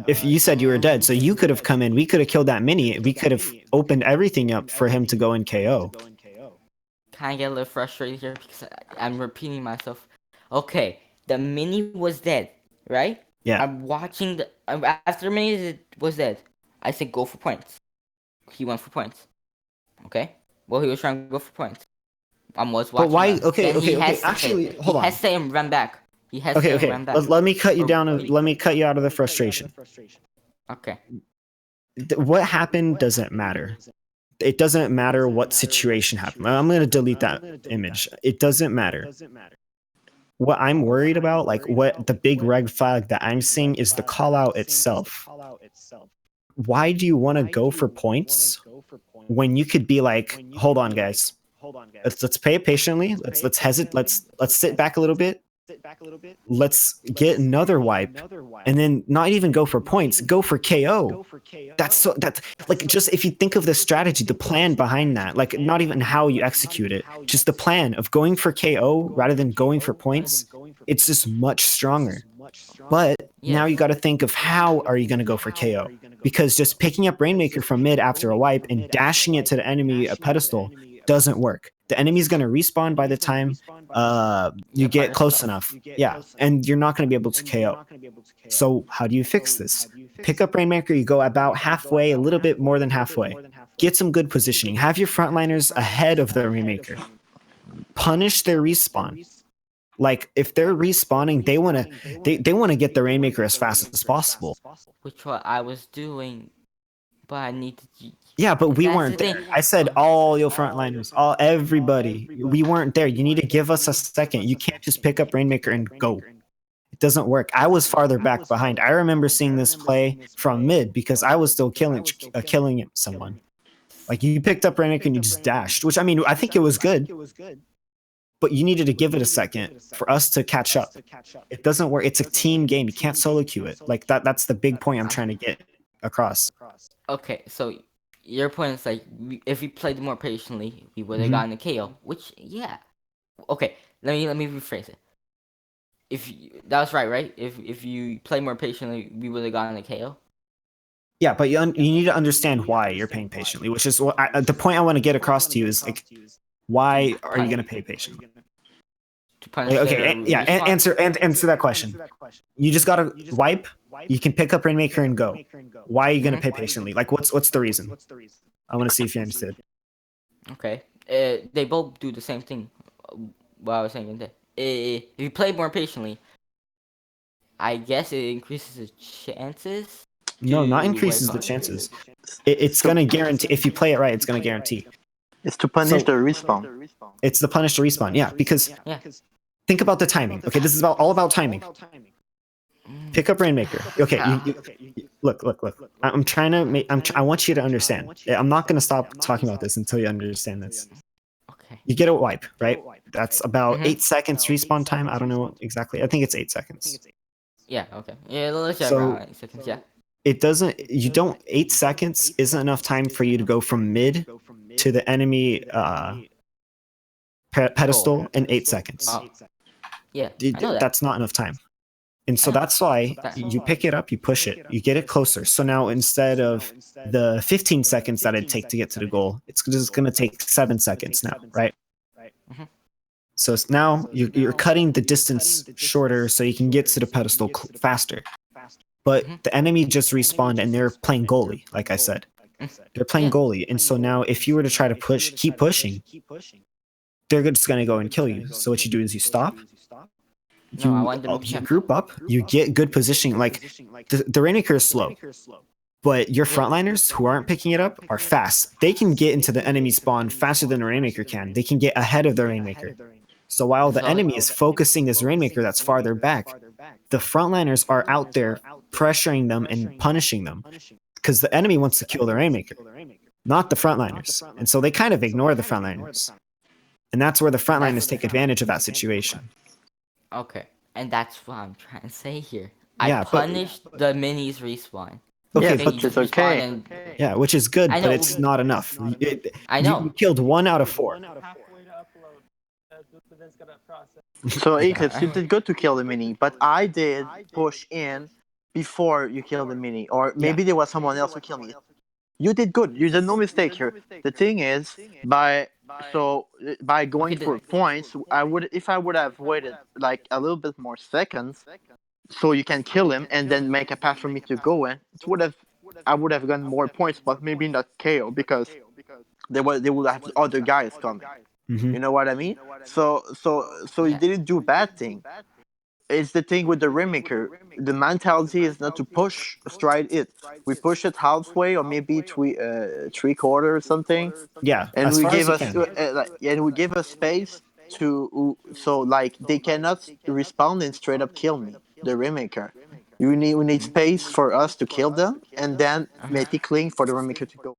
If you said you were dead, so you could have come in. We could have killed that mini. We could have opened everything up for him to go in KO. Kind of get a little frustrated here because I'm repeating myself. Okay, the mini was dead, right? Yeah. I'm watching the after the mini was dead. I said go for points. He went for points. Okay. Well, he was trying to go for points. I was watching. But why? that. Okay, Then he okay. hesitated. Actually, hold He on. hesitated and ran back. He hesitated Okay. and ran back. Let me cut you Or- down. Let me cut you out of the frustration. Okay. What happened doesn't matter. It doesn't matter what situation happened. I'm going to delete that image. It doesn't matter. What I'm worried about, like what the big red flag that I'm seeing is the call out itself. Why do you want to go for points when you could be like, hold on, guys. Let's play it patiently. Let's hesitate. Let's sit back a little bit. let's get another wipe, and then not even go for points, go for KO. That's like, just if you think of the strategy, the plan behind that, like not even how you execute it, just the plan of going for KO rather than going for points, it's just much stronger. But now you got to think of how are you going to go for KO, because just picking up Rainmaker from mid after a wipe and dashing it to the enemy pedestal doesn't work. The enemy's going to respawn by the time you get close enough. Yeah, and you're not going to be able to KO. So how do you fix this? Pick up Rainmaker, you go about halfway, a little bit more than halfway. Get some good positioning. Have your frontliners ahead of the Rainmaker. Punish their respawn. Like if they're respawning, they want to get the Rainmaker as fast as possible. Which what I was doing, but I need to. Yeah, but we That's weren't the there. thing. I said all your frontliners, everybody. We weren't there. You need to give us a second. You can't just pick up Rainmaker and go. It doesn't work. I was farther back behind. I remember seeing this play from mid because I was still killing someone. Like you picked up Rainmaker and you just dashed, which I mean, I think it was good, but you needed to give it a second for us to catch up. It doesn't work. It's a team game. You can't solo queue it. Like that's the big point I'm trying to get across. Okay, so your point is like, if we played more patiently, we would have gotten a KO. Which, yeah. Okay, let me rephrase it. That was right? If you play more patiently, we would have gotten a KO. Yeah, but you need to understand why you're paying patiently, which is what the point I want to get across to you is like, why are you going to pay patiently? To punish Okay, yeah, answer that question. You just got to wipe. You can pick up Rainmaker and go. Why are you going to pay patiently? Like, what's the reason? I want to see if you understood. Okay, they both do the same thing. What I was saying there. If you play more patiently, I guess it increases the chances. No, not increases the chances. It's going to guarantee, if you play it right, it's going to guarantee. It's to punish the respawn. It's the punish the respawn, yeah, because think about the timing. Okay, this is all about timing. Pick up Rainmaker. Okay, look. I'm trying to make. I want you to understand. I'm not going to stop talking about this until you understand this. Okay. You get a wipe, right? That's about 8 seconds respawn time. I don't know exactly. I think it's 8 seconds. Yeah. Okay. Yeah. Let's say So- around 8 seconds. Yeah. It doesn't. You don't. 8 seconds isn't enough time for you to go from mid to the enemy pedestal in 8 seconds. Yeah. I know that. That's not enough time. And so that's why you pick it up, you push it, you get it closer. So now instead of the 15 seconds that it'd take to get to the goal, it's just going to take 7 seconds now, right? So now you're cutting the distance shorter so you can get to the pedestal faster. But the enemy just respawned and they're playing goalie, like I said. They're playing goalie. And so now if you were to try to keep pushing, they're just going to go and kill you. So what you do is you stop. You group up, you get good positioning. Like the Rainmaker is slow, but your frontliners who aren't picking it up are fast. They can get into the enemy spawn faster than the Rainmaker can. They can get ahead of the Rainmaker. So while the enemy is focusing this Rainmaker that's farther back, the frontliners are out there pressuring them and punishing them because the enemy wants to kill the Rainmaker, not the frontliners. And so they kind of ignore the frontliners. And that's where the frontliners take advantage of that situation. Okay, and that's what I'm trying to say here. Yeah, I punished the minis respawn. Okay, Yeah, which is okay. Yeah, which is good, I but know. it's not enough. I know. You killed 1 out of 4. So Eclipse, you did good to kill the mini, but I did push in before you killed the mini, or maybe there was someone else who killed me. You did good. You did no mistake here. The thing is, by going for points, if I would have waited like a little bit more seconds, so you can kill him and then make a path for me to go in, I would have gotten more points, but maybe not KO because they would have other guys coming. You know what I mean? So you didn't do a bad thing. It's the thing with the Rainmaker. The mentality is not to push straight it. We push it halfway or maybe three quarter or something. Yeah, And as we far as give you us can. and we give us space to so like they cannot respond and straight up kill me. The Rainmaker. We need space for us to kill them and then make it clean for the Rainmaker to go.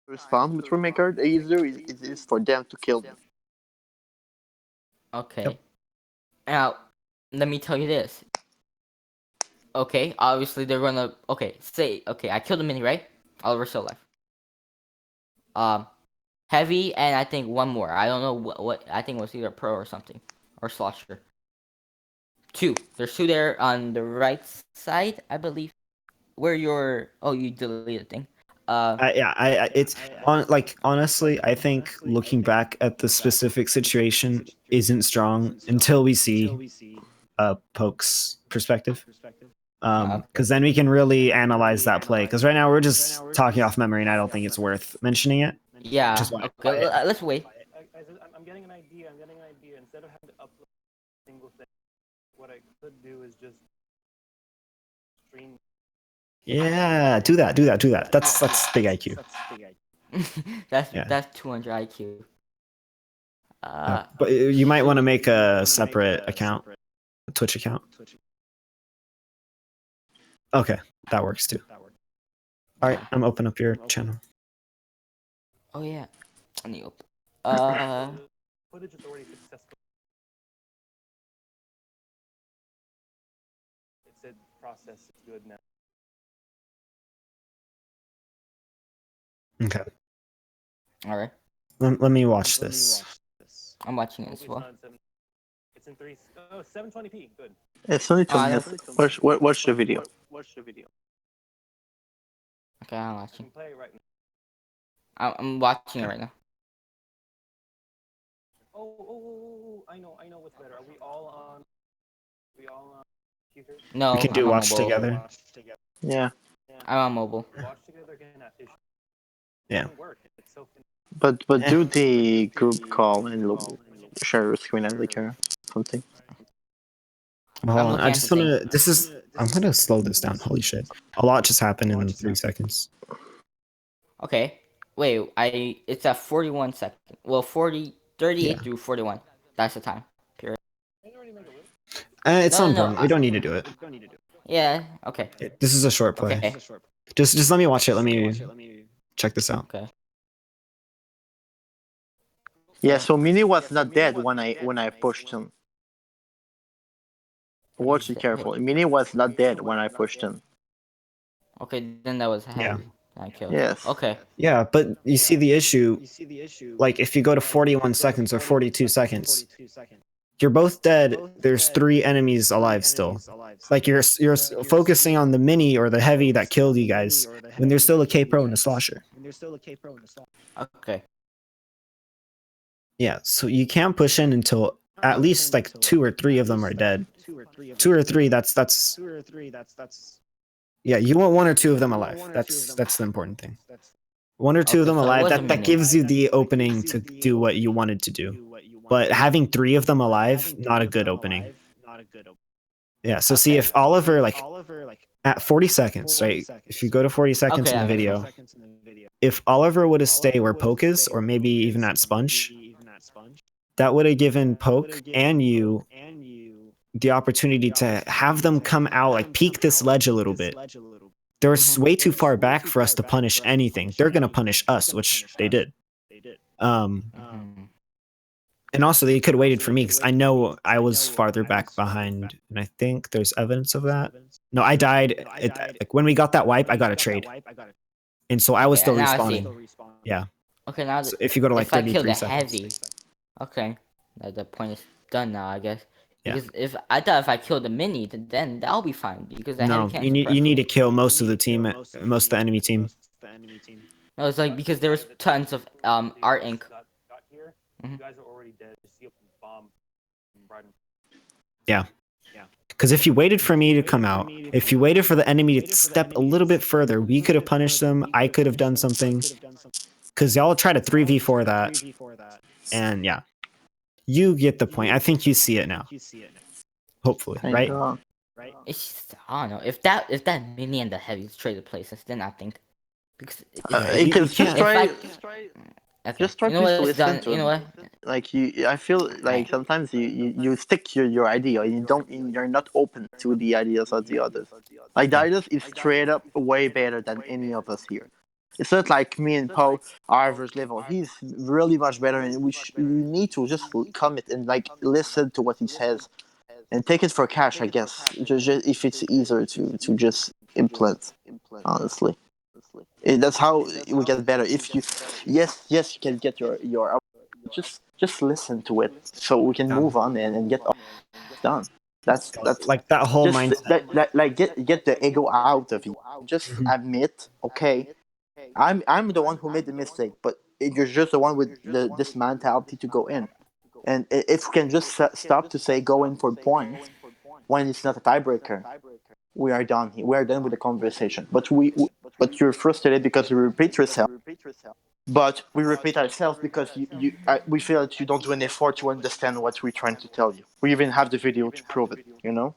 Respond with Rainmaker, the easier it is for them to kill me. Okay. Yep. Now, let me tell you this. Okay, obviously they're gonna. Okay, I killed the mini, right? Oliver still alive. Heavy, and I think one more. I don't know what I think it was either pro or something, or slosher. Two. There's two there on the right side, I believe. Where you deleted the thing. It's on like honestly, I think looking back at the specific situation isn't strong until we see Poke's perspective. Okay. Because then we can really analyze that play. Because right now we're just talking off memory, and I don't think it's worth mentioning it. Yeah. Which is why. Okay. Let's wait. I'm getting an idea. Instead of having to upload a single thing, what I could do is just stream. Yeah, do that. That's big IQ. That's 200 IQ. But you might want to make a separate account, a Twitch account. Okay, that works too. All right, I'm open up your channel. Oh yeah. Let me open. Footage is already successful. It said process is good now. Okay, All right. let me watch this. I'm watching it as Hopefully well. it's in 720p. Good. It's only 2 Ah, minutes. Watch the video. Okay, I'm I watching. can play it right now. I'm watching it right now. Oh, I know what's better. Are we all on computers? No, We can do I'm on watch mobile. together. Yeah, I'm on mobile. Watch together again at issue. yeah. It doesn't work. It's so But do the group call and share your screen as like something. Hold on, looking I at just the thing. wanna. I'm gonna slow this down. Holy shit! A lot just happened in 3 seconds. Okay. Wait, it's at 41 seconds. Well, 38 Yeah. through 41. That's the time. Period. It's No, not no, no, important. We don't need to do it. Yeah. Okay. This is a short play. Okay. Just let me watch it. Let me check this out. Okay. Yeah, so Mini was not dead when I pushed him. Watch it carefully. Mini was not dead when I pushed him. Okay, then that was Yeah. heavy. I killed. Yes. Okay. Yeah, but you see the issue. Like if you go to 41 seconds or 42 seconds, you're both dead. There's 3 enemies alive still. Like you're focusing on the mini or the heavy that killed you guys when there's still a K Pro and a slosher. Okay. Yeah, so you can't push in until at least like 2 or 3 of them are dead. 2 or 3. That's. Yeah, you want 1 or 2 of them alive. That's the important thing. 1 or 2 of Okay, them so it alive. was a That mini. gives you the opening to do what you wanted to do. But having 3 of them alive, not a good opening. Yeah. So see if Oliver like at 40 seconds, right? If you go to 40 seconds Okay, in the that makes video, if Oliver would have stayed where Poke is, or maybe even at Sponge, that would have given Poke and you the opportunity to have them come out, like peek this ledge a little bit. They're way too far back for us to punish anything. They're gonna punish us, which they did. Mhm. And also they could have waited for me because I know I was farther back behind, and I think there's evidence of that. No, I died. Like when we got that wipe, I got a trade, and so I was Okay, still now I see. respawning. Yeah. Okay, now So if you go to like if I kill 33 the seconds. heavy, okay, the point is done now, I guess. Yeah. Because if I thought if I kill the mini, then that'll be fine because the heavy No, can't you suppress. need to kill most of the team, most of the enemy team. No, it's like because there was tons of art ink. got here. Mhm. You guys are already dead. Just see a bomb right in Yeah. Because if you waited for me to come out, if you waited for the enemy to step a little bit further, we could have punished them. I could have done something. Because y'all try to 3v4 that. And yeah, you get the point. I think you see it now. Hopefully, right? It's just, I don't know if that mini and the heavy traded places, then I think because You can just try. okay. Just try You know to what? It's listen done. to You know him. what? Like I feel like sometimes you stick to your idea. You're not open to the ideas of the others. Like the ideas is straight up way better than any of us here. It's not like me and Paul are average level. He's really much better, and you need to just commit and like listen to what he says and take it for cash. I guess just if it's easier to just implement. Honestly, that's how we get better. If you, yes, you can get your just listen to it so we can move on and get done. That's Like that whole just mindset. like get the ego out of you. Just Mhm. admit, okay, I'm the one who made the mistake, but you're just the one with this mentality to go in. And if we can just stop to say go in for points when it's not a tiebreaker, we are done. We are done with the conversation. But you're frustrated because you repeat yourself. But we repeat ourselves because we feel that you don't do an effort to understand what we're trying to tell you. We even have the video to prove it. You know?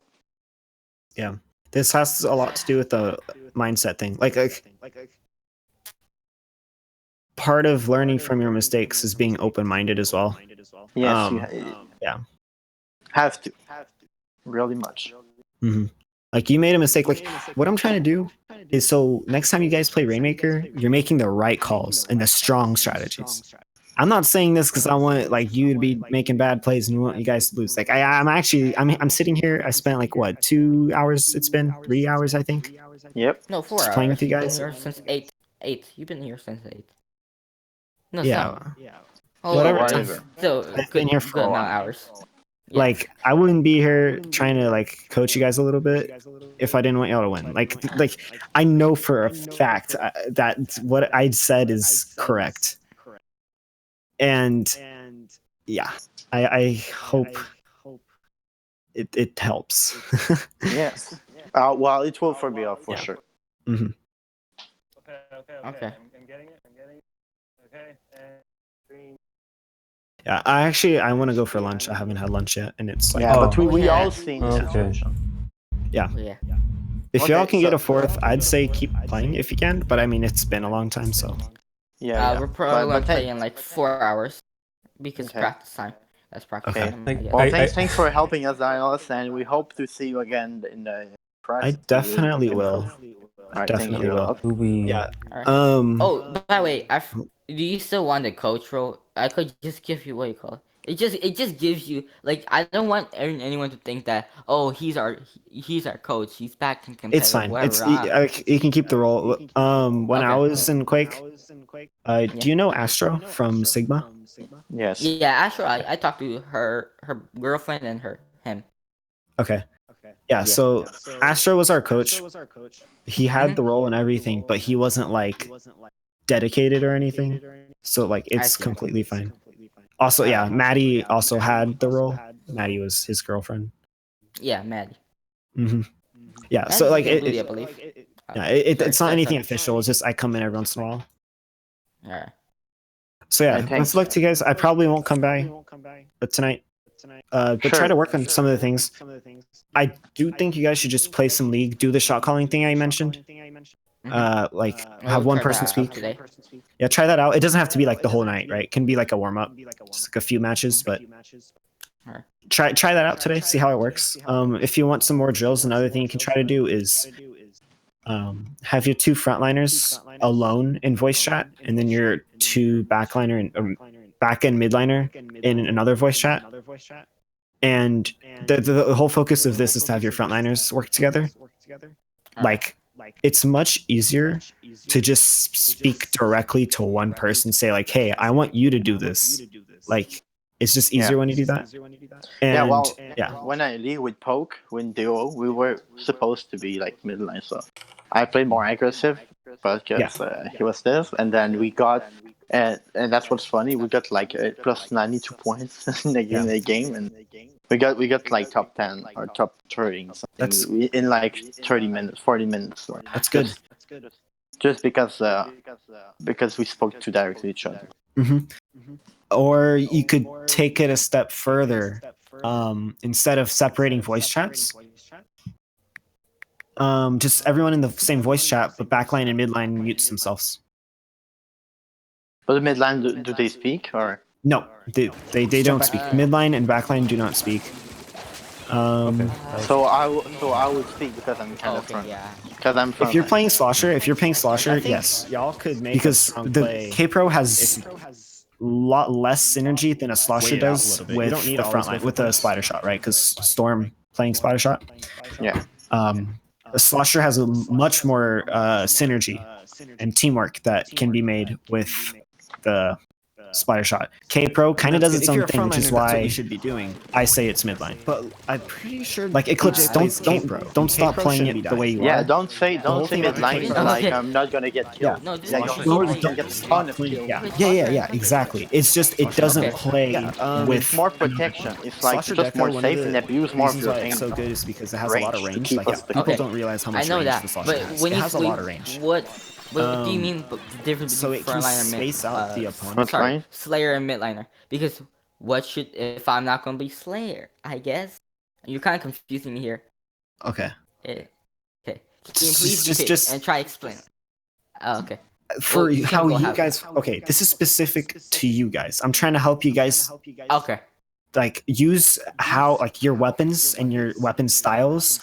Yeah, this has a lot to do with the mindset thing. Like part of learning from your mistakes is being open-minded as well. Yes, Yeah. have to really much. Mhm. Like you made a mistake. Like what I'm trying to do is so next time you guys play Rainmaker, you're making the right calls and the strong strategies. I'm not saying this because I want like you to be making bad plays and want you guys to lose. Like I'm sitting here. I spent like what 2 hours? It's been 3 hours, I think, Yep. No, 4 just playing hours. with you You've been guys. here since 8. 8. You've been here since 8. No, Yeah, 7. Oh, whatever okay. time. Whatever. So I've been here for good a amount of while. hours. Yeah. Like I wouldn't be here trying to like coach you guys a little bit if I didn't want y'all to win. Like I know for a fact that what I said is correct, and yeah, I hope it helps. Yes. Well, it will for me for Yeah. sure. Hmm. Okay. I'm getting it. Okay. And Yeah, I want to go for lunch. I haven't had lunch yet, and it's like Yeah, but Oh, we yeah. all see the Okay. situation. yeah. Yeah. If Okay, y'all can get so- a fourth, I'd say keep playing if you can. But I mean, it's been a long time, so Yeah. We're probably gonna But play in like 4 hours because Okay. practice time. That's practice Okay. time. Like, I guess. Well, I- thanks for helping us, Diolass, and we hope to see you again in the press. I to definitely improve. will. All right, thank Definitely you. will. do we? Yeah. Alright. Um. Oh, by the way, do you still want the coach role? I could just give you what you call it. It just gives you like I don't want anyone to think that he's our coach. He's back in It's competitive fine. whatever. You can keep the role. When I Okay. was in Quake, do you know Astro from Sigma? Yes. Yeah, actually, I talked to her girlfriend and him. Okay. Yeah. Yeah. So Astro was our coach. He had Mhm. the role and everything, but he wasn't like dedicated or anything. So like I it's see. completely fine. Also, yeah, Maddie also had the role. Maddie was his girlfriend. Yeah, Maddie. Hmm. Yeah. So Maddie's like still Louis, I believe. yeah, Sorry, it's not sorry, anything sorry. official. It's just I come in every once in a while. Alright. So yeah, I think- best of luck to you guys. I probably won't come by tonight. But try Sure. to work on some of the things. I do think you guys should just play some league. Do the shot calling thing I mentioned. Like have We'll one try person that out speak. today. Yeah, try that out. It doesn't have to be like the whole night, right? It can be like a warm up, just like a few matches. But Alright. try that out today. See how it works. If you want some more drills, another thing you can try to do is have your two frontliners alone in voice chat, and then your two backliner and back end midliner in another voice chat. And the whole focus of this is to have your frontliners work together. Like it's much easier to just speak directly to one person, say like, "Hey, I want you to do this." Like it's just easier when you do that. And Yeah, well, yeah, when I lead with Poke, with Duo, we were supposed to be like midline, so I played more aggressive because he was this, and then we got, and that's what's funny, we got like plus 92 points in the game, and we got like top 10 or top 30 something That's- in like 30 minutes, 40 minutes. So that's good. Just because we spoke too directly to each other. Or you could take it a step further. Instead of separating voice chats, just everyone in the same voice chat, but backline and midline mutes themselves. But the midline, do they speak or? No, they don't speak. Midline and backline do not speak. Okay. So I would speak because I'm kind of Okay, front. yeah. Because I'm front. If you're line. playing Slosher, I think yes, y'all could make because a strong the play. K-Pro has a lot less synergy than a Slosher Wait it out a does little bit. You with don't need the to front always go line, for with the points. Spider Shot, right? Because Storm playing Spider Shot. Yeah. A Slosher has a much more synergy and teamwork that can be made with the Spider Shot. K-Pro kind of does its own thing, which is why you should be doing. I say it's midline. But I'm pretty sure Like Eclipse, don't stop playing it the way you Yeah, are. don't say whole thing about the midline K-Pro- like Okay. I'm not gonna get Yeah. killed. No, this Yeah, is you no, can don't get a ton of kills. Yeah, exactly. It's just it doesn't Okay. play with It's more protection. It's like Slosher just Deco, more one of safe the and abuse more of reasons your why aim. it's so good is because it has a lot of Range to range. keep Like us the people Okay. don't realize how I much know range that, the Slosher but has. when It you has a lot of range. What do you mean the difference So between it can frontliner and space out the opponent. sorry, line? Slayer and midliner? Because what should if I'm not gonna be Slayer? I guess you're kind of confusing me here. Okay. Eh, Okay, can you please repeat Just and try explain? Okay. for Well, you can how go you have guys. Okay, this is specific to you guys. I'm trying to help you guys Okay. like use how like your weapons and your weapon styles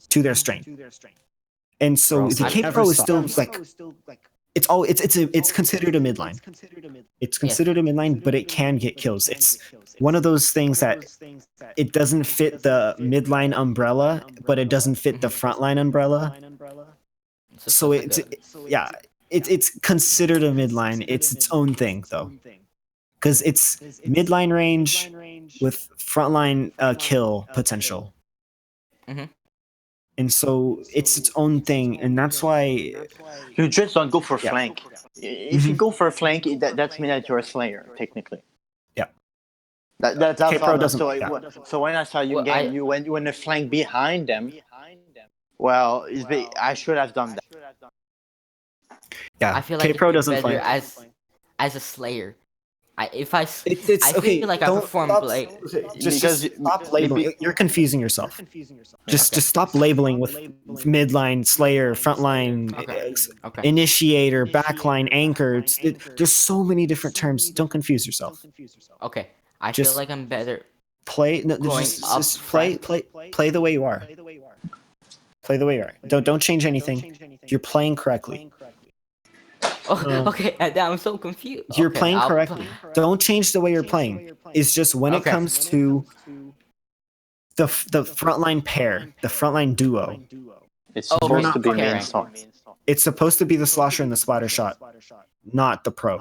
to their strength. And so the I K never Pro is saw- still like it's considered a midline. It's considered a midline, but it can get kills. It's one of those things that it doesn't fit the midline umbrella, but it doesn't fit the frontline umbrella. So just like yeah, it's considered a midline. It's its own thing though, because it's midline range with frontline kill potential. Mhm. And so it's its own thing, and that's why You just don't go for Yeah. flank. If you go for a flank, that's mean that you're a Slayer technically. Yeah. That's K-Pro all. doesn't- So yeah. so when I saw you Well, game, you went a flank behind them. Well, I should have done that. yeah, I feel K like Pro it's doesn't better play. as a Slayer. If I It's I okay. feel like I don't perform stop, like just Because stop labeling. You're confusing yourself. Just stop labeling with midline, Slayer, frontline, Okay. initiator, backline, anchor. There's so many different terms. Don't confuse yourself. Okay. I Just feel like I'm better. Play. No, Going up just play the way you are. Play the way you are. Don't change anything. You're playing correctly. Oh, okay. I'm so confused. You're Okay, playing I'll- correctly. Don't change the way you're playing. It's just when it Okay. comes to the frontline pair, the frontline duo, it's Oh, supposed not to be main pairing. star. it's supposed to be the Slosher and the Splatter Shot, not the Pro.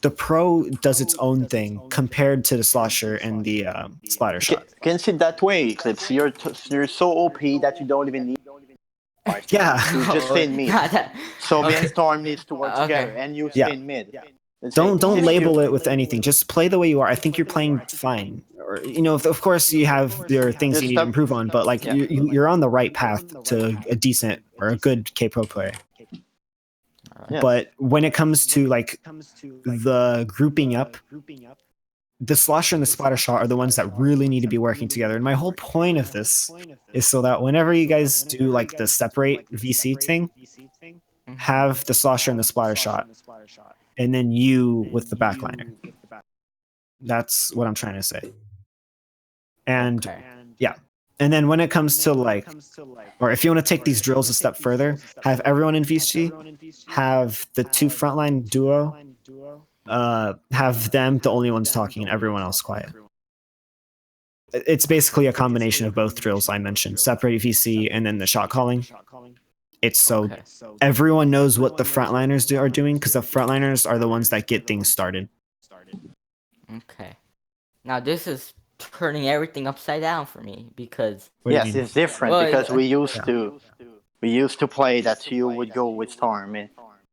The Pro does its own thing compared to the Slosher and the Splatter Shot. Can see it that way, Eclipse. You're so OP that you don't even need. Yeah. You just stay in mid. Yeah, that- So me okay. and Storm needs to work Okay. together, and you Yeah. stay in mid. That's Don't it. label it with anything. Just play the way you are. I think you're playing fine. Or of course you have your things Just you need to stop- improve on, but like Yeah. you're on the right path to a decent or a good K Pro player. Yes. But when it comes to like the grouping up, the Slosher and the Splatter Shot are the ones that really need to be working together. And my whole point of this is so that whenever you guys do like the separate VC thing, have the Slosher and the Splatter Shot, and then you with the backliner. That's what I'm trying to say. And Okay. yeah. And then when it comes to like, or if you want to take these drills a step further, have everyone in VC, have the two frontline duo, have them the only ones talking and everyone else quiet. It's basically a combination of both drills I mentioned, separate VC and then the shot calling. It's so Okay. everyone knows what the frontliners are doing because the frontliners are the ones that get things started. Okay. Now this is turning everything upside down for me because What do you Yes, mean? it's different Well, because we used yeah. to play that you would go with Storm.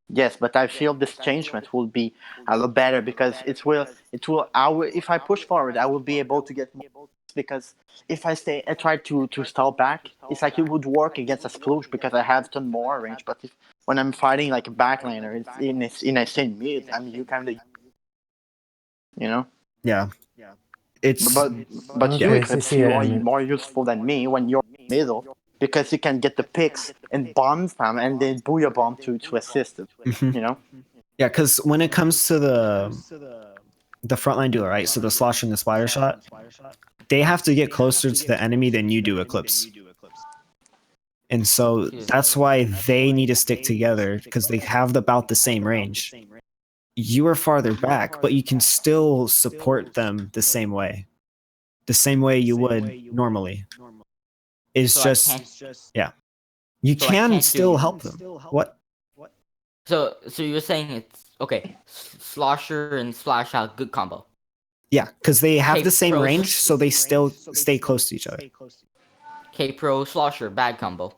Yes, but I feel this changement will be a lot better because it will if I push forward I will be able to get more because if I try to stall back, it's like it would work against a sploosh because I have ton more range. But when I'm fighting like a backliner, it's in a same mid. I mean, you kind of, Yeah. It's But you, Okay, Eclipse, see you ya, are Emmett. more useful than me when you're middle because you can get the picks and bomb spam and then booyah bomb to assist it. Mhm. Yeah, because when it comes to the frontline duo, right? So the Slosh and the Splatter Shot, they have to get closer to the enemy than you do, Eclipse. And so that's why they need to stick together, because they have about the same range. You are farther back, but you can still support them the same way you would normally. It's So just, yeah. You So I can can't still do- help them. What? So you're saying it's okay. Slosher and Splash Out, good combo. Yeah, because they have the same K-Pros. range, so they still stay close to each other. K-Pro Slosher, bad combo,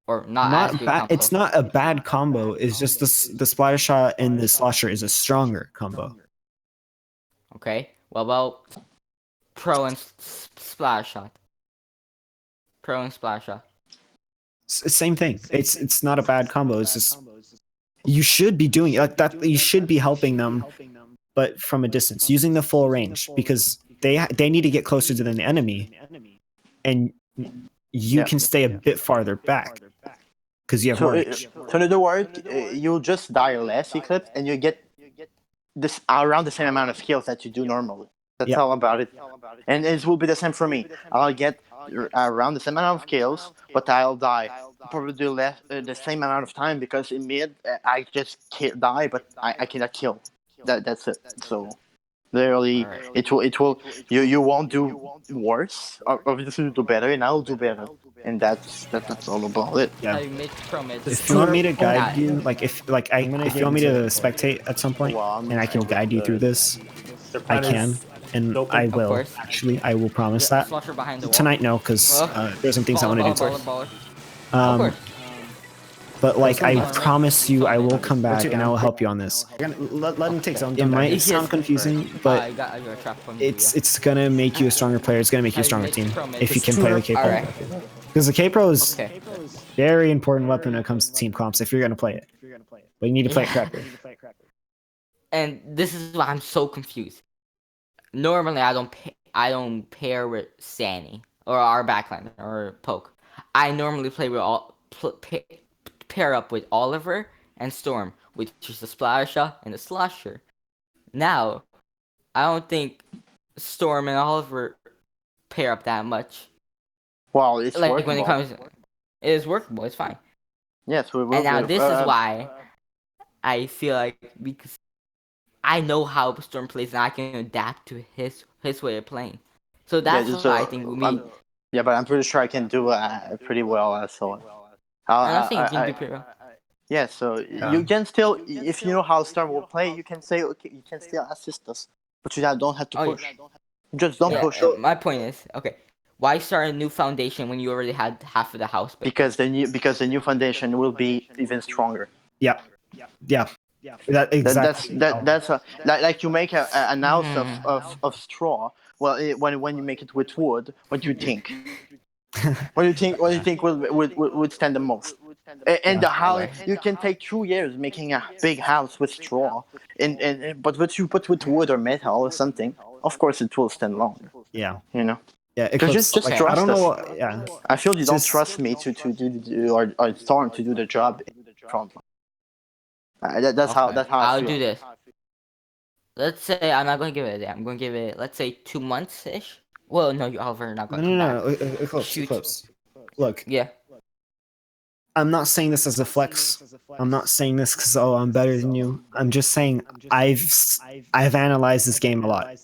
or not as good combo. It's not a bad combo. It's just the splatter shot and the slosher is a stronger combo. Okay. What about Pro and Splash Shot? Pro and Splash Shot. Same thing. It's not a bad combo. It's just you should be doing it like that. You should be helping them, but from a distance, using the full range, because they need to get closer to the enemy, and you can stay a bit farther back because you have more range. So in other words, you just die less Eclipse, and you get this around the same amount of skills that you do normally. That's all about it. And it will be the same for me. I'll get around the same amount of kills, but I'll die probably less the same amount of time, because in mid I just can't die, but I cannot kill. That's it. So literally, it will you won't do worse. Obviously, you do better, and I'll do better, and that's all about it. Yeah. Hey, mid, pro mid. If you want me to guide you, if you want me to spectate at some point, and I can guide you through this, I can, and I will. course. Actually, I will promise Yeah, that. Slosher behind the wall. Tonight, no, because there's some things I want to do too. Baller. Of Um, course. but like I promise you, I will come back and I will help you on this. Let him take some. It might Yes. sound confusing, I but got your trap from it's gonna make you a stronger player. It's gonna make you a stronger team if you can play the K-Pro. Alright. Because the K-Pro is Okay. very important weapon when it comes to team comps if you're gonna play it. But you need to play it correctly. And this is why I'm so confused. Normally, I don't pair with Sandy or our backline or Poke. I normally play with pair up with Oliver and Storm, which is the Splasher and the Slosher. Now, I don't think Storm and Oliver pair up that much. Well, it's Like workable. when it comes, it is workable. It's fine. Yes, we will. And now this is why I feel like, because I know how Storm plays and I can adapt to his way of playing. So that's why I think me. Yeah, but I'm pretty sure I can do pretty well. So I don't think you can do pretty well. yeah, so you can still, if you know how Storm will play, you can say, okay, you can still assist us, but you don't have to push. Just don't push. My point is, okay, why start a new foundation when you already had half of the house built? Because the new foundation will be even stronger. Yeah. That exactly. That's like you make an house of straw. Well, when you make it with wood, what do you think? What do you think would stand the most? And the house, you can take 2 years making a big house with straw, but what you put with wood or metal or something, of course it will stand longer. Yeah. You know. Yeah. Just Like, trust I don't know. us. Yeah. I feel you don't trust me to do or Storm to do the job in front line. That's how I I'll feel. do this. Let's say I'm not going to give it a day. I'm going to give it, let's say, 2 months ish. Well, no, Oliver not going to come back. Eclipse. Look, Yeah. I'm not saying this as a flex. I'm not saying this because I'm better than you. I'm just saying I've analyzed this game a lot.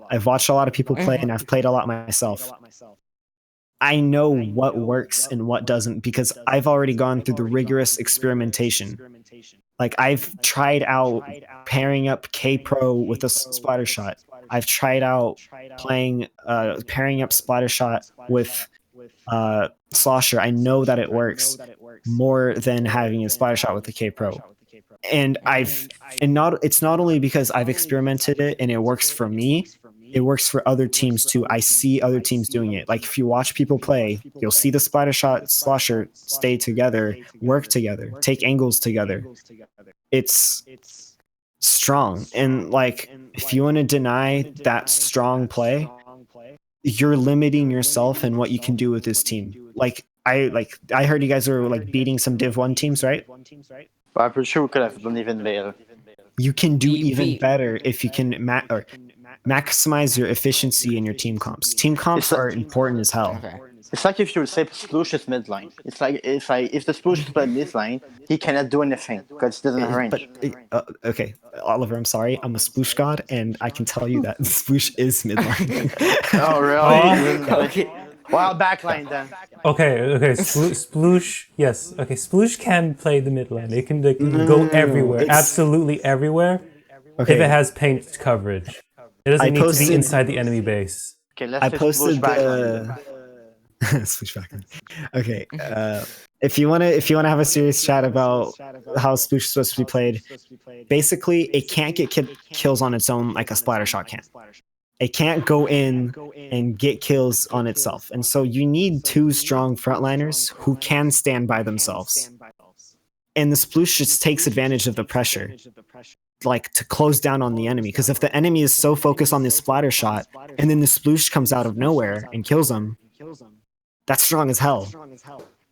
I've watched a lot of people play and I've played a lot myself. I know what works and what doesn't because I've already gone through the rigorous experimentation. Like I've tried out pairing up K-Pro with a splatter shot. I've tried out playing pairing up splatter shot with Slosher. I know that it works more than having a splatter shot with the K-Pro. And it's not only because I've experimented it and it works for me, it works for other teams too. I see other teams doing it. Like if you watch people play, you'll see the splatter shot Slosher stay together, work together, take angles together. It's strong. And like if you want to deny that strong play, you're limiting yourself and what you can do with this team. I heard you guys are like beating some Div 1 teams, right? But I'm pretty sure we could have done even better. You can do even better if you can maximize your efficiency in your team comps. Team comps It's a- are important as hell. Okay. It's like if you would say Sploosh is mid lane. It's like if the Sploosh is played mid lane, he cannot do anything because he doesn't have range. Okay, Oliver, I'm sorry. I'm a sploosh god, and I can tell you that sploosh is midline. Oh really? Oh. Okay. Well, backline then. Okay. Sploosh. Yes. Okay. Sploosh can play the mid lane. They can go everywhere. it's- Absolutely everywhere. Okay, If it has paint coverage, it doesn't I need to posted- be inside the enemy base. Okay, let's I say posted Sploosh backline. the sploosh backline. Okay, if you wanna have a serious chat about how sploosh is supposed to be played, basically it can't get kills on its own like a splatter shot can. It can't go in and get kills on itself, and so you need two strong frontliners who can stand by themselves. And the sploosh just takes advantage of the pressure, like to close down on the enemy. Because if the enemy is so focused on this splatter shot, and then the sploosh comes out of nowhere and kills them, that's strong as hell.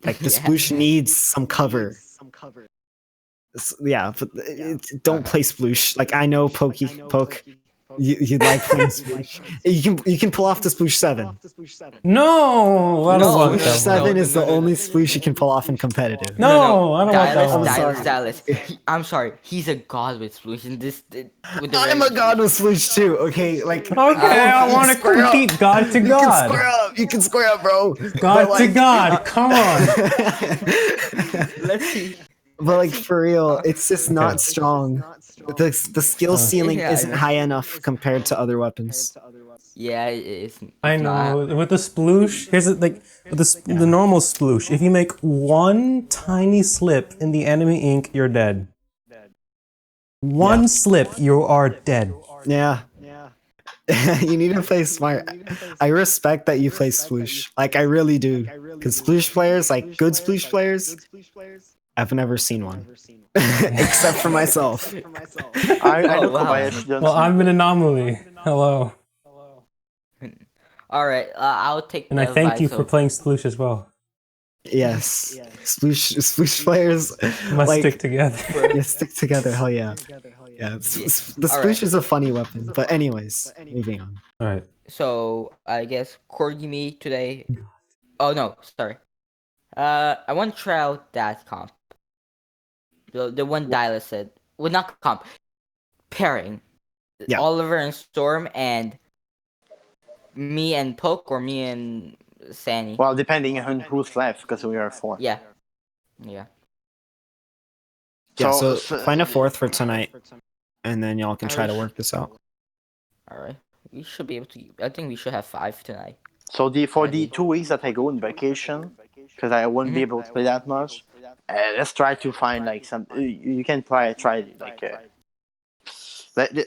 Like the Yeah. sploosh needs some cover. Yeah, but don't play sploosh. Like I know poke. You like playing sploosh. You can pull off the sploosh 7. No, I don't No, want Sploosh that. 7 is the only sploosh you can pull off in competitive. No, I don't want that one. Diolass. I'm sorry. He's a god with sploosh. And this, with the I'm a god with sploosh too. Okay, like Okay, I want to square up. compete God to you can square God. up. You can square up, bro. God But, to like- God. Come on. Let's see. But like for real, it's just not strong. The skill ceiling Yeah, I isn't know. high enough compared to other weapons. Yeah, it's I not. know. With the sploosh, here's it, like with the normal sploosh. If you make one tiny slip in the enemy ink, you're dead. One slip, you are dead. Yeah. You need to play smart. I respect that you play sploosh. Like I really do. Because sploosh players, like good sploosh players, I've never seen one. Except for myself. I know Oh, wow. Kobayashi Johnson. Well, I'm an anomaly. Hello. All right, I'll take. And the I thank you advice for of- playing sploosh as well. Yes. Sploosh players Must like stick together. yeah, stick together, hell yeah. Yeah. The All sploosh right. is a funny weapon. But anyways, moving on. All right. So I guess Corgi me today. Oh no, sorry. I want to try out that comp. The one Diolass said. Well, not comp. Pairing. Yeah. Oliver and Storm and me and Poke or me and Sandy. Well, depending on who's left, because we are 4. Yeah. Yeah. Yeah, so So- find a fourth for tonight, and then y'all can try to work this out. All right. We should be able to. I think we should have 5 tonight. So for the 2 weeks that I go on vacation, because I won't be able to play that much, let's try to find like some. You can try like.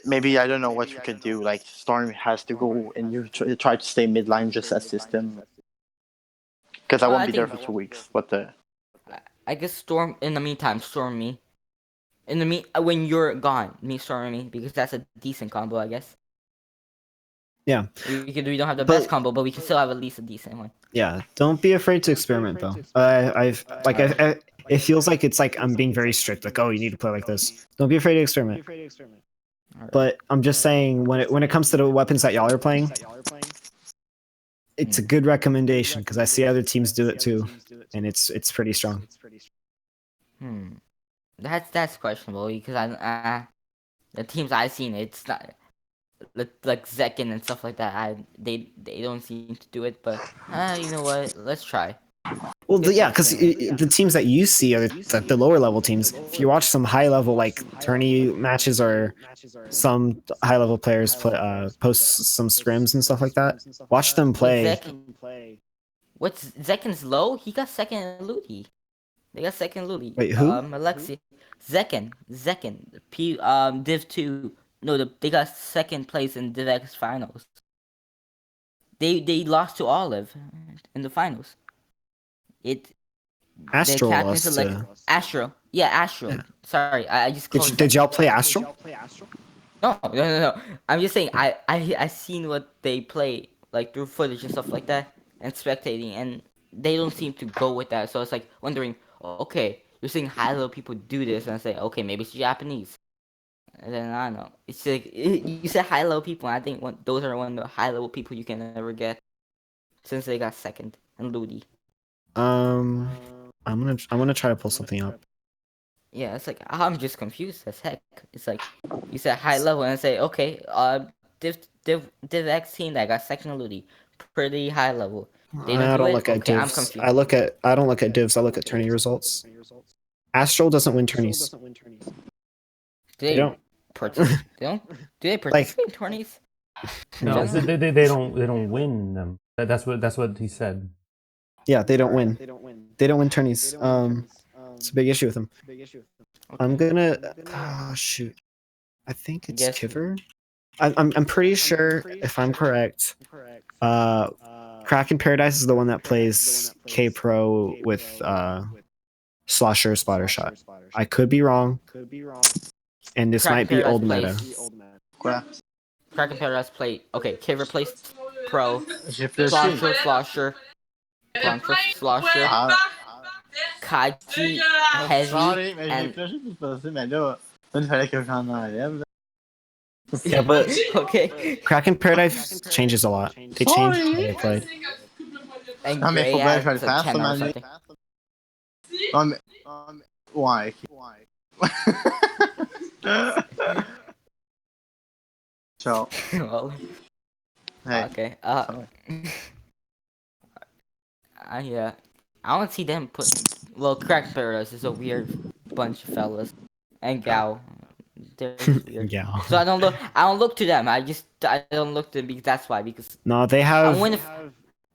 Maybe I don't know what we could do. Like Storm has to go, and you try to stay midline, just assist him. Because I Well, won't I be there think- for 2 weeks. But I guess Storm. In the meantime, Storm me. In the when you're gone, me Storm me because that's a decent combo, I guess. Yeah. We don't have the But- best combo, but we can still have at least a decent one. Yeah, don't be afraid to experiment though. It feels like it's like I'm being very strict. Like, oh, you need to play like this. Don't be afraid to experiment. Alright. But I'm just saying, when it comes to the weapons that y'all are playing, it's a good recommendation because I see other teams do it too, and it's pretty strong. That's questionable because the teams I've seen, it's not like Zekin and stuff like that. They don't seem to do it, but you know what? Let's try. Well, yeah, because the teams that you see are the lower level teams. If you watch some high level like tourney matches or some high level players post some scrims and stuff like that, watch them play. What's Zekin's low? He got second in Ludi. They got second Ludi. Wait, who? Alexi. Zekin. Div 2. No, they got second place in Div X finals. They lost to Olive in the finals. Astro they lost to... Astro. Yeah, Astro. Yeah. Sorry, I just closed Did y'all play Astro? No. I'm just saying I seen what they play like through footage and stuff like that and spectating, and they don't seem to go with that. So it's like wondering, okay, you're seeing high level people do this, and I say, okay, maybe it's Japanese. And then I don't know. It's like you said high level people. And I think those are one of the high level people you can ever get, since they got second and Ludi. I'm gonna try to pull something up. Yeah, it's like I'm just confused as heck. It's like you said high level and say okay, Div X team that got second and Ludi, pretty high level. They don't I do don't it. look at Okay, I'm divs. confused. I don't look at divs. I look at tourney results. Astral doesn't win tourneys. Do They they don't. participate? They don't. Do they participate in tourneys? No, No. they don't win them. That's what he said. Yeah, they don't win. They don't win tourneys. It's a big issue with them. I'm gonna. Oh shoot. I think it's Guess- Kiver. I'm pretty sure, if I'm correct, Kraken Paradise is the one that plays K Pro with Slosher Spotter Shot. I could be wrong, and this Kraken might be Paradise old meta. plays- Quoi? Kraken Paradise play. Okay, Kiver plays pro. J'ai fait le stream. Slosher, Slosher, Ah, Kaji, Heavy, sorry, mais j'ai and flashé pour passer, mais là, il fallait que j'en enlève. Yeah, but okay, Kraken Paradise changes a lot. They change how they play. and Non, mais Gray faut bien que je adds le a fasse, 10 ça, or man. something. Ouais, Ciao. Well, Hey. okay. Yeah. I want to see them put. Well, Kraken Paradise is a weird bunch of fellas, and Gal. They're just weird. Yeah. So I don't look to them. I don't look to them because that's why. Because No, they I have. win.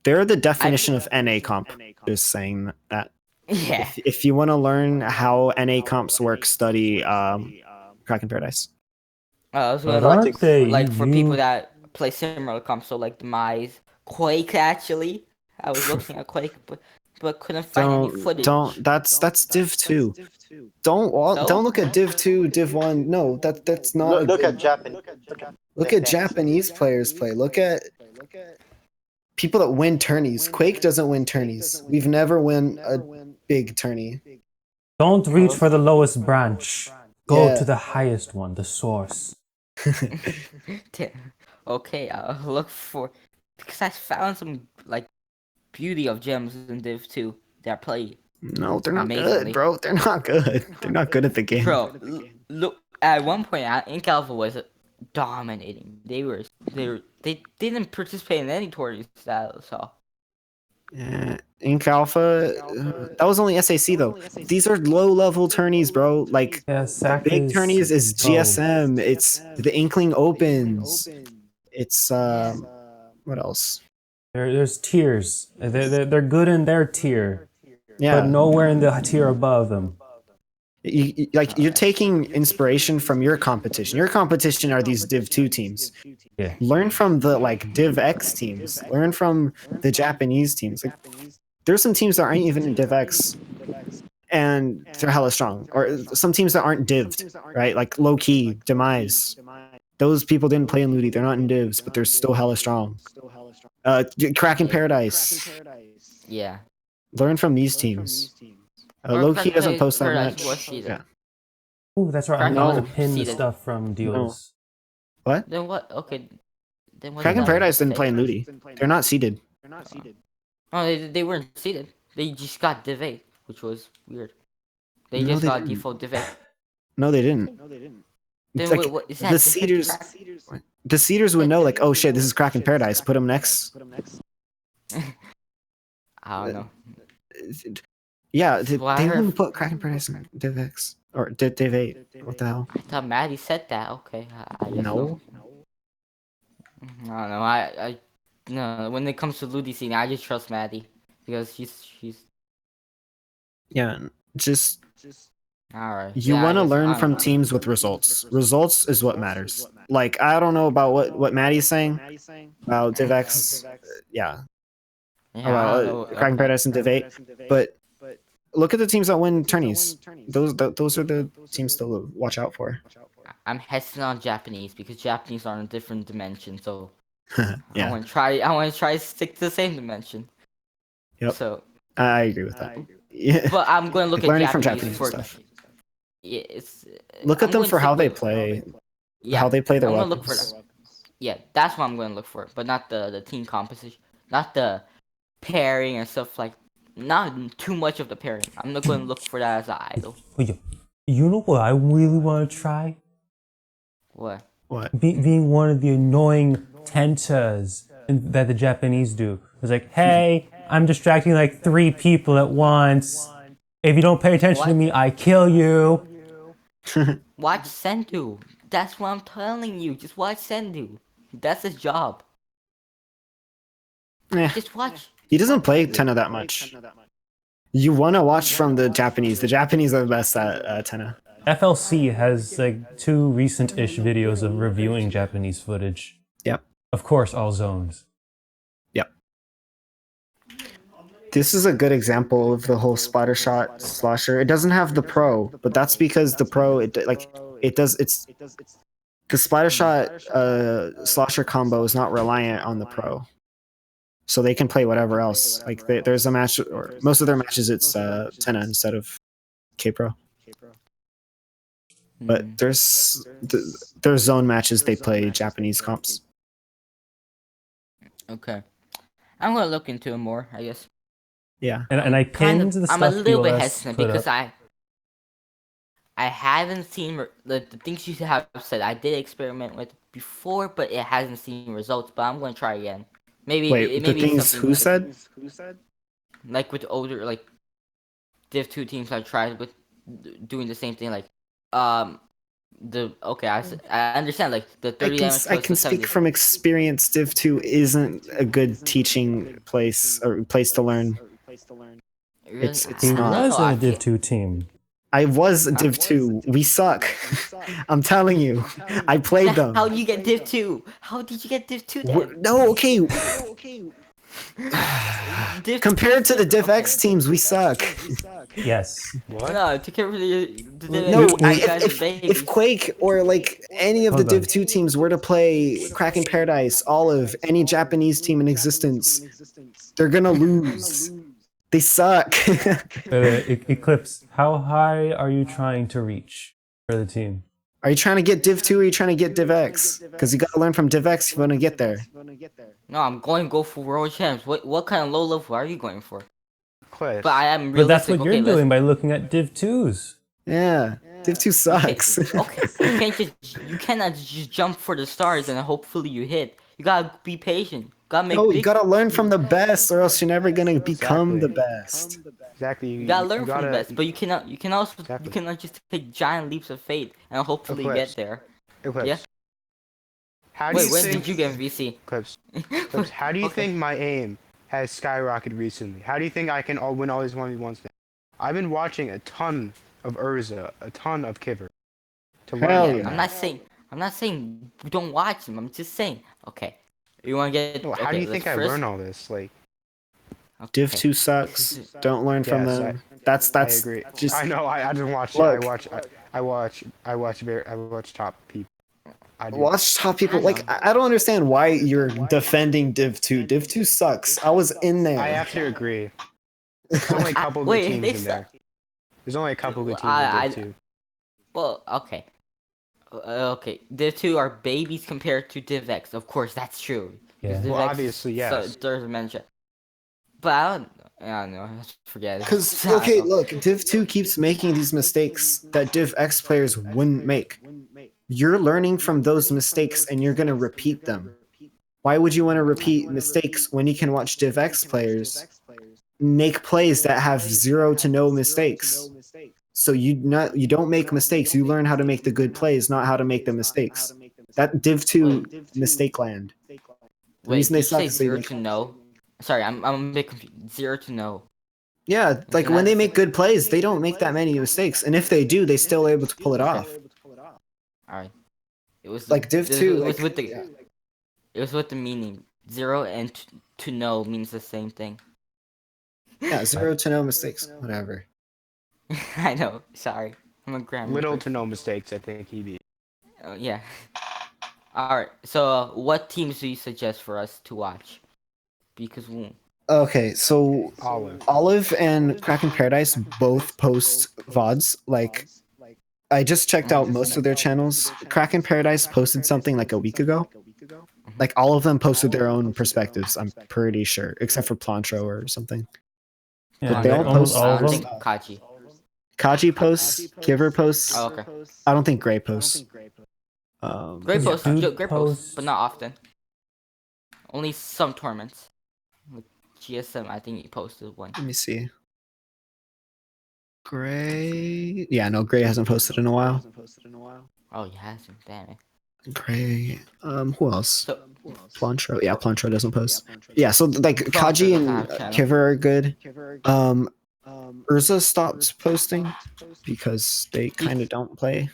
They're the definition of NA comp. Just saying that. Yeah. If you want to learn how NA comps work, study Kraken Paradise. I was But gonna aren't they? like for you- people that play similar comps, so like Demise, Quake. Actually, I was looking at Quake, but couldn't find any footage. That's Div 2. Don't look at Div 2, Div 1. No, that's not. Look at Japan. Look at Japanese players play. Look at people that win tourneys. Quake doesn't win tourneys. We've never win a big tourney. Don't reach for the lowest branch. Go Yeah. to the highest one, the source. Okay, I'll look for because I found some like beauty of gems in Div 2 that play. No, they're not Amazingly. good, bro. They're not good. They're not good at the game. Bro, look at one point, Ink Alpha was dominating. They didn't participate in any tournaments that I saw. Yeah, Ink Alpha, that was only SAC though. These are low level tourneys, bro. Like Yeah, Sack big tourneys is pro. GSM. It's the Inkling Opens. It's what else? There's tiers. They're good in their tier, Yeah, but nowhere in the tier above them. you're taking inspiration from your competition. Your competition are these Div 2 teams. Yeah. Learn from the like Div X teams. Learn from the Japanese teams. Like, there's some teams that aren't even in Div X, and they're hella strong. Or some teams that aren't dived, right? Like low key, Demise. Those people didn't play in Ludi. They're not in divs, but they're still hella strong. Kraken Paradise. Yeah. Learn from these teams. Low-key doesn't post that Paradise was much. seeded. Yeah. Ooh, that's right. Kraken I'm gonna was pin the seeded. stuff from Diolass. What? Then what? Okay. Then what Kraken did I Paradise didn't say? play in Ludi. They're not seeded. Oh, they weren't seeded. They just got Div 8, which was weird. They No, just they got didn't. default Div 8. No, they didn't. Then Like, what is that? the Cedars, the Cedars would know, like, oh shit, this is Kraken Paradise. Put them next. I don't know. Yeah, they Well, I heard- wouldn't put Kraken Paradise in Div X or Div 8. What the hell? I thought Maddie said that. Okay, I guess No. I don't know. I no. When it comes to Ludi scene, I just trust Maddie because she's Yeah, just all right. you Yeah, I want to guess- learn I from don't know. teams with results. Results is what matters. Like, I don't know about what Maddie's saying about Div X. Yeah, Yeah, I don't know. Kraken Paradise and Div 8. But look at the teams that win tourneys. Those are the teams to watch out for. I'm hesitant on Japanese because Japanese are in a different dimension. So I Yeah, want to try to stick to the same dimension. Yep. So, I agree with that. Yeah. but I'm going to look Learning at from Japanese Japanese for stuff. Yeah, it's. Look I'm at them going for to how stick they with- play, Yeah, how they play their I'm gonna look for weapons. that. Yeah, that's what I'm gonna look for, but not the team composition, not the pairing and stuff like. Not too much of the pairing. I'm not gonna look for that as an idol. But you know what I really want to try? What? What? Being one of the annoying tentas that the Japanese do. It's like, hey, I'm distracting like 3 people at once. If you don't pay attention to What? me, I kill you. Watch Sendu. That's what I'm telling you. Just watch Sendu. That's his job. Eh, Just watch. he doesn't play Tenna that much. You want to watch from the Japanese. The Japanese are the best at Tenna. FLC has like 2 recent-ish videos of reviewing Japanese footage. Yep. Of course, all zones. Yep. This is a good example of the whole splatter shot slosher. It doesn't have the pro, but that's because the pro it's the splatter shot slosher combo is not reliant on the pro. So they can play whatever else. Like there's a match, or most of their matches, it's Tenna instead of K Pro. But Mm. there's zone matches they play Japanese comps. Okay. I'm gonna look into it more, I guess. Yeah. And I pinned the I'm a stuff little bit Diolass hesitant put because up. I haven't seen the things you have said. I did experiment with before, but it hasn't seen results. But I'm gonna try again. Maybe Wait, it the maybe things something who different. said? Like with older like Div 2 teams I tried with doing the same thing like I understand like the 30 damage I plus can the 70. speak from experience. Div 2 isn't a good teaching place or place to learn. Really? It's He I don't not. was know, in I a Div feel- 2 team. I was Div 2. We suck. I'm telling you. I played them. How did you get Div 2? How did you get Div 2 then? No, okay. Div Compared to the Div okay. X teams, we suck. Yes. What? No, to care for No, you guys are if babies. Quake or like any of the Hold on. Div 2 teams were to play Kraken Paradise, Olive, any Japanese team in existence, they're gonna lose. They suck. Eclipse, how high are you trying to reach for the team? Are you trying to get Div 2 or are you trying to get Div X? Because you gotta learn from Div X if you want to get there. No, I'm going to go for world champs. What kind of low level are you going for? Cliff. But I am But that's realistic. what you're doing by looking at Div 2s. Yeah, Div 2 sucks. Okay, you cannot just jump for the stars and hopefully you hit. You gotta be patient. Gotta make No, you big. gotta learn from the best, or else you're never gonna become Exactly. the best. Exactly. You gotta learn from the gotta- best, but you cannot. You Exactly. cannot just take giant leaps of faith and hopefully Eclipse. get there. Eclipse. Yeah. How do Wait, you when think, did you get VC? Eclipse, Eclipse, how do you Okay. think my aim has skyrocketed recently? How do you think I can win all these 1v1s now? I've been watching a ton of Urza, a ton of Kiver. To learn Hell from yeah. that. I'm not saying don't watch them. I'm just saying. Okay, you wanna get? No, how okay, do you think I let's first- learn all this? Like, Div okay. 2 sucks. Don't learn from Yes, them. That's I agree. just I know. I just watch. Look. I watch top people. I do. watch top people. Like I don't understand why you're defending Div 2. Div 2 sucks. I was in there. I have to agree. There's only a couple good Wait, teams they in there. There's only a couple good teams I- in Div 2. Well, okay. Okay, Div 2 are babies compared to Div X. Of course, that's true. 'Cause Yeah. Div Well, X obviously, is yes. There's mention. But I don't know. Forget it. Because okay, look, Div 2 keeps making these mistakes that Div X players wouldn't make. You're learning from those mistakes and you're gonna repeat them. Why would you want to repeat mistakes when you can watch Div X players make plays that have 0 to no mistakes? So you don't make mistakes. You learn how to make the good plays, not how to make the mistakes. That Div 2 mistake land. The Wait, reason did they you say suck is they 0 make- to no? Sorry, I'm a bit confused. 0 to no. Yeah, like when they make good plays, they don't make that many mistakes, and if they do, they still able to pull it off. Alright. It was Like Div 2, It was like, with the. yeah. It was with the meaning. 0 and to no means the same thing. Yeah, 0 to no mistakes, whatever. I know. Sorry, I'm a grammar. Little person. to no mistakes, I think he beat. Yeah. Alright, so what teams do you suggest for us to watch? Because Okay, so Olive. Olive and Kraken Paradise both post VODs like I just checked out most of their channels. Kraken Paradise posted something like a week ago. Like all of them posted their own perspectives. I'm pretty sure, except for Plantro or something. Yeah, But they all almost post. all I of don't them. think Kachi. Kaji posts, Kiver posts. Oh, okay. I don't think Gray posts. Great Yeah. post, Dude great post, posts- but not often. Only some tournaments. Like GSM, I think he posted one. Let me see. Gray. Yeah, no, Gray hasn't posted in a while. Oh, he hasn't. Damn it. Gray. Who else? So, Plantro. Yeah, Plantro doesn't post. Yeah, so like Plantro Kaji doesn't and have channel. Kiver are good. Urza stopped posting because they kind of don't play.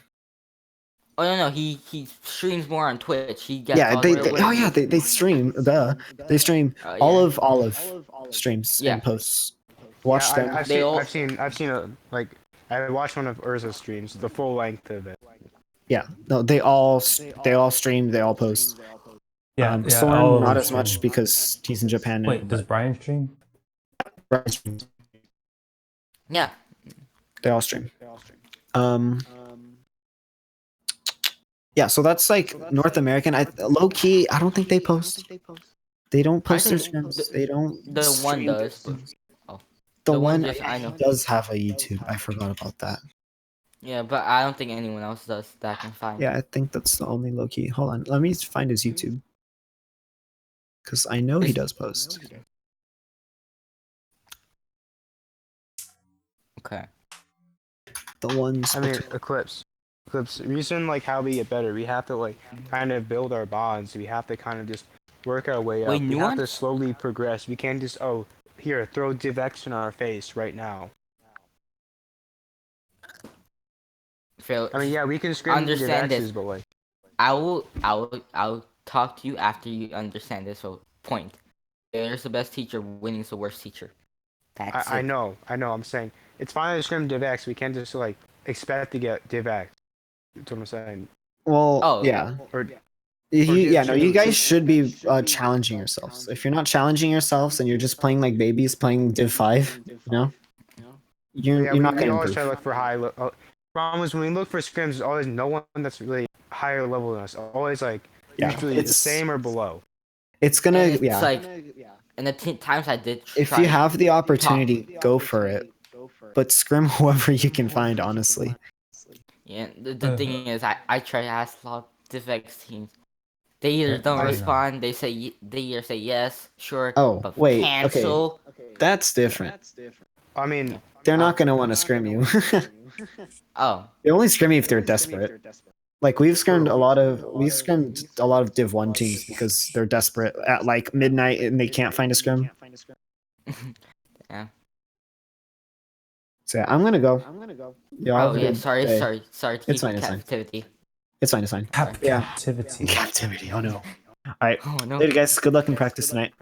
oh no, he streams more on Twitch. He gets Yeah, all they, the oh yeah, they stream. They stream yeah. Olive streams Yeah. and posts. Watch Yeah, them. I've seen a like I watched one of Urza's streams, the full length of it. Yeah, no, they all stream. They all post. Yeah, yeah, Storm all of not them as much stream. because he's in Japan now. Wait, does Brian stream? but Yeah. they all stream. Yeah, so that's like North American. Low key, I don't think they post. They don't post their think scrims. They don't. The one stream. does. But, The the one one just- I know. does have a YouTube. I forgot about that. yeah, but I don't think anyone else does that I can find. Yeah, I think that's the only low key. Hold on, let me find his YouTube. Because I know he does post. Okay. The ones. I mean, Eclipse. Reason like how we get better, we have to like kind of build our bonds. We have to kind of just work our way up. Wait, We new have to ones? slowly progress. We can't just here throw DivX in our face right now. Phil, I mean, yeah, we can scream Understand DivXs, this. but like I'll talk to you after you understand this whole point. There's the best teacher, winning's the worst teacher. That's I it. know. I'm saying it's fine to scream DivX. We can't just like expect to get DivX. That's what I'm saying. Well, Oh. yeah. Or No, you guys should be challenging yourselves. If you're not challenging yourselves and you're just playing like babies playing Div 5, you know, you're not we going to always try to improve. look for high. Problem is when we look for scrims, there's always no one that's really higher level than us. Always like Yeah, usually the it's- same or below. It's going And to, it's like, and the times I did if try you have the opportunity, go for it. But scrim whoever you can find, honestly. Yeah, the thing is, I try to ask a lot of DivX teams. They either don't I know. respond, they either say yes, sure, Oh, but wait, okay. cancel. That's different. I mean, They're not going to want to scrim you. Oh, They only scrim you if they're desperate. Like we've scrimmed a lot of Div 1 teams because they're desperate at like midnight and they can't find a scrim. yeah. So yeah, I'm gonna go. Yeah, Oh yeah, sorry to keep It's fine, it's fine. captivity. It's fine. Yeah. Captivity. Captivity. Oh no. All right. Oh no. Later, guys. Good luck in practice tonight.